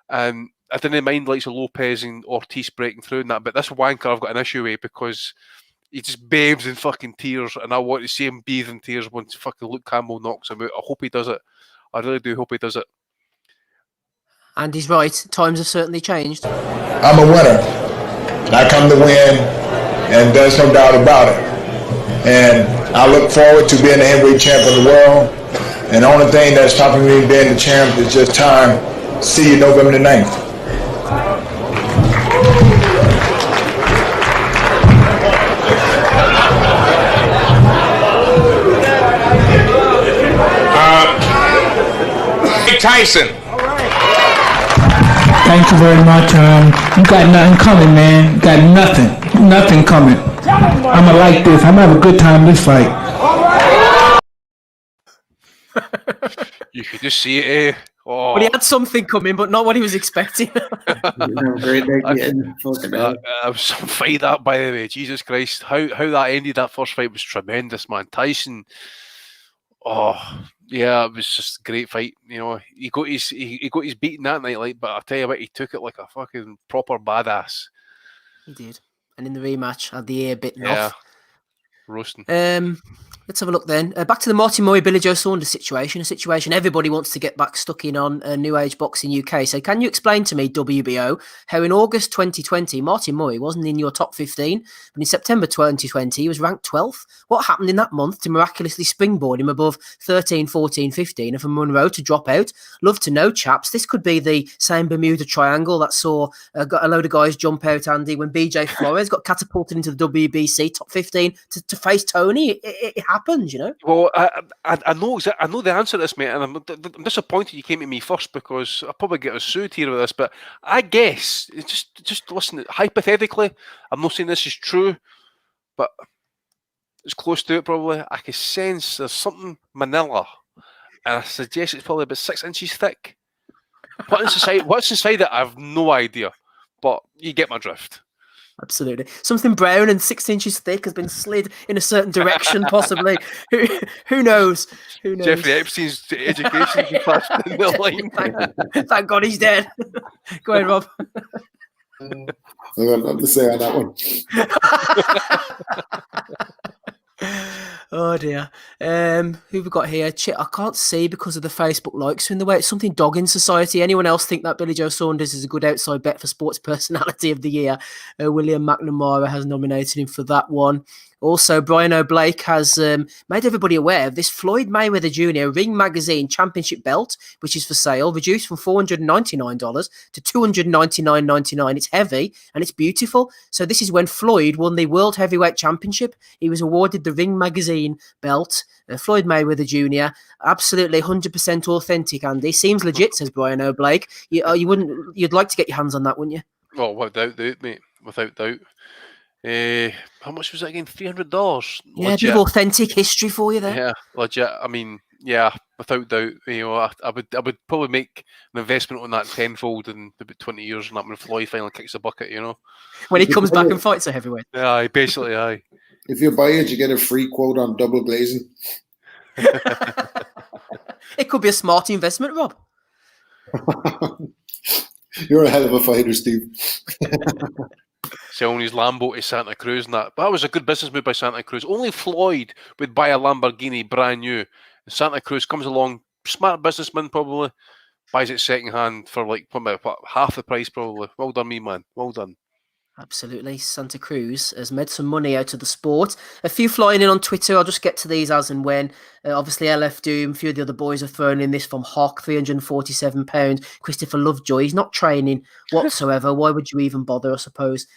I didn't mind likes of Lopez and Ortiz breaking through and that, but this wanker I've got an issue with because he just beams in fucking tears, and I want to see him bathe in tears once fucking Luke Campbell knocks him out. I hope he does it. I really do hope he does it. And he's right. Times have certainly changed. I'm a winner. I come to win, and there's no doubt about it. And I look forward to being the heavyweight champ of the world. And the only thing that's stopping me being the champ is just time. See you November the 9th. Tyson. Thank you very much. You got nothing coming, man. You got nothing coming. I'ma like this. I'm gonna have a good time this fight. You could just see it, eh? Oh. But he had something coming, but not what he was expecting. Some fight that, by the way. Jesus Christ, how that ended, that first fight was tremendous, man. Tyson. Oh yeah, it was just a great fight. He got his beating that night, but I tell you what, he took it like a fucking proper badass. He did. and in the rematch had the ear bitten Yeah. off. Roasting. Let's have a look then. Back to the Martin Murray, Billy Joe Saunders situation, a situation everybody wants to get back stuck in on New Age Boxing UK. So can you explain to me, WBO, how in August 2020, Martin Murray wasn't in your top 15, but in September 2020, he was ranked 12th? What happened in that month to miraculously springboard him above 13, 14, 15, and for Monroe to drop out? Love to know, chaps. This could be the same Bermuda Triangle that saw a load of guys jump out, Andy, when BJ Flores got catapulted into the WBC top 15 to face Tony. It happens, you know. Well, I know I know the answer to this, mate, and I'm disappointed you came to me first because I'll probably get us sued here with this. But I guess just listen. Hypothetically, I'm not saying this is true, but it's close to it. Probably, I can sense there's something manila, and I suggest it's probably about 6 inches thick. What's inside it? I have no idea, but you get my drift. Absolutely. Something brown and 6 inches thick has been slid in a certain direction, possibly. Who knows? Who knows? Jeffrey Epstein's education is passed in the line. Thank God he's dead. Go ahead, Rob. I've got nothing to say on that one. Oh dear. Who we got here? I can't see because of the Facebook likes in the way. It's something Dogging Society. Anyone else think that Billy Joe Saunders is a good outside bet for Sports Personality of the Year? William McNamara has nominated him for that one. Also, Brian O'Blake has made everybody aware of this Floyd Mayweather Jr. Ring Magazine Championship belt, which is for sale, reduced from $499 to $299.99. It's heavy and it's beautiful. So this is when Floyd won the World Heavyweight Championship. He was awarded the Ring Magazine belt. Floyd Mayweather Jr. Absolutely 100% authentic, Andy. Seems legit, says Brian O'Blake. You'd like to get your hands on that, wouldn't you? Well, without doubt, mate. Without doubt. How much was that again? $300. Yeah, a bit of authentic history for you there. Yeah, legit. I mean, yeah, without doubt. You know, I would probably make an investment on that tenfold in about 20 years, and that when Floyd finally kicks the bucket. You know, when he comes back and fights a heavyweight. Yeah, basically, aye. If you buy it, you get a free quote on double glazing. It could be a smart investment, Rob. You're a hell of a fighter, Steve. Selling his Lambo to Santa Cruz and that. But that was a good business move by Santa Cruz. Only Floyd would buy a Lamborghini brand new. And Santa Cruz comes along, smart businessman probably, buys it second hand for like half the price probably. Well done, me man. Well done. Absolutely. Santa Cruz has made some money out of the sport. A few flying in on Twitter. I'll just get to these as and when. Obviously, LF Doom, a few of the other boys have thrown in this from Hawk, £347. Christopher Lovejoy, he's not training whatsoever. Why would you even bother, I suppose,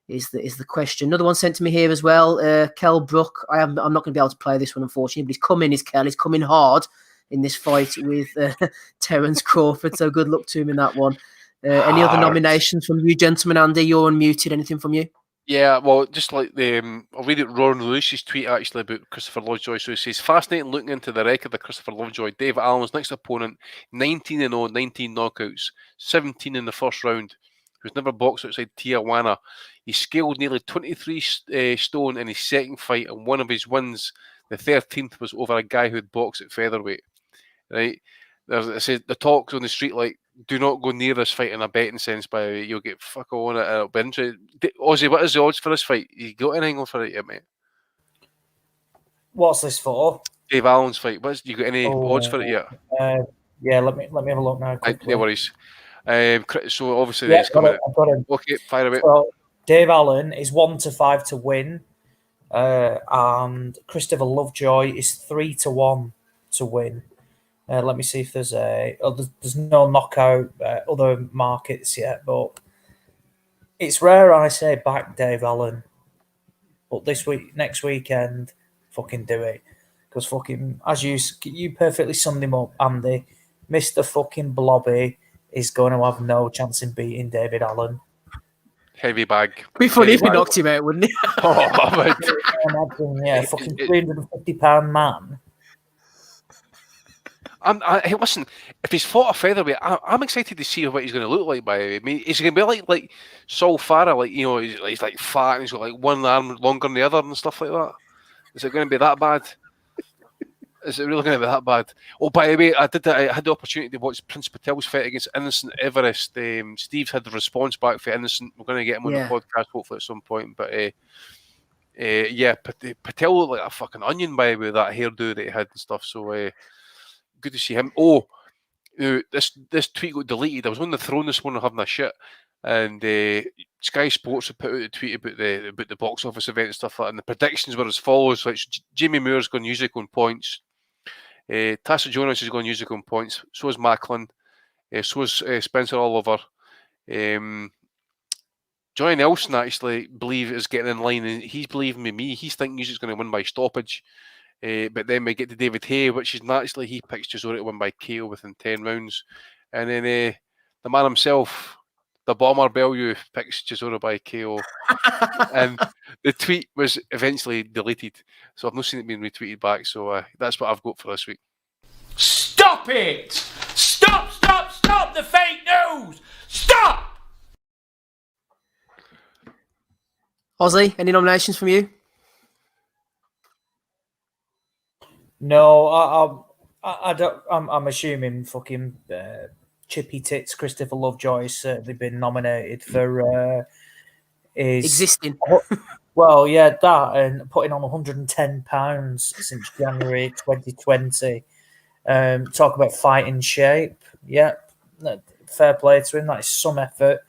is the question. Another one sent to me here as well. Kel Brook, I'm not going to be able to play this one, unfortunately, but he's coming hard in this fight with Terence Crawford, so good luck to him in that one. Any other nominations from you, gentlemen? Andy, you're unmuted. Anything from you? Yeah, well, just like I'll read it. Ron Lewis's tweet actually about Christopher Lovejoy. So he says, fascinating looking into the record of Christopher Lovejoy. Dave Allen's next opponent, 19-0, 19 knockouts, 17 in the first round. Who's never boxed outside Tijuana. He scaled nearly 23 stone in his second fight, and one of his wins, the 13th, was over a guy who'd boxed at featherweight. Right? I said the talks on the street like, do not go near this fight in a betting sense. By the way, you'll get fuck all on it. It'll be interesting. Ozzy, what is the odds for this fight? You got anything for it yet, mate? What's this for? Dave Allen's fight. You got any odds for it yet? Yeah, let me have a look now. No worries. So obviously, it's coming. I've got it. Okay, fire away. So Dave Allen is 1-5 to win, and Christopher Lovejoy is 3-1 to win. Let me see if there's there's no knockout other markets yet, but it's rare I say back Dave Allen. But next weekend, fucking do it, because fucking as you perfectly summed him up, Andy, Mr. fucking Blobby is going to have no chance in beating David Allen. Heavy bag. It'd be funny if he knocked him out, wouldn't it? Yeah, fucking £350 man. Listen, if he's fought a featherweight, I'm excited to see what he's going to look like. By the way, I mean, is he going to be like Saul Farah, like he's like fat and he's got like one arm longer than the other and stuff like that? Is it going to be that bad? Is it really going to be that bad? Oh, by the way, I had the opportunity to watch Prince Patel's fight against Innocent Everest. Steve's had the response back for Innocent. We're going to get him on the podcast hopefully at some point. But yeah, Patel looked like a fucking onion by the way, that hairdo that he had and stuff. So good to see him. Oh, this tweet got deleted. I was on the throne this morning having a shit, and Sky Sports had put out a tweet about the box office event and stuff like that. And the predictions were as follows: like Jamie Moore's gone Unicorn points. Tasha Jonas has gone Unicorn points. So is Macklin. So is Spencer Oliver. Johnny Nelson actually believe is getting in line, and he's believing with me. He's thinking Music's going to win by stoppage. But then we get to David Hay, which is naturally he picks Chisora to win by KO within 10 rounds. And then the man himself, the bomber Bellew, picks Chisora by KO. And the tweet was eventually deleted. So I've not seen it being retweeted back. So that's what I've got for this week. Stop it! Stop the fake news! Stop! Ozzy, any nominations from you? No, I don't. I'm assuming fucking Chippy Tits Christopher Lovejoy has certainly been nominated for his existing. Well, yeah, that and putting on £110 since January 2020. Talk about fighting shape. Yeah, fair play to him. That is some effort.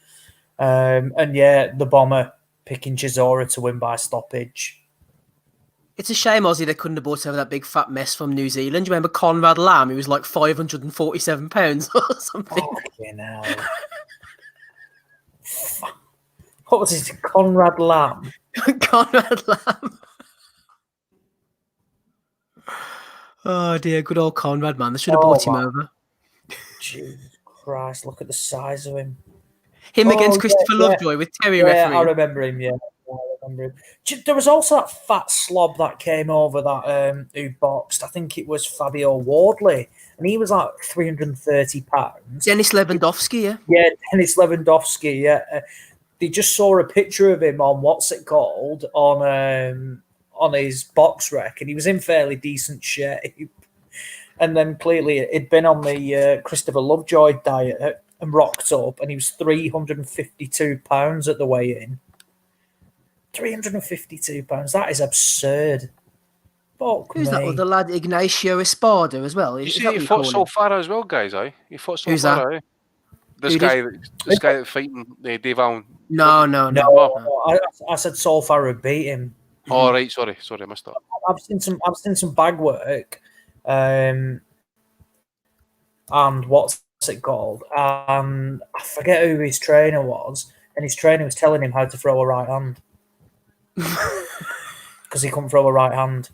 And yeah, the bomber picking Chisora to win by stoppage. It's a shame, Ozzy, they couldn't have brought over that big fat mess from New Zealand. Do you remember Conrad Lamb? He was like £547 or something. Fucking hell. What was it? Conrad Lamb? Conrad Lamb. Oh dear, good old Conrad, man. They should have brought him over. Jesus Christ, look at the size of him. Him against Christopher Lovejoy with Terry refereeing. I remember him, yeah. There was also that fat slob that came over that who boxed. I think it was Fabio Wardley, and he was like £330. Dennis Lewandowski, yeah. Yeah, Dennis Lewandowski, yeah. They just saw a picture of him on on his box rec, and he was in fairly decent shape. And then clearly it'd been on the Christopher Lovejoy diet and rocked up, and he was £352 at the weigh-in. £352. That is absurd. Who's that other lad? Ignacio Espada as well. You see, he fought Solfara as well, guys. He fought Solfara. Who's that? This guy that's fighting Dave Allen. No. I said Solfara beat him. Oh right, sorry, I missed that. I've seen some bag work, and what's it called? I forget who his trainer was, and his trainer was telling him how to throw a right hand. Because he couldn't throw a right hand.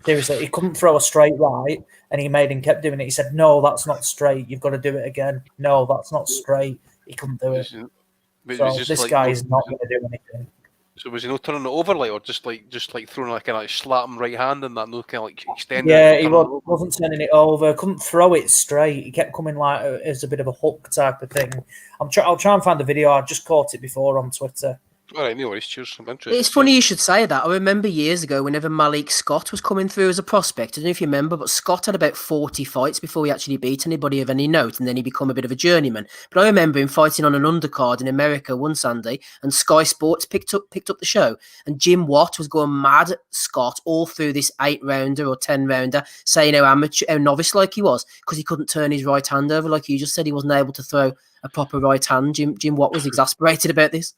Seriously, he couldn't throw a straight right, and he kept doing it. He said, "No, that's not straight. You've got to do it again. No, that's not straight." He couldn't do it. So this guy is not going to do anything. So was he not turning it over, like, or just like throwing like a slapping right hand and that, no kind of like extending? Yeah, he wasn't turning it over. Couldn't throw it straight. He kept coming like as a bit of a hook type of thing. I'll try and find the video. I just caught it before on Twitter. All right, no worries. Cheers. I'm interested. It's funny you should say that. I remember years ago, whenever Malik Scott was coming through as a prospect, I don't know if you remember, but Scott had about 40 fights before he actually beat anybody of any note, and then he became a bit of a journeyman. But I remember him fighting on an undercard in America one Sunday, and Sky Sports picked up the show, and Jim Watt was going mad at Scott all through this 8-rounder or 10-rounder, saying how novice like he was, because he couldn't turn his right hand over, like you just said. He wasn't able to throw a proper right hand. Jim Watt was exasperated about this.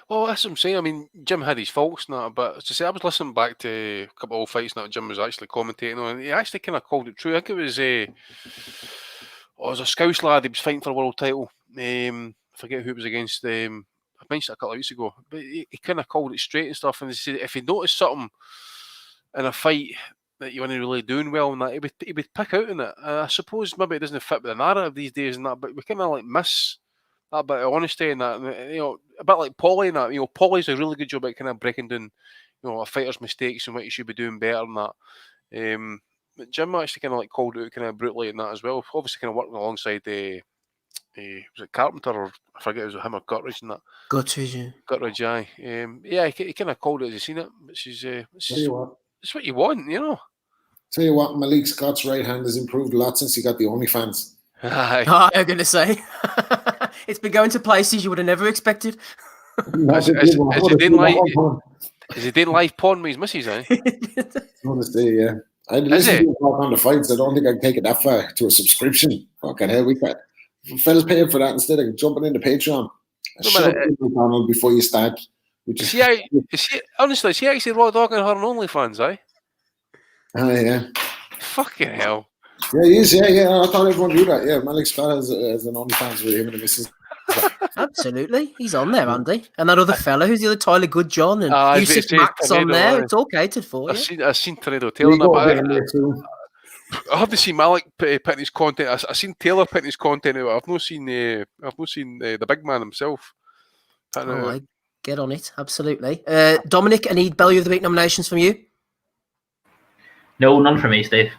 Well, that's what I'm saying. I mean, Jim had his faults and that, but to say, I was listening back to a couple of old fights that Jim was actually commentating on, and he actually kind of called it true. I think it was it was a Scouse lad. He was fighting for a world title. I forget who it was against. I mentioned it a couple of weeks ago, but he kind of called it straight and stuff. And he said if he noticed something in a fight that you weren't really doing well, and that he would pick out on it. I suppose maybe it doesn't fit with the narrative these days and that, but we kind of like miss that bit of honesty and that, a bit like Paulie and that. Paulie's a really good job at kind of breaking down, a fighter's mistakes and what he should be doing better than that. But Jim actually kind of like called it out kind of brutally in that as well. Obviously, kind of working alongside was it Carpenter, or I forget it was him or Guttridge and that. Guttridge, aye. Yeah, he kind of called it as he seen it, which is it's what you want, Tell you what, Malik Scott's right hand has improved a lot since he got the OnlyFans. I'm going to say. It's been going to places you would have never expected. Is he doing live porn with his missus, eh? Honestly, yeah. I'd listen to talk on the fights. I don't think I'd take it that far to a subscription. Fucking hell, we got fellas paying for that instead of jumping into Patreon. Shut up before you start. Is he actually raw dogging her on OnlyFans, eh? Yeah. Fucking hell. Yeah, he is. Yeah. I thought everyone knew that. Yeah, Malik Scott has an OnlyFans with him and the missus. Absolutely, he's on there, Andy, and that other fella who's the other Tyler Goodjohn and Yusuf Max on there. It's all catered for. I've seen Tornado Taylor. I haven't seen Malik putting his content. I've seen Taylor putting his content out. I've not seen the big man himself. I get on it, absolutely. Dominic, any Bellew of the Week nominations from you? No, none from me, Steve.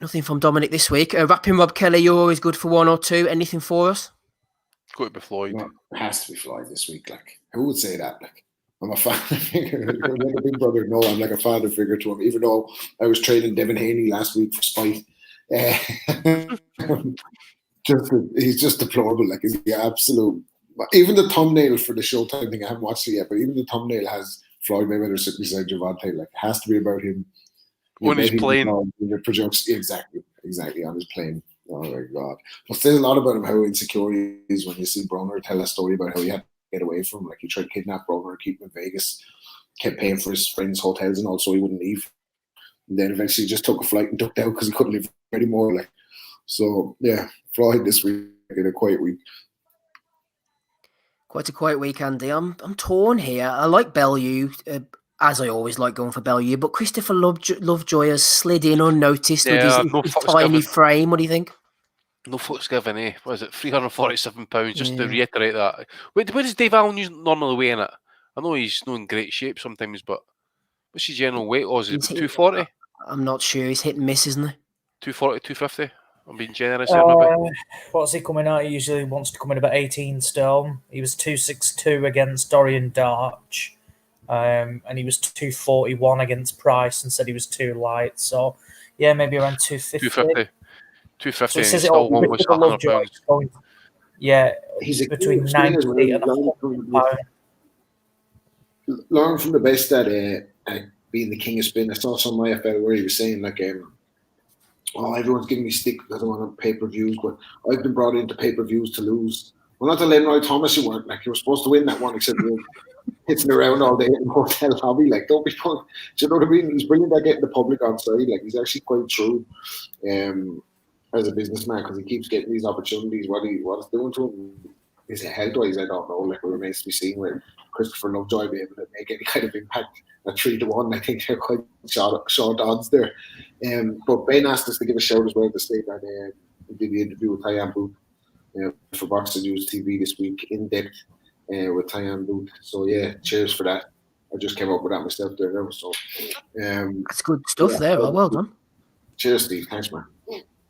Nothing from Dominic this week. Rapping Rob Kelly, you're always good for one or two. Anything for us? Got to be Floyd. No, it has to be Floyd this week. Like, who would say that? Like, I'm a father figure. Like a big brother. No, I'm like a father figure to him. Even though I was trading Devin Haney last week for spite. He's just deplorable. Like, he's the absolute. Even the thumbnail for the Showtime thing, I haven't watched it yet, but even the thumbnail has Floyd Mayweather sitting beside Gervonta. Like, it has to be about him. On his plane. Exactly, on his plane. Oh my God. But there's a lot about him, how insecure he is when you see Broner tell a story about how he had to get away from him. Like, he tried to kidnap Broner, keep him in Vegas, kept paying for his friends' hotels and all so he wouldn't leave. And then eventually just took a flight and ducked out because he couldn't live anymore. Like, so yeah, Floyd this week in a quiet week. Quite a quiet week, Andy. I'm torn here. I like Bellew, as I always like going for Bellew, but Christopher Lovejoy has slid in unnoticed with his tiny frame. What do you think? No fucks given, eh? What is it, £347? Just to reiterate that. Where does Dave Allen normally weigh in it? I know he's not in great shape sometimes, but what's his general weight? Is it 240? I'm not sure. He's hit and miss, isn't he? 240, 250? I'm being generous here, maybe. What's he coming out? He usually wants to come in about 18 stone. He was 262 against Dorian Darch. And he was 241 against Price and said he was too light. So, yeah, maybe around 250. 250 so and he's still almost £100. Yeah, he's between 90 and £100. Learn from the best at being the king of spin. I saw some IFL where he was saying, like, everyone's giving me stick because I'm on pay-per-views, but I've been brought into pay-per-views to lose. Well, not to Lenroy Thomas, you weren't. Like, you were supposed to win that one, except you hitting around all day in the hotel lobby. Like, don't be fun. Do you know what I mean? He's brilliant at getting the public on side. Like, he's actually quite true as a businessman because he keeps getting these opportunities. What is doing to him is it health-wise? I don't know. Like, it remains to be seen where Christopher Lovejoy be able to make any kind of impact at 3-1. I think they're quite short odds there. But Ben asked us to give a shout as well to say that we did the interview with Tyann Booth for Boxing News TV this week, in depth with Tyann Booth. So yeah, cheers for that. I just came up with that myself there now. So that's good stuff there. Well done. Cheers, Steve. Thanks, man.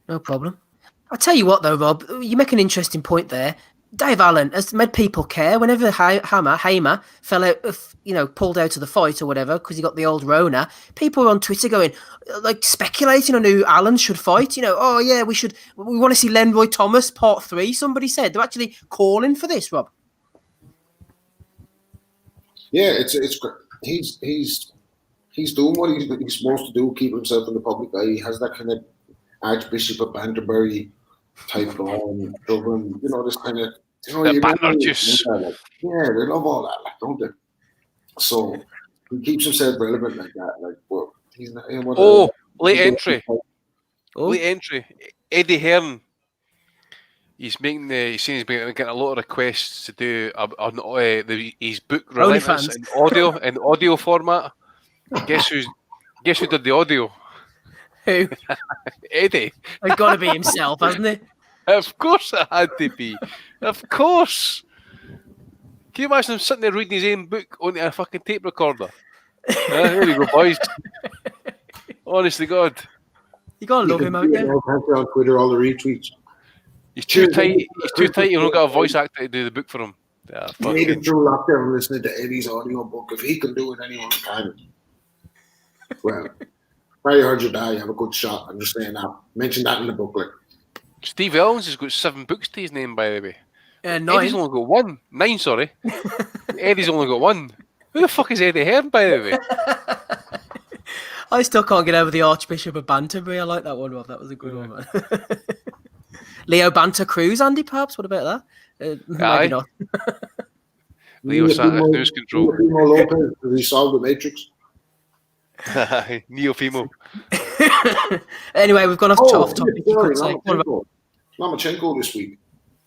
No problem. I'll tell you what though, Rob, you make an interesting point there. Dave Allen has made people care whenever Hamer fell out of, pulled out of the fight or whatever because he got the old Rona. People are on Twitter going, like, speculating on who Allen should fight. We want to see Lenroy Thomas part 3. Somebody said they're actually calling for this, Rob. Yeah, it's great. He's doing what he's supposed to do, keep himself in the public eye. He has that kind of Archbishop of Banterbury type of Dublin, this kind of banter juice. Like, yeah, they love all that, like, don't they? So he keeps himself relevant like that. Like, well, he's not. Late entry. Eddie Hearn. He's making he's saying he's been getting a lot of requests to do his book Relentless in audio format. Guess who did the audio? Who? Eddie. It's got to be himself, hasn't it? Of course it had to be. Of course. Can you imagine him sitting there reading his own book onto a fucking tape recorder? There you go, boys. Honestly, God. You gotta love him, haven't you? On Twitter, all the retweets. He's too tight. You've not got a voice actor to do the book for him. Yeah, he made it through lockdown listening to Eddie's audio book. If he can do it, anyone can. Well, Very heard your dad. You have a good shot. I'm just saying that. Mention that in the booklet. Steve Ellens has got 7 books to his name, by the way. 9. Eddie's only got 1. 9, sorry. Eddie's only got 1. Who the fuck is Eddie Hearn, by the way? I still can't get over the Archbishop of Banterbury. I like that one, Rob. That was a good one, man. Leo Banter Cruz, Andy, perhaps? What about that? Maybe not. Leo sat at news control. Neo Lopez, has he solved the Matrix? Neo Fimo. Anyway, we've gone off topic. Lomachenko this week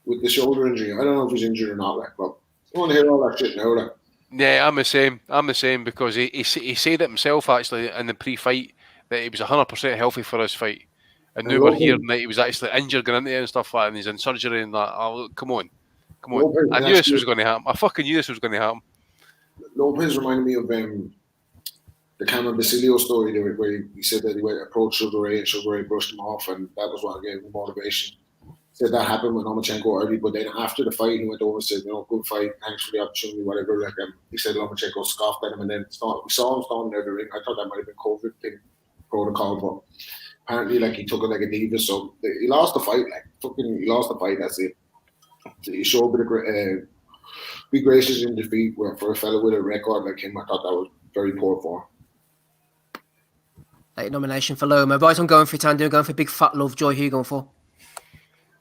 with the shoulder injury. I don't know if he's injured or not, but I want to hear all that shit now. Like. Yeah, I'm the same because he said it himself actually in the pre-fight that he was 100% healthy for his fight, and now we're hearing that he was actually injured going into it and stuff like that, and he's in surgery and that. Oh, come on. I knew this was going to happen. I fucking knew this was going to happen. Lopez reminded me of the Cameron Basilio story where he said that he went approached Sugar Ray and Sugar Ray brushed him off, and that was what gave him motivation. Said that happened with Lomachenko early, but then after the fight, he went over and said, good fight, thanks for the opportunity, whatever. Like he said, Lomachenko scoffed at him, and then we saw him storming out of the ring. I thought that might have been COVID thing protocol, but apparently, like, he took it like a diva. So he lost the fight, he lost the fight. That's it. He showed a bit of be gracious in defeat for a fellow with a record like him. I thought that was very poor form. Late nomination for Loma. Right, I'm going for it, Andy. I'm going for Big Fat Lovejoy. Who are you going for?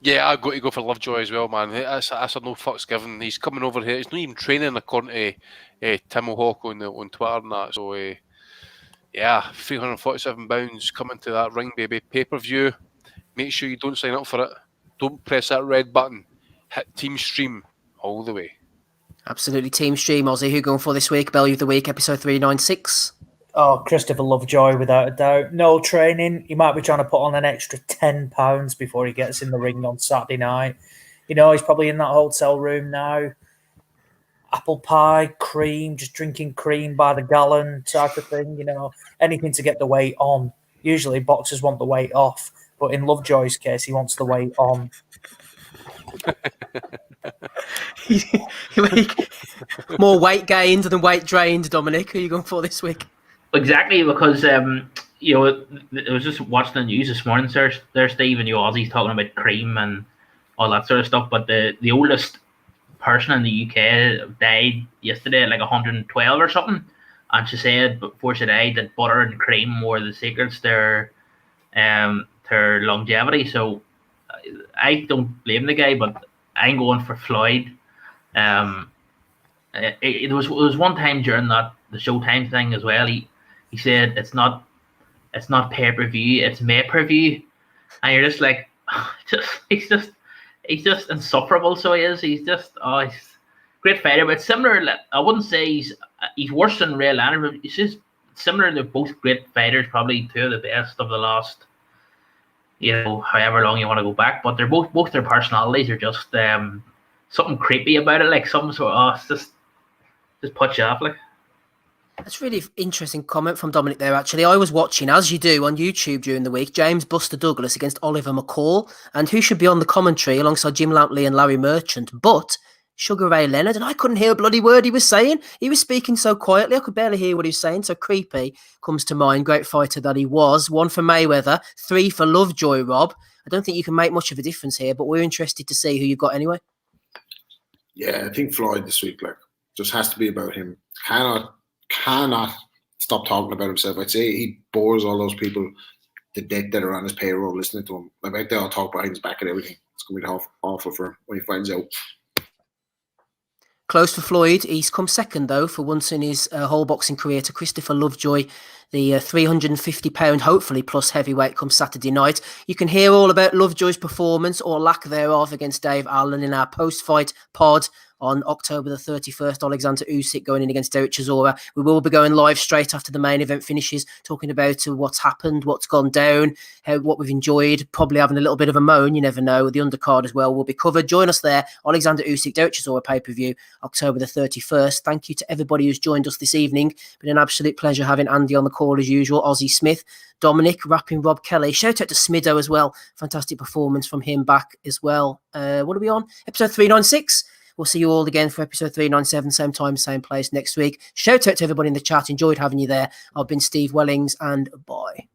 Yeah, I've got to go for Lovejoy as well, man. That's a no fucks given. He's coming over here. He's not even training according to Timo Hawk on Twitter and that. So, yeah, 347 pounds coming to that ring, baby. Pay-per-view. Make sure you don't sign up for it. Don't press that red button. Hit Team Stream all the way. Absolutely. Team Stream, Aussie. Who going for this week? Belly of the Week, episode 396. Oh, Christopher Lovejoy, without a doubt. No training. He might be trying to put on an extra £10 before he gets in the ring on Saturday night. He's probably in that hotel room now. Apple pie, cream, just drinking cream by the gallon type of thing. Anything to get the weight on. Usually boxers want the weight off, but in Lovejoy's case, he wants the weight on. More weight gained than weight drained, Dominic. Who are you going for this week? Exactly, because I was just watching the news this morning, sir. There, Steve, and Aussies talking about cream and all that sort of stuff. But the oldest person in the UK died yesterday at like 112 or something, and she said before she died that butter and cream were the secrets to her longevity. So I don't blame the guy, but I'm going for Floyd. There was one time during the Showtime thing as well. He said it's not pay-per-view, it's May-per-view, and you're just like, he's just insufferable. So he is. He's just he's a great fighter, but similar. I wouldn't say he's worse than Ray Leonard, but he's just similar. They're both great fighters, probably two of the best of the last, however long you want to go back. But they're both their personalities are just something creepy about it, like some sort of just puts you off, like. That's really interesting comment from Dominic there, actually. I was watching, as you do, on YouTube during the week, James Buster Douglas against Oliver McCall, and who should be on the commentary alongside Jim Lampley and Larry Merchant, but Sugar Ray Leonard, and I couldn't hear a bloody word he was saying. He was speaking so quietly, I could barely hear what he was saying, so creepy comes to mind. Great fighter that he was. 1 for Mayweather, 3 for Lovejoy, Rob. I don't think you can make much of a difference here, but we're interested to see who you've got anyway. Yeah, I think Floyd this week, just has to be about him. Cannot stop talking about himself. I'd say he bores all those people to death that are on his payroll listening to him. I bet they all talk behind his back and everything. It's going to be awful for him when he finds out. Close for Floyd. He's come second, though, for once in his whole boxing career to Christopher Lovejoy. The £350, hopefully, plus heavyweight comes Saturday night. You can hear all about Lovejoy's performance or lack thereof against Dave Allen in our post-fight pod on October the 31st. Alexander Usyk going in against Derek Chisora. We will be going live straight after the main event finishes, talking about what's happened, what's gone down, what we've enjoyed, probably having a little bit of a moan, you never know. The undercard as well will be covered. Join us there. Alexander Usyk, Derek Chisora pay-per-view, October the 31st. Thank you to everybody who's joined us this evening. Been an absolute pleasure having Andy on the call as usual. Ozzie Smith, Dominic, rapping Rob Kelly. Shout out to Smido as well. Fantastic performance from him back as well. What are we on? Episode 396. We'll see you all again for episode 397, same time, same place next week. Shout out to everybody in the chat. Enjoyed having you there. I've been Steve Wellings, and bye.